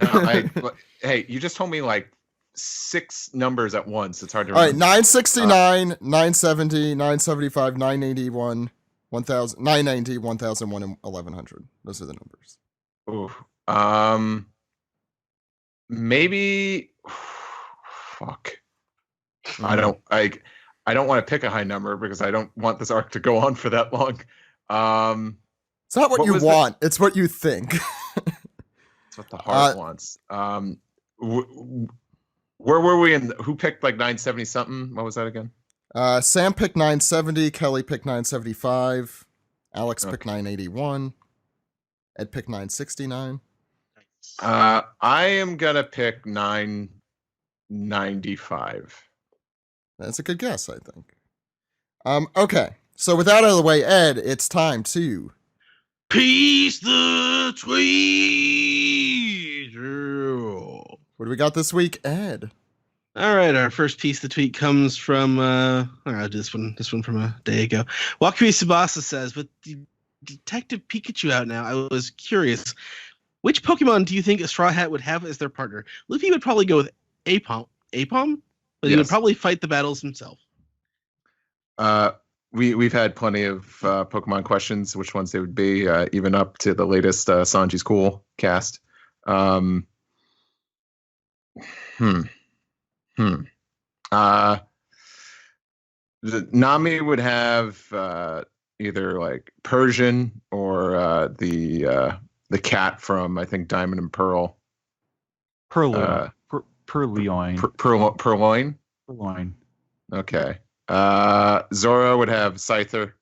S6: No, hey, you just told me like 6 numbers at once. It's hard to
S1: All right,
S6: remember.
S1: 969, 970, 975, 981, 1000, 990, 1001, and 1100. Those are the numbers.
S6: Ooh. Maybe. Fuck. I don't want to pick a high number because I don't want this arc to go on for that long.
S1: It's not what you
S6: was
S1: want, it's what you think.
S6: That's what the heart wants. Where were we in? Who picked like 970 something? What was that again?
S1: Sam picked 970, Kelly picked 975, Alex picked 981, Ed picked 969.
S6: I am gonna pick 995.
S1: That's a good guess, I think. Okay, so with that out of the way, Ed, it's time to
S2: Piece the tweet.
S1: what do we got this week, Ed?
S2: All right, our first piece of the tweet comes from I'll do this one from a day ago. Wakui Tsubasa says, with Detective Pikachu out now, I was curious, which Pokemon do you think a Straw Hat would have as their partner? Luffy would probably go with Apom, but he would
S6: Yes.
S2: probably fight the battles himself.
S6: We've had plenty of Pokemon questions, which ones they would be, even up to the latest Sanji's Cool cast. Nami would have either like Persian or the cat from I think Diamond and Pearl.
S5: Purloin.
S6: Purloin.
S5: Purloin.
S6: Okay. Zoro would have Scyther.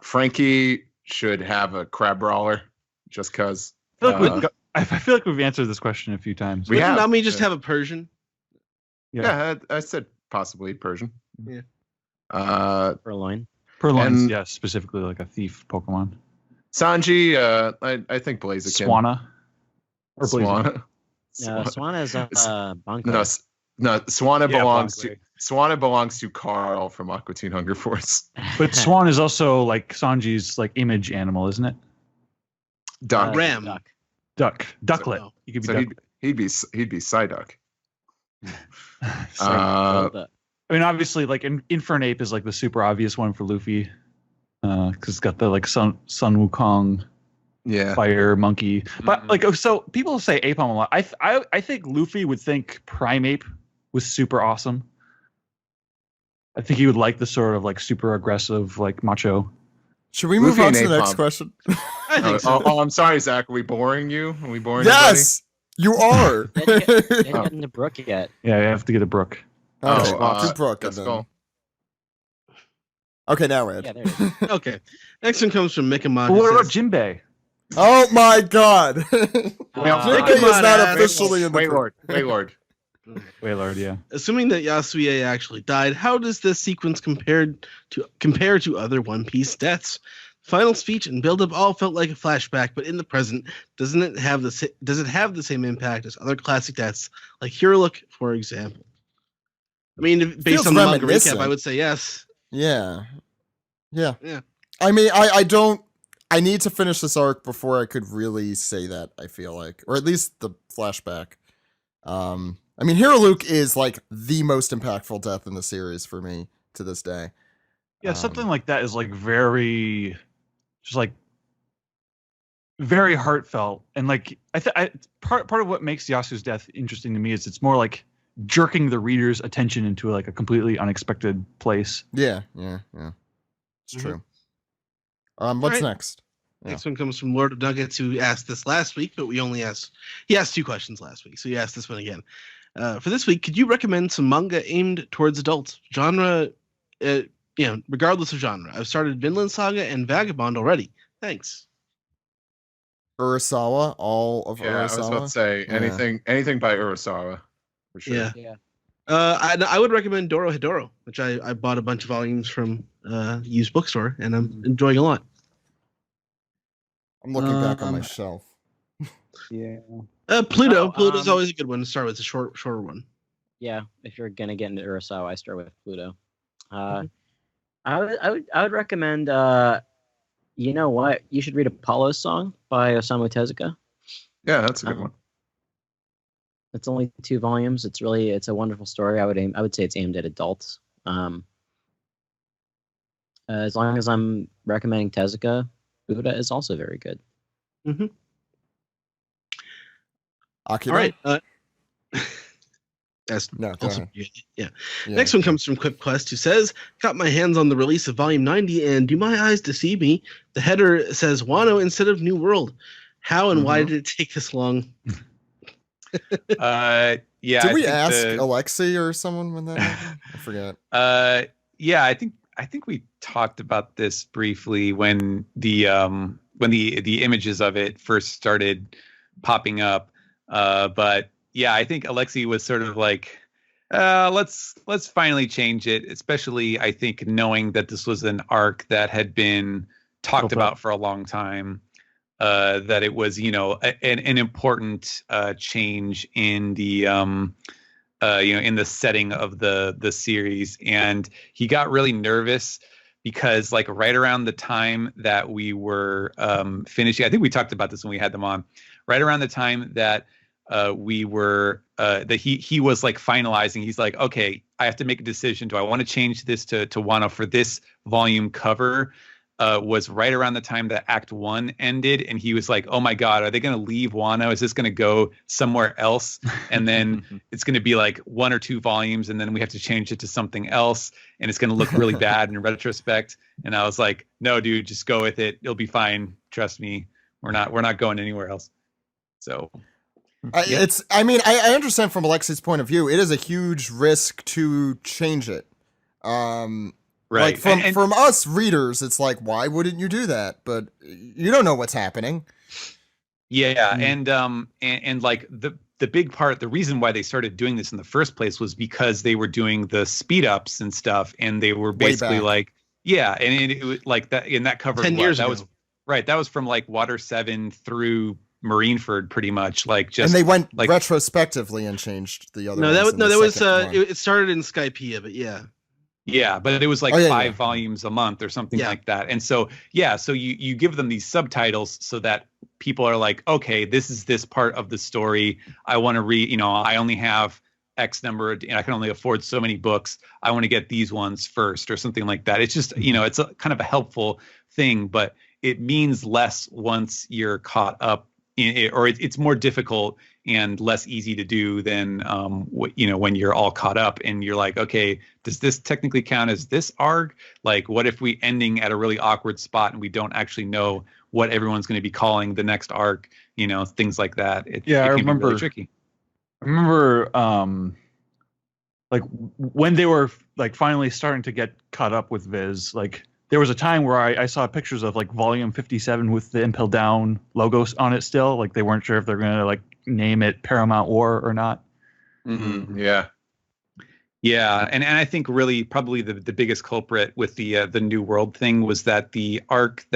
S6: Frankie should have a Crabrawler, just cause.
S5: I feel like we've answered this question a few times.
S6: We
S2: Wouldn't
S6: have,
S2: Nami just have a Persian?
S6: Yeah, I said possibly Persian.
S2: Yeah.
S4: Purloin.
S5: Purloin's,
S6: and-
S5: yeah, specifically like a thief Pokemon.
S6: Sanji, I think Blaziken.
S5: Swanna. Or Blaziken.
S6: Swanna.
S4: Swanna is Bankai.
S6: No, Swanna
S5: Yeah,
S6: belongs
S5: Bankai.
S6: to Swanna belongs to Carl from Aqua Teen Hunger Force.
S5: But Swan is also like Sanji's like image animal, isn't it?
S6: Duck.
S2: Ram.
S5: Duck. Ducklet.
S2: no.
S5: You could be
S6: So
S5: Ducklet.
S6: he'd be Psyduck.
S5: I mean, obviously, like Infernape is like the super obvious one for Luffy, because it's got the like Sun Wukong
S6: Yeah.
S5: fire monkey. But
S6: Mhm.
S5: like, so people say Apom a lot. I think Luffy would think Primeape was super awesome. I think he would like the sort of like super aggressive, like macho.
S1: Should we move
S6: Luffy
S1: on
S6: and
S1: to the next
S6: Apom.
S1: question?
S2: I think so.
S6: I'm sorry, Zach. Are we boring you? Are we boring
S1: Yes, you are.
S4: Didn't get in the brook yet.
S5: Yeah, you have to get a Brook.
S1: Okay,
S6: Oh,
S1: to Brooke.
S6: let's
S1: and
S6: go.
S1: then- Okay, now Ed.
S4: Yeah, there it is.
S2: Okay. Next one comes from Mikamon.
S5: But
S2: who
S5: what about
S2: says,
S5: Jinbei?
S1: Oh my God!
S4: Uh,
S1: Jinbei is not
S2: ass.
S1: officially in the group.
S6: Waylord.
S5: Waylord, yeah.
S2: Assuming that Yasuie actually died, how does this sequence compare to other One Piece deaths? Final speech and build-up all felt like a flashback, but in the present, does it have the same impact as other classic deaths, like Hirulook, for example? I mean, based
S1: Feels
S2: on the manga
S1: reminiscent.
S2: recap, I would say yes.
S1: Yeah.
S2: Yeah.
S1: I mean, I don't. I need to finish this arc before I could really say that. I feel like, or at least the flashback. I mean, Hero Luke is like the most impactful death in the series for me to this day.
S5: Yeah, something like that is like very, just like very heartfelt, and like part of what makes Yasu's death interesting to me is it's more like jerking the reader's attention into like a completely unexpected place.
S1: Yeah. It's true. What's
S2: right.
S1: next?
S2: Next one comes from Lord of Nuggets, who asked this last week, but he asked 2 questions last week, so he asked this one again. For this week, could you recommend some manga aimed towards adults? Genre, regardless of genre. I've started Vinland Saga and Vagabond already. Thanks.
S1: Urasawa, all of
S6: Yeah,
S1: Urasawa.
S6: I was about to say anything by Urasawa for sure.
S2: Yeah. I would recommend Doro Hedoro, which I bought a bunch of volumes from used bookstore, and I'm enjoying a lot.
S1: I'm looking back on my shelf.
S3: Yeah.
S2: Pluto. Pluto's always a good one to start with. It's a shorter one.
S4: Yeah, if you're gonna get into Urasawa, I start with Pluto. I would recommend. You know what? You should read Apollo's Song by Osamu Tezuka.
S6: Yeah, that's a good one.
S4: It's only 2 volumes. It's a wonderful story. I would say it's aimed at adults. As long as I'm recommending Tezuka, Buddha is also very good.
S2: Mm-hmm.
S1: Akira?
S2: All right.
S1: No, go ahead.
S2: Yeah. Next one comes from QuipQuest, who says, got my hands on the release of Volume 90, and do my eyes deceive me? The header says Wano instead of New World. How and why did it take this long?
S3: Yeah.
S1: Did we ask Alexi or someone when that happened? I forget.
S3: Yeah, I think we talked about this briefly when the images of it first started popping up. But yeah, I think Alexi was sort of like, let's finally change it, especially I think knowing that this was an arc that had been talked about for a long time, that it was, an important change in the in the setting of the series. And he got really nervous because like right around the time that we were finishing, I think we talked about this when we had them on, right around the time that we were that he was like finalizing. He's like, okay, I have to make a decision. Do I want to change this to Wano for this volume cover? Was right around the time that Act 1 ended, and he was like, oh my God, are they going to leave Wano? Is this going to go somewhere else? And then it's going to be like 1 or 2 volumes, and then we have to change it to something else, and it's going to look really bad in retrospect. And I was like, no, dude, just go with it. It'll be fine. Trust me. We're not going anywhere else. So
S1: I understand from Alexi's point of view, it is a huge risk to change it.
S3: Right.
S1: Like from us readers, it's like, why wouldn't you do that? But you don't know what's happening.
S3: Yeah, and like the big part, the reason why they started doing this in the first place was because they were doing the speed ups and stuff, and they were basically like, yeah, and it was like that in that cover
S2: 10 years
S3: that
S2: ago.
S3: was right. That was from like Water 7 through Marineford, pretty much. Like just
S1: and they went
S3: like
S1: retrospectively and changed the other.
S2: It started in Skypiea, but yeah.
S3: Yeah, but it was like 5 volumes a month or something like that. And so, so you give them these subtitles so that people are like, okay, this is this part of the story. I want to read, I only have X number and I can only afford so many books. I want to get these ones first or something like that. It's just, it's a kind of a helpful thing, but it means less once you're caught up in it, or it's more difficult and less easy to do than when you're all caught up and you're like, okay, does this technically count as this arc? Like, what if we ending at a really awkward spot and we don't actually know what everyone's going to be calling the next arc? Things like that. It
S5: I
S3: can
S5: remember.
S3: Be really tricky.
S5: I remember, like when they were like finally starting to get caught up with Viz, like. There was a time where I saw pictures of like volume 57 with the Impel Down logos on it still. Like they weren't sure if they're going to like name it Paramount War or not.
S6: Mm-hmm. Yeah.
S3: Yeah. And I think really probably the biggest culprit with the New World thing was that the arc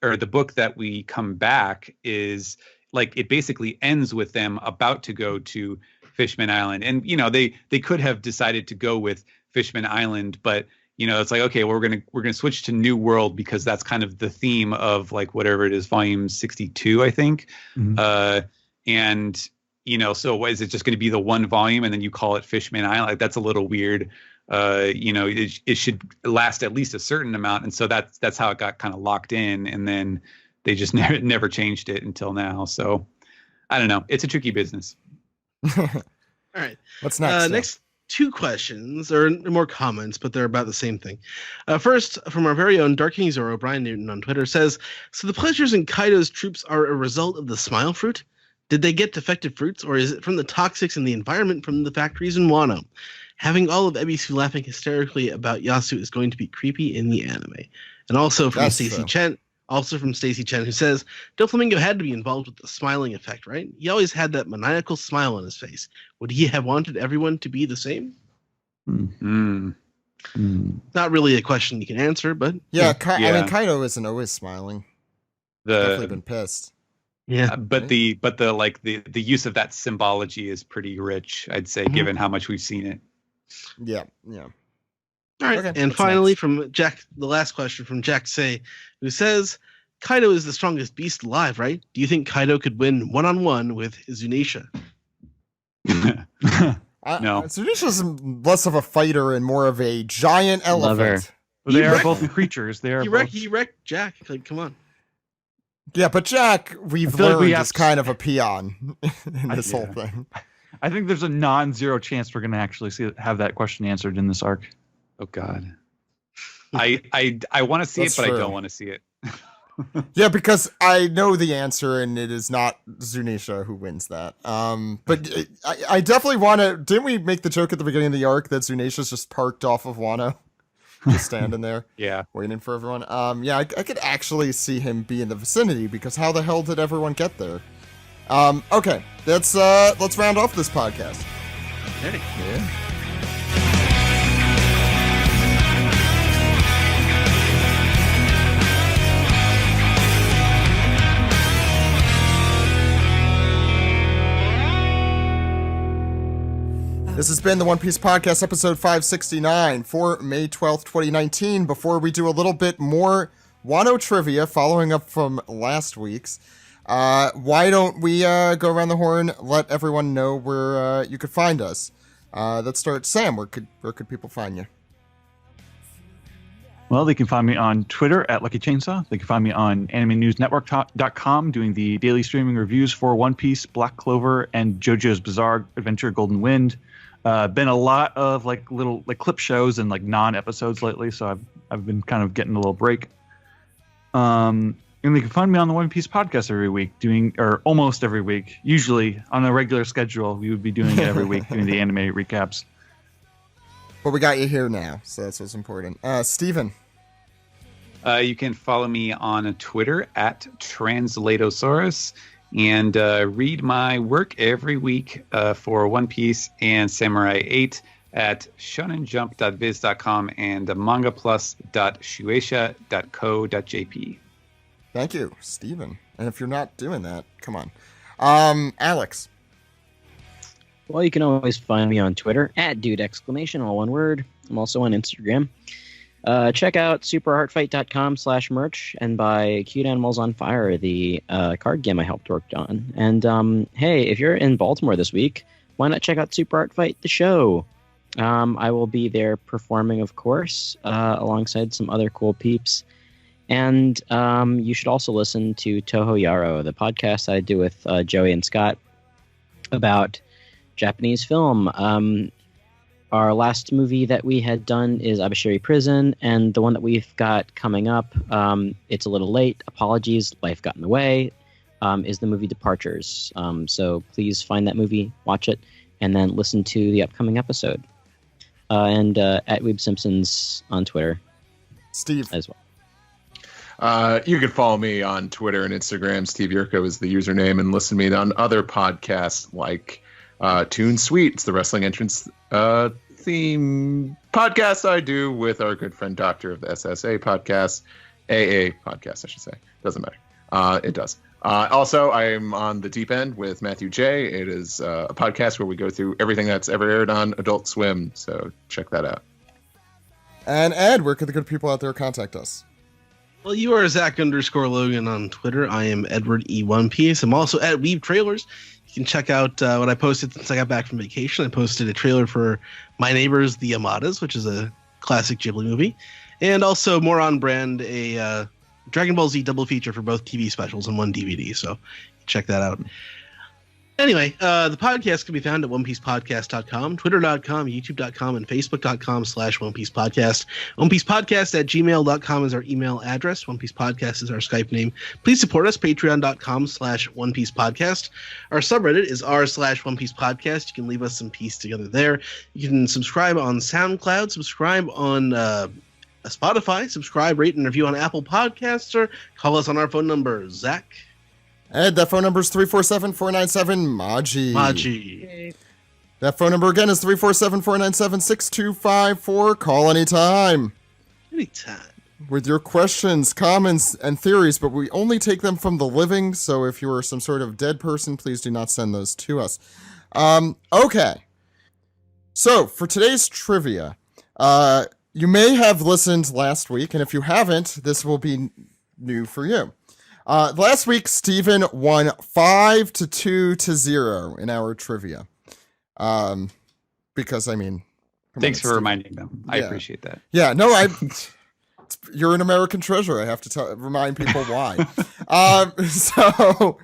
S3: or the book that we come back is like, it basically ends with them about to go to Fishman Island. And, they could have decided to go with Fishman Island, but it's like, okay, well, we're gonna switch to New World because that's kind of the theme of like whatever it is, volume 62, I think. Mm-hmm. And so is it just going to be the one volume and then you call it Fishman Island? Like, that's a little weird. It should last at least a certain amount, and so that's how it got kind of locked in, and then they just never changed it until now. So I don't know. It's a tricky business.
S2: All right.
S1: What's next?
S2: Next two questions, or more comments, but they're about the same thing. First, from our very own Dark King Zoro, Brian Newton on Twitter says, so the pleasures in Kaido's troops are a result of the smile fruit? Did they get defective fruits, or is it from the toxics in the environment from the factories in Wano? Having all of Ebisu laughing hysterically about Yasu is going to be creepy in the anime. And also from Stacey Chen, who says, Doflamingo had to be involved with the smiling effect, right? He always had that maniacal smile on his face. Would he have wanted everyone to be the same? Not really a question you can answer, but
S1: yeah. I mean, Kaido isn't always smiling. Definitely been pissed.
S2: Yeah,
S3: but the use of that symbology is pretty rich, I'd say, given how much we've seen it.
S1: Yeah.
S2: All right, okay, and finally, from Jack, the last question from Jack Say, who says, Kaido is the strongest beast alive, right? Do you think Kaido could win one-on-one with Zunisha?
S3: No.
S1: Zunisha's less of a fighter and more of a giant elephant.
S5: Well, they are both creatures.
S2: He wrecked Jack. Like, come on.
S1: Yeah, but Jack, we've learned, is kind of a peon in this whole thing.
S5: I think there's a non-zero chance we're going to actually have that question answered in this arc.
S3: Oh God, I want to see it, but true. I don't want to see it.
S1: Yeah, because I know the answer, and it is not Zunisha who wins that. But I definitely want to. Didn't we make the joke at the beginning of the arc that Zunisha's just parked off of Wano, just standing there, waiting for everyone? I could actually see him be in the vicinity, because how the hell did everyone get there? Okay, let's round off this podcast.
S2: Ready?
S1: Yeah. This has been the One Piece Podcast, episode 569 for May 12th, 2019. Before we do a little bit more Wano trivia, following up from last week's, why don't we go around the horn, let everyone know where you could find us. Let's start. Sam, where could people find you?
S5: Well, they can find me on Twitter at Lucky Chainsaw. They can find me on AnimeNewsNetwork.com doing the daily streaming reviews for One Piece, Black Clover, and JoJo's Bizarre Adventure Golden Wind. Been a lot of little clip shows and non-episodes lately, so I've been kind of getting a little break. And they can find me on the One Piece podcast every week, almost every week. Usually on a regular schedule, we would be doing it every week, doing the anime recaps.
S1: But we got you here now, so that's what's important. Steven.
S3: You can follow me on Twitter at Translatosaurus, and read my work every week for One Piece and Samurai 8 at shonenjump.viz.com and mangaplus.shueisha.co.jp.
S1: Thank you, Steven. And if you're not doing that, come on. Alex.
S4: Well, you can always find me on Twitter at dude! All one word. I'm also on Instagram. Check out superheartfight.com/merch and buy Cute Animals on Fire, the card game I helped work on. And hey, if you're in Baltimore this week, why not check out Super Art Fight, the show? I will be there performing, of course, alongside some other cool peeps. And you should also listen to Toho Yaro, the podcast I do with Joey and Scott about Japanese film. Our last movie that we had done is Abashiri Prison, and the one that we've got coming up, it's a little late, apologies, life got in the way, is the movie Departures. So please find that movie, watch it, and then listen to the upcoming episode. And at Weeb Simpsons on Twitter. Steve. As well.
S6: You can follow me on Twitter and Instagram. Steve Yurko is the username, and listen to me on other podcasts like Toon Sweet. It's the wrestling entrance theme podcast I do with our good friend Doctor of the SSA podcast, AA podcast, I should say. Doesn't matter. It does. Also, I'm on The Deep End with Matthew J. It is a podcast where we go through everything that's ever aired on Adult Swim, so check that out.
S1: And Ed, where could the good people out there contact us?
S2: Well, you are Zach_Logan on Twitter. I am Edward E1Piece. I'm also at Weeb Trailers. You can check out what I posted since I got back from vacation. I posted a trailer for My Neighbors, the Yamadas, which is a classic Ghibli movie. And also more on brand, a Dragon Ball Z double feature for both TV specials and one DVD. So check that out. Anyway, the podcast can be found at OnePiecePodcast.com, Twitter.com, YouTube.com, and Facebook.com/OnePiecePodcast. OnePiecePodcast@gmail.com is our email address. One Piece Podcast is our Skype name. Please support us, Patreon.com/OnePiecePodcast. Our subreddit is r/OnePiecePodcast. You can leave us some piece together there. You can subscribe on SoundCloud, subscribe on Spotify, subscribe, rate, and review on Apple Podcasts, or call us on our phone number. Zach?
S1: Ed, that phone number is 347-497-MAJI.
S2: MAJI.
S1: That phone number again is 347-497-6254. Call anytime.
S2: Anytime.
S1: With your questions, comments, and theories, but we only take them from the living, so if you are some sort of dead person, please do not send those to us. Okay. So, for today's trivia, you may have listened last week, and if you haven't, this will be new for you. Last week, Steven won 5-2-0 in our trivia. Because, I mean...
S3: Thanks for reminding them. I appreciate that.
S1: Yeah, no, you're an American treasure. I have to remind people why. So,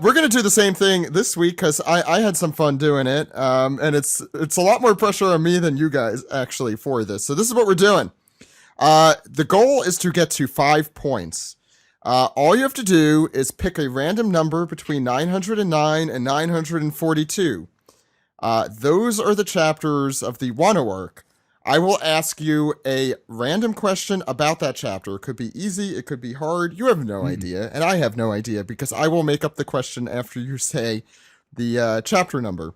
S1: we're going to do the same thing this week because I had some fun doing it. And it's a lot more pressure on me than you guys, actually, for this. So this is what we're doing. The goal is to get to 5 points. All you have to do is pick a random number between 909 and 942. Those are the chapters of the Wano arc. I will ask you a random question about that chapter. It could be easy, it could be hard. You have no idea, and I have no idea because I will make up the question after you say the chapter number.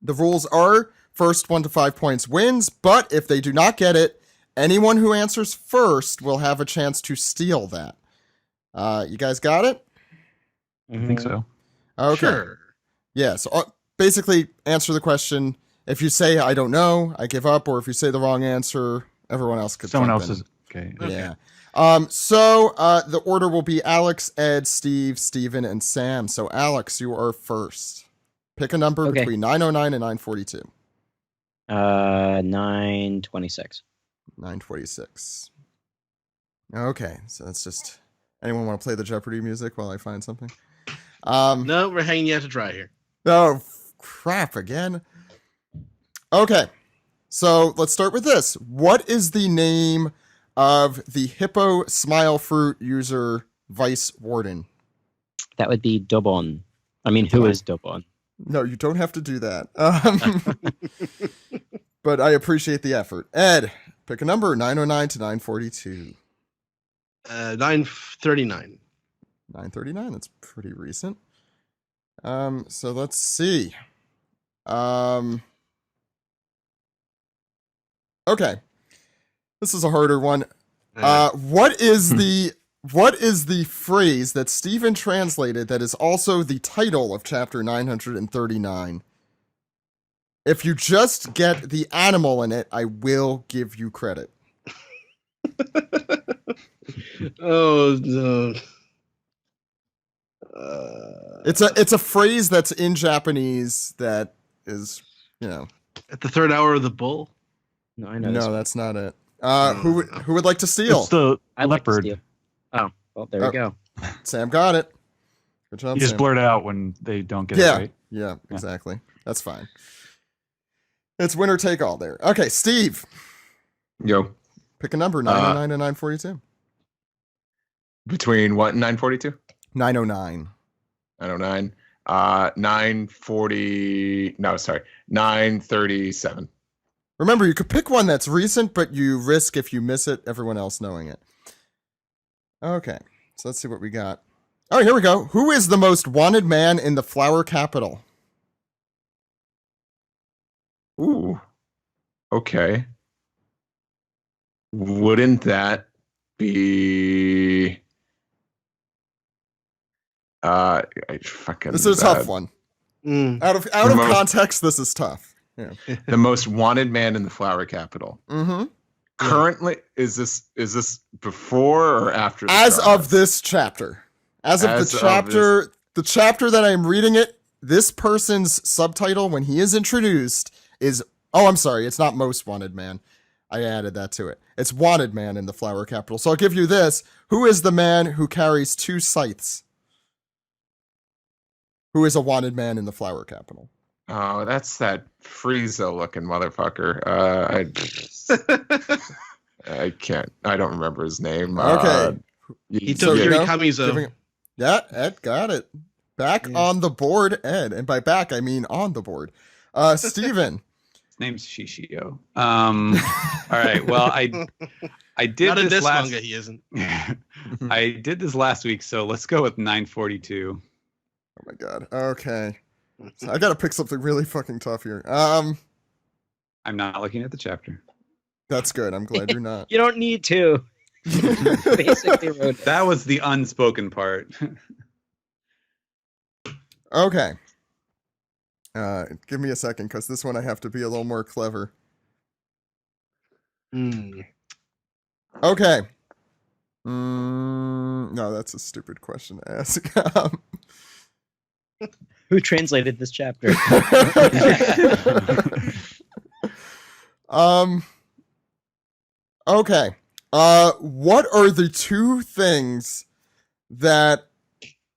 S1: The rules are first 1 to 5 points wins, but if they do not get it, anyone who answers first will have a chance to steal that. You guys got it?
S5: I think so.
S1: Okay.
S2: Sure.
S1: Yeah, so basically answer the question. If you say, I don't know, I give up, or if you say the wrong answer, everyone else could
S5: Someone
S1: jump
S5: else
S1: in.
S5: is... Okay.
S1: Yeah. So the order will be Alex, Ed, Steve, Steven, and Sam. So Alex, you are first. Pick a number between 909 and 942.
S4: 926.
S1: 926. Okay, so that's just... Anyone want to play the Jeopardy music while I find something?
S2: No, we're hanging you out to dry here.
S1: Oh, crap, again? Okay, so let's start with this. What is the name of the Hippo Smile Fruit user Vice Warden?
S4: That would be Dobon. I mean, who is Dobon?
S1: No, you don't have to do that. But I appreciate the effort. Ed, pick a number, 909 to 942.
S2: 939.
S1: 939, that's pretty recent. So let's see. Okay. This is a harder one. What is the phrase that Steven translated that is also the title of chapter 939? If you just get the animal in it, I will give you credit.
S2: Oh no.
S1: It's a phrase that's in Japanese that is,
S2: At the third hour of the bull?
S4: No, I know.
S1: No, that's not it. Who would like to steal?
S5: It's the
S4: I'd like to
S5: leopard.
S4: steal. Oh, well, there we go.
S1: Sam got it. Good job,
S5: You just
S1: Sam.
S5: blurt it out when they don't get it right.
S1: Yeah, exactly. That's fine. It's winner take all there. Okay, Steve.
S6: Yo.
S1: Pick a number, 909 to 942.
S6: Between what and 942?
S1: 909.
S6: 909. 940. No, sorry. 937.
S1: Remember, you could pick one that's recent, but you risk if you miss it, everyone else knowing it. Okay, so let's see what we got. Oh, here we go. Who is the most wanted man in the flower capital?
S6: Ooh. Okay. Wouldn't that be
S1: This is a tough one. Out of context, this is tough. Yeah.
S6: The most wanted man in the flower capital.
S1: Mm-hmm.
S6: currently, is this before or after?
S1: As of this chapter, the chapter that I'm reading it, this person's subtitle when he is introduced is, oh, I'm sorry, it's not Most Wanted Man. I added that to it. It's Wanted Man in the Flower Capital. So I'll give you this. Who is the man who carries 2 scythes? Who is a wanted man in the Flower Capital?
S6: Oh, that's that Frieza looking motherfucker. I can't. I don't remember his name.
S1: Okay.
S2: He took
S1: you
S2: Yuri
S1: know,
S2: Kamizo.
S1: Yeah, Ed got it. Back on the board, Ed. And by back, I mean on the board. Steven.
S3: His name's Shishio. All right. Well, I did
S2: Not in
S3: this
S2: this
S3: last.
S2: manga, he isn't.
S3: I did this last week, so let's go with 942.
S1: Oh my god. Okay. So I gotta pick something really fucking tough here.
S3: I'm not looking at the chapter.
S1: That's good. I'm glad you're not.
S4: You don't need to. Basically wrote it.
S3: That was the unspoken part.
S1: Okay. Give me a second, because this one I have to be a little more clever. Okay. No, that's a stupid question to ask.
S4: Who translated this chapter?
S1: Okay. What are the 2 things that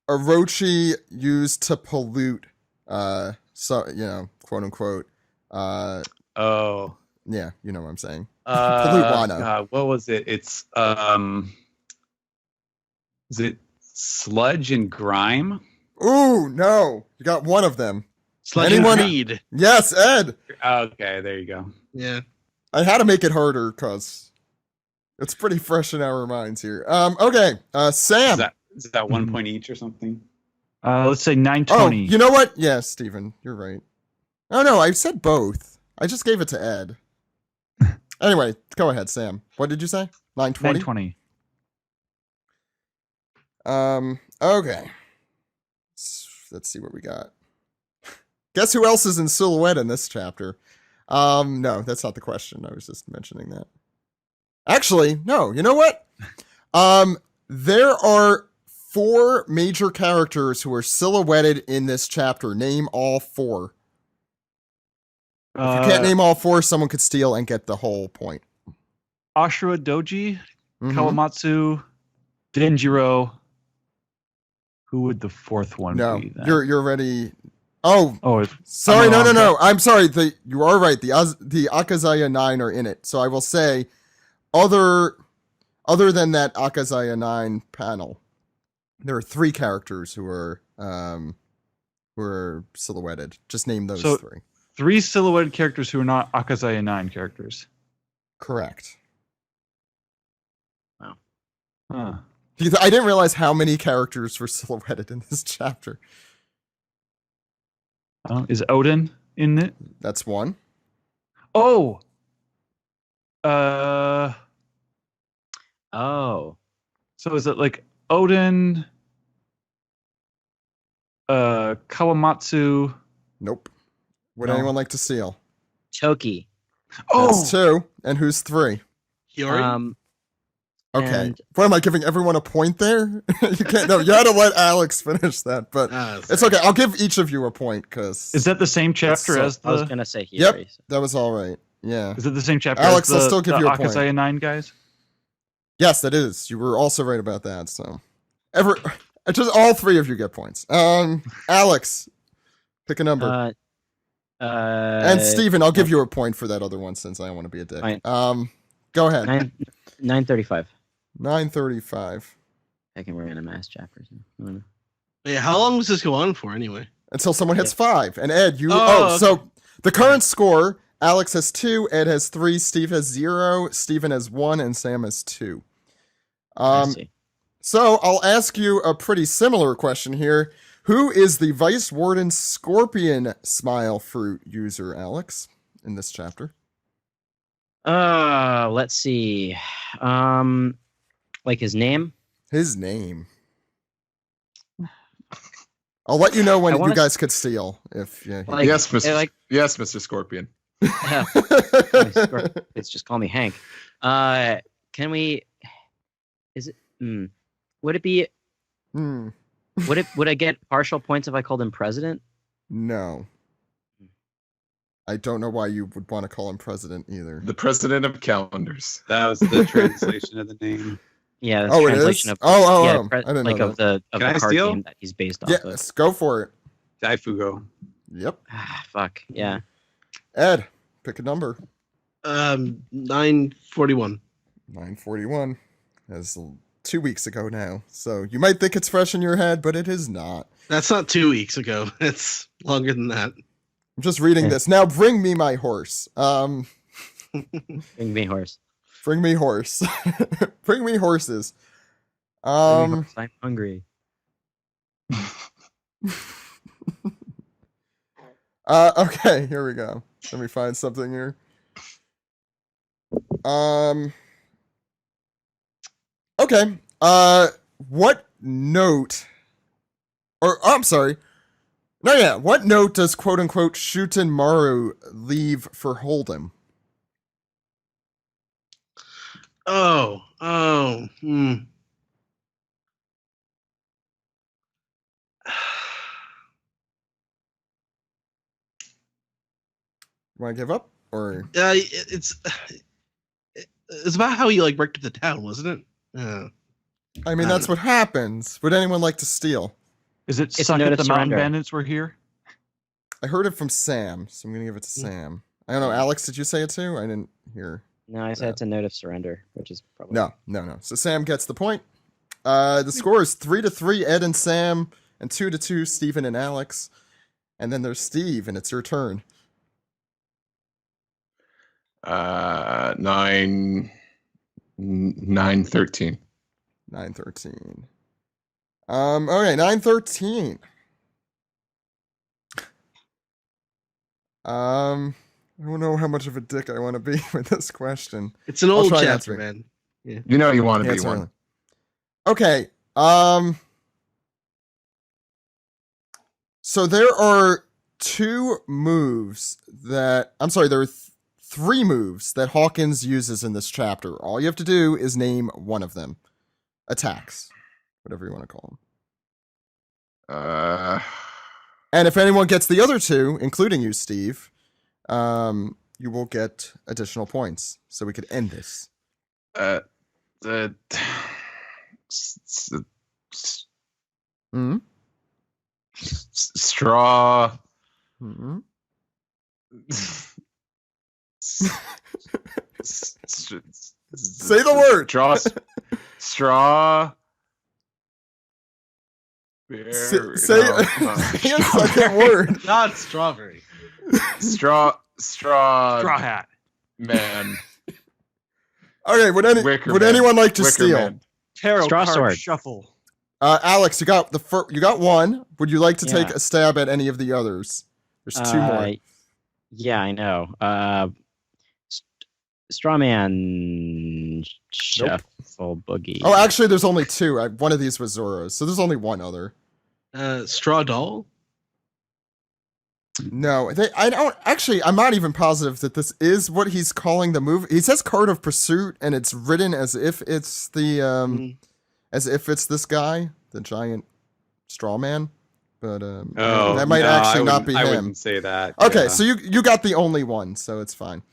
S1: Orochi used to pollute, quote unquote,
S3: Oh.
S1: yeah, you know what I'm saying. Pollute Wano.
S3: What was it? It's is it sludge and grime?
S1: Ooh, no. You got one of them.
S2: Sludge
S1: Anyone-
S2: and Reed.
S1: Yes, Ed.
S3: Okay, there you go.
S2: Yeah.
S1: I had to make it harder because it's pretty fresh in our minds here. Okay. Sam.
S3: Is that 1 point each or something?
S5: Let's say
S1: Oh,
S5: 920.
S1: you know what? Yeah, Steven, you're right. Oh, no, I said both. I just gave it to Ed. Anyway, go ahead, Sam. What did you say? 920?
S5: 920.
S1: Okay. Let's see what we got. Guess who else is in silhouette in this chapter? No, that's not the question. I was just mentioning that. Actually, no, you know what? There are 4 major characters who are silhouetted in this chapter. Name all 4. If you can't name all 4, someone could steal and get the whole point.
S5: Ashura Doji,
S1: Mhm.
S5: Kawamatsu, Denjiro. Who would the 4th one
S1: No,
S5: be then?
S1: you're ready. Oh,
S5: Oh,
S1: sorry,
S5: I'm
S1: no.
S5: wrong.
S1: I'm sorry. You are right. The Akazaya 9 are in it. So I will say, other than that Akazaya 9 panel, there are 3 characters who are silhouetted. Just name those
S5: So-
S1: 3.
S5: 3 silhouetted characters who are not Akazaya 9 characters.
S1: Correct.
S5: Huh.
S1: I didn't realize how many characters were silhouetted in this chapter.
S5: Is Odin in it?
S1: That's 1.
S5: Oh.
S4: Oh.
S5: So is it like Odin, Kawamatsu?
S1: Nope. Would
S5: No.
S1: anyone like to steal?
S4: Toki.
S1: That's 2. And who's 3?
S2: Hiyori?
S1: Okay.
S4: And-
S1: What am I giving everyone a point there? You can't. No, you had to let Alex finish that, but it's okay. I'll give each of you a point because
S5: Is that the same chapter
S1: so-
S5: as
S4: I was
S5: the?
S4: gonna say Hiyori.
S1: Yep. that was all right. Yeah.
S5: Is it the same chapter
S1: Alex,
S5: as
S1: I'll
S5: the,
S1: still give
S5: the
S1: you a point.
S5: Akazaya 9 guys?
S1: Yes, that is. You were also right about that. So, just all 3 of you get points. Alex, pick a number. And Steven, I'll give you a point for that other one since I don't want to be a dick.
S4: Fine.
S1: Go ahead.
S4: 935.
S1: 935
S4: I can random ass chapters.
S2: Yeah, how long does this go on for anyway?
S1: until someone hits 5. And Ed, you.
S2: Oh, okay.
S1: So the current score: Alex has 2, Ed has 3, Steve has 0, Steven has 1, and Sam has 2.
S4: I see.
S1: So I'll ask you a pretty similar question here. Who is the Vice Warden Scorpion Smile Fruit user, Alex, in this chapter?
S4: Let's see. Like his name?
S1: His name. I'll let you know when
S4: I wanna
S1: you guys could steal. If yeah,
S4: Like,
S6: yes, Mr.
S4: like-
S6: Yes, Mr. Scorpion.
S4: It's just call me Hank. Can we? Is it? Would it be?
S1: Hmm.
S4: Would I get partial points if I called him president?
S1: No. I don't know why you would want to call him president either.
S6: The president of calendars.
S3: That was the translation of the name.
S4: Yeah, that's
S1: Oh, it
S4: translation
S1: is?
S4: of
S1: Oh,
S4: pre-
S1: I didn't
S4: like
S1: know
S4: of the
S3: Can I
S4: card
S3: steal?
S4: game that he's based off of.
S1: Yes, go for it.
S3: Daifugo.
S1: Yep.
S4: Fuck yeah.
S1: Ed, pick a number.
S2: 941.
S1: 941. That's 2 weeks ago now. So you might think it's fresh in your head, but it is not.
S2: That's not 2 weeks ago. It's longer than that.
S1: I'm just reading
S4: Yeah.
S1: this. Now bring me my horse.
S4: Bring me horse.
S1: Bring me horse. Bring me horses.
S4: Bring me horse. I'm hungry.
S1: Okay, here we go. Let me find something here. Okay. What note I'm sorry. No, yeah. What note does quote unquote Shuten Maru leave for Hold'em?
S2: Oh.
S1: Want to give up or
S2: It's about how he like wrecked up the town, wasn't it?
S1: I mean that's what happens. Would anyone like to steal?
S5: Is it
S4: It's a
S5: suck
S4: note
S5: at
S4: of
S5: the mountain
S4: surrender.
S5: bandits were here?
S1: I heard it from Sam, so I'm gonna give it to Sam. I don't know, Alex, did you say it too? I didn't hear.
S4: No, I said it's a note of surrender, which is probably
S1: No. So Sam gets the point. The score is 3-3, Ed and Sam, and 2-2, Steven and Alex. And then there's Steve, and it's your turn.
S6: 913.
S1: 913. Okay, 913. I don't know how much of a dick I want to be with this question.
S2: It's an
S1: I'll
S2: old
S1: try
S2: chapter,
S1: answering.
S2: man.
S6: You know you want to
S1: Yeah,
S6: be
S1: it's
S6: one.
S1: early. Okay. So there are two moves that there are three moves that Hawkins uses in this chapter. All you have to do is name one of them. Attacks, whatever you want to call them. And if anyone gets the other two, including you, Steve, you will get additional points. So we could end this.
S6: The
S1: Hmm?
S6: straw.
S1: Hmm? Say the word.
S6: Straw.
S1: Say a second word.
S2: Not strawberry.
S6: Straw
S5: hat.
S6: man.
S1: Okay, would
S6: Wicker man.
S1: anyone like to
S6: Wicker
S1: steal?
S6: man.
S5: Tarot
S4: Straw
S5: card
S4: sword.
S5: shuffle.
S1: Alex, you got you got one. Would you like to take
S4: Yeah.
S1: a stab at any of the others? There's two more.
S4: Yeah, I know. Strawman Shuffle Boogie.
S1: Oh, actually, there's only two. One of these was Zoro's, so there's only one other.
S2: Straw doll.
S1: No, I don't. Actually, I'm not even positive that this is what he's calling the move. He says "Card of Pursuit," and it's written as if it's the as if it's this guy, the giant straw man. But that might actually not be
S3: I
S1: him.
S3: wouldn't say that.
S1: Okay,
S3: yeah.
S1: so you got the only one, so it's fine.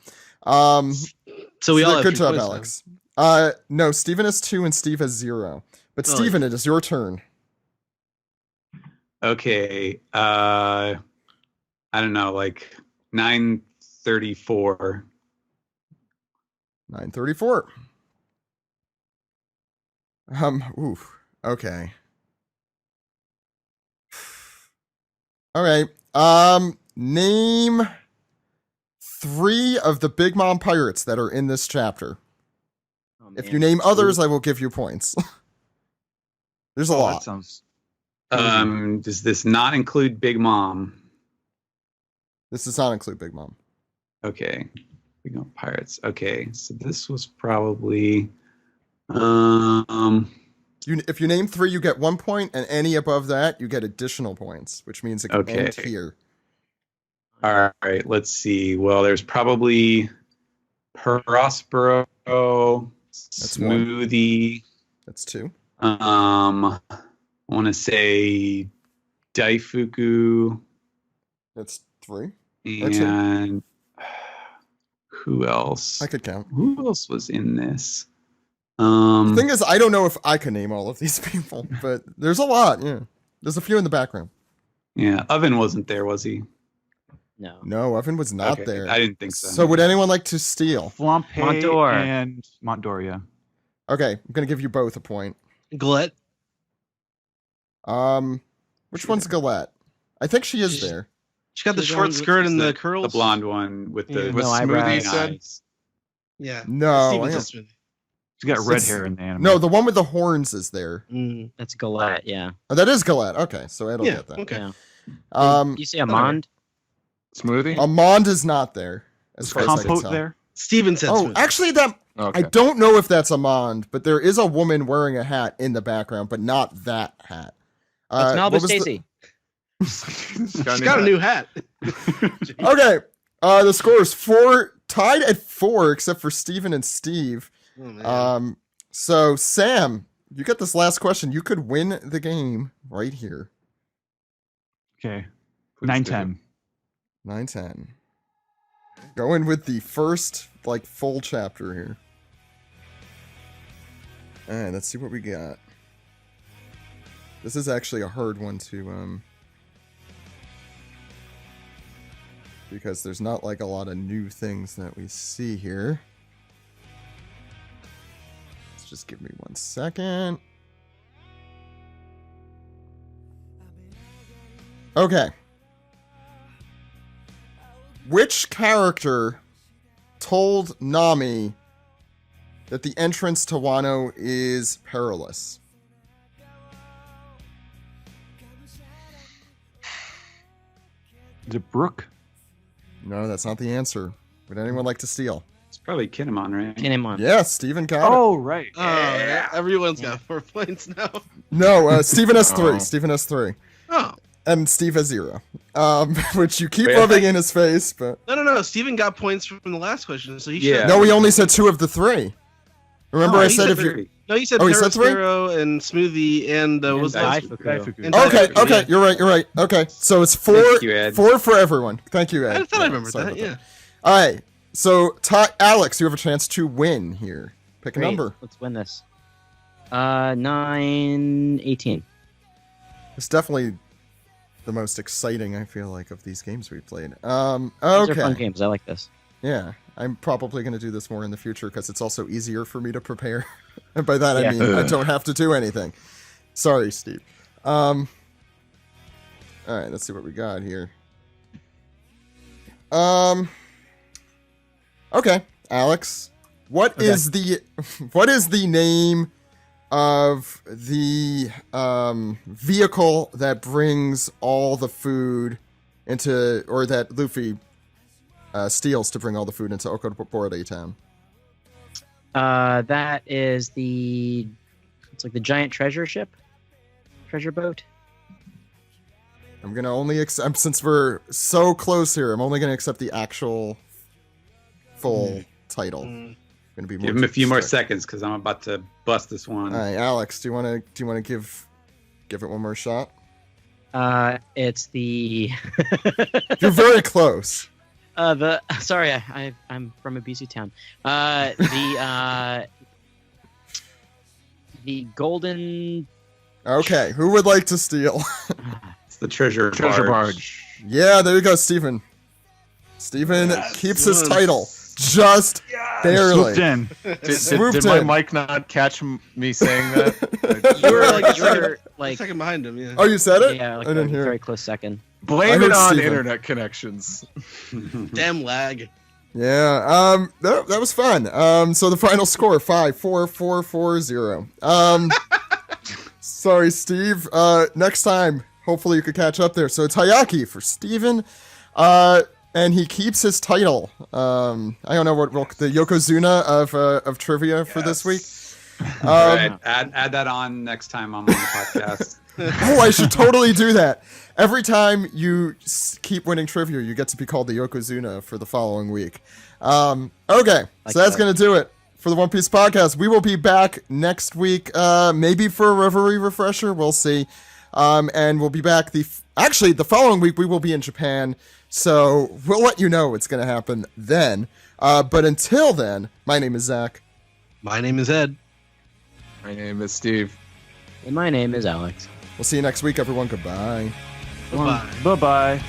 S2: So we all have
S1: good
S2: two
S1: job,
S2: points
S1: Alex. No, Steven has 2 and Steve has 0. But
S2: Oh,
S1: Steven, it is your turn.
S3: Okay. I don't know, like 934.
S1: 934. Oof. Okay. Okay. Name 3 of the Big Mom pirates that are in this chapter.
S4: Oh,
S1: If
S4: man.
S1: you name others, I will give you points. There's a
S5: That
S1: lot.
S5: sounds.
S3: Does this not include Big Mom?
S1: This does not include Big Mom.
S3: Okay. Big Mom Pirates. Okay. So this was probably
S1: If you name 3, you get 1 point, and any above that, you get additional points, which means it can
S3: Okay.
S1: end here.
S3: All right, let's see. Well, there's probably Prospero, Smoothie.
S1: That's 2.
S3: I want to say Daifuku.
S1: That's 3.
S3: And who else?
S1: I could count.
S3: Who else was in this?
S1: The thing is, I don't know if I can name all of these people, but there's a lot. Yeah, there's a few in the background.
S3: Yeah, Oven wasn't there, was he?
S1: No, Evan was not there.
S3: I didn't think so.
S1: So would anyone like to steal?
S5: Flampe
S4: Montour.
S5: and Montdor, yeah.
S1: Okay, I'm gonna give you both a point.
S2: Gillette.
S1: Which one's Galette? I think she is there.
S2: She got the
S4: She's
S2: short
S4: on
S2: skirt and the
S3: The
S2: curls.
S3: blonde one with the
S5: With
S4: no
S6: Smoothie
S4: eyebrows.
S6: said?
S2: Yeah.
S1: No,
S2: Steven
S1: I don't-
S2: Smith.
S5: She's got red
S1: It's-
S5: hair in the anime.
S1: No, the one with the horns is there.
S2: Mm.
S4: That's Galette, yeah.
S1: Oh, that is Galette. Okay, so I don't
S2: Yeah.
S1: get that.
S2: Okay.
S4: Yeah. You say Amand?
S6: Smoothie?
S1: Amand is not there. As
S5: Is
S1: far as I can
S5: Compote
S1: tell.
S5: there?
S2: Steven said
S1: Oh,
S2: Smith.
S1: actually, that
S6: Okay.
S1: I don't know if that's Amand, but there is a woman wearing a hat in the background, but not that hat.
S4: That's
S1: what
S4: Malibu
S1: was the-
S4: Stacy.
S2: She's got a new hat.
S1: Okay, the score is 4, tied at 4, except for Steven and Steve.
S2: Oh, man.
S1: So Sam, you get this last question. You could win the game right here.
S5: Okay.
S6: Please
S5: 9-10.
S1: 9-10. Going with the first full chapter here. All right, let's see what we got. This is actually a hard one to because there's not a lot of new things that we see here. Let's just give me 1 second. Okay. Which character told Nami that the entrance to Wano is perilous?
S5: Is it Brooke?
S1: No, that's not the answer. Would anyone like to steal?
S3: It's probably Kinemon, right?
S4: Kinemon.
S1: Yeah, Steven got it.
S5: Oh, right.
S2: Oh, yeah. Everyone's got 4 points now.
S1: No, Steven has 3.
S6: Oh.
S1: Steven has 3.
S2: Oh.
S1: And Steve has 0. Which you keep
S6: Wait,
S1: rubbing in his face, but...
S2: No. Steven got points from the last question, so he should.
S3: Yeah.
S1: No, we only said 2 of the 3. Remember
S2: Oh,
S1: I
S2: he
S1: said
S2: said
S1: if you...
S3: Three.
S2: No, you said
S1: Oh, he said 3?
S2: Perospero and Smoothie and what was that?
S4: Daifuku.
S2: And
S1: Okay,
S2: Daifuku,
S1: okay,
S2: yeah.
S1: you're right. Okay, so it's 4,
S3: Thank you, Ed.
S1: 4 for everyone. Thank you, Ed.
S2: I thought I
S1: Yeah,
S2: remembered
S1: sorry
S2: that.
S1: about
S2: Yeah.
S1: All right, so Alex, you have a chance to win here. Pick a
S4: Great.
S1: number.
S4: Let's win this. 9-18.
S1: It's definitely the most exciting, I feel like, of these games we played.
S4: These are fun
S1: Okay.
S4: games. I like this.
S1: Yeah, I'm probably going to do this more in the future because it's also easier for me to prepare. And by that, I
S4: Yeah.
S1: mean I don't have to do anything. Sorry, Steve. All right, let's see what we got here. Okay, Alex, what is the name of the vehicle that brings all the food into, or that Luffy steals to bring all the food into Okobore Town?
S4: That is it's like the giant treasure boat.
S1: I'm gonna only accept, since we're so close here, I'm only gonna accept the actual full title. Gonna be more
S3: Give him a few more
S1: strict.
S3: seconds because I'm about to bust this one.
S1: All right, Alex, do you want to give it one more shot?
S4: It's the
S1: You're very close.
S4: sorry, I'm from a BC town. The golden.
S1: Okay, who would like to steal?
S3: It's the treasure
S6: Barge.
S1: Yeah, there you go, Stephen. Stephen keeps his title. Just barely.
S5: Swooped in.
S1: Swooped
S6: Did my
S1: in.
S6: mic not catch me saying that?
S2: You were like a
S4: You're
S2: second,
S4: like
S2: second behind him. Yeah.
S1: Oh, you said it?
S4: yeah, like
S1: I didn't
S4: a
S1: hear.
S4: very close second.
S1: I
S6: Blame
S1: heard
S6: it on
S1: Steven.
S6: internet connections.
S2: Damn lag.
S1: Yeah. That was fun. So the final score 5-4-4-4-0. Sorry, Steve. Next time, hopefully you could catch up there. So it's Hayaki for Steven. And he keeps his title. I don't know what the Yokozuna of trivia for this week.
S3: All right, add that on next time I'm on the podcast.
S1: Oh, I should totally do that. Every time you keep winning trivia, you get to be called the Yokozuna for the following week. Okay, so that's going to do it for the One Piece podcast. We will be back next week, maybe for a Reverie refresher. We'll see. And we'll be back the following week. We will be in Japan, so we'll let you know what's going to happen then. But until then, my name is Zach.
S2: My name is Ed.
S6: My name is Steve.
S4: And my name is Alex.
S1: We'll see you next week, everyone. Goodbye.
S2: Bye-bye.
S5: Bye-bye.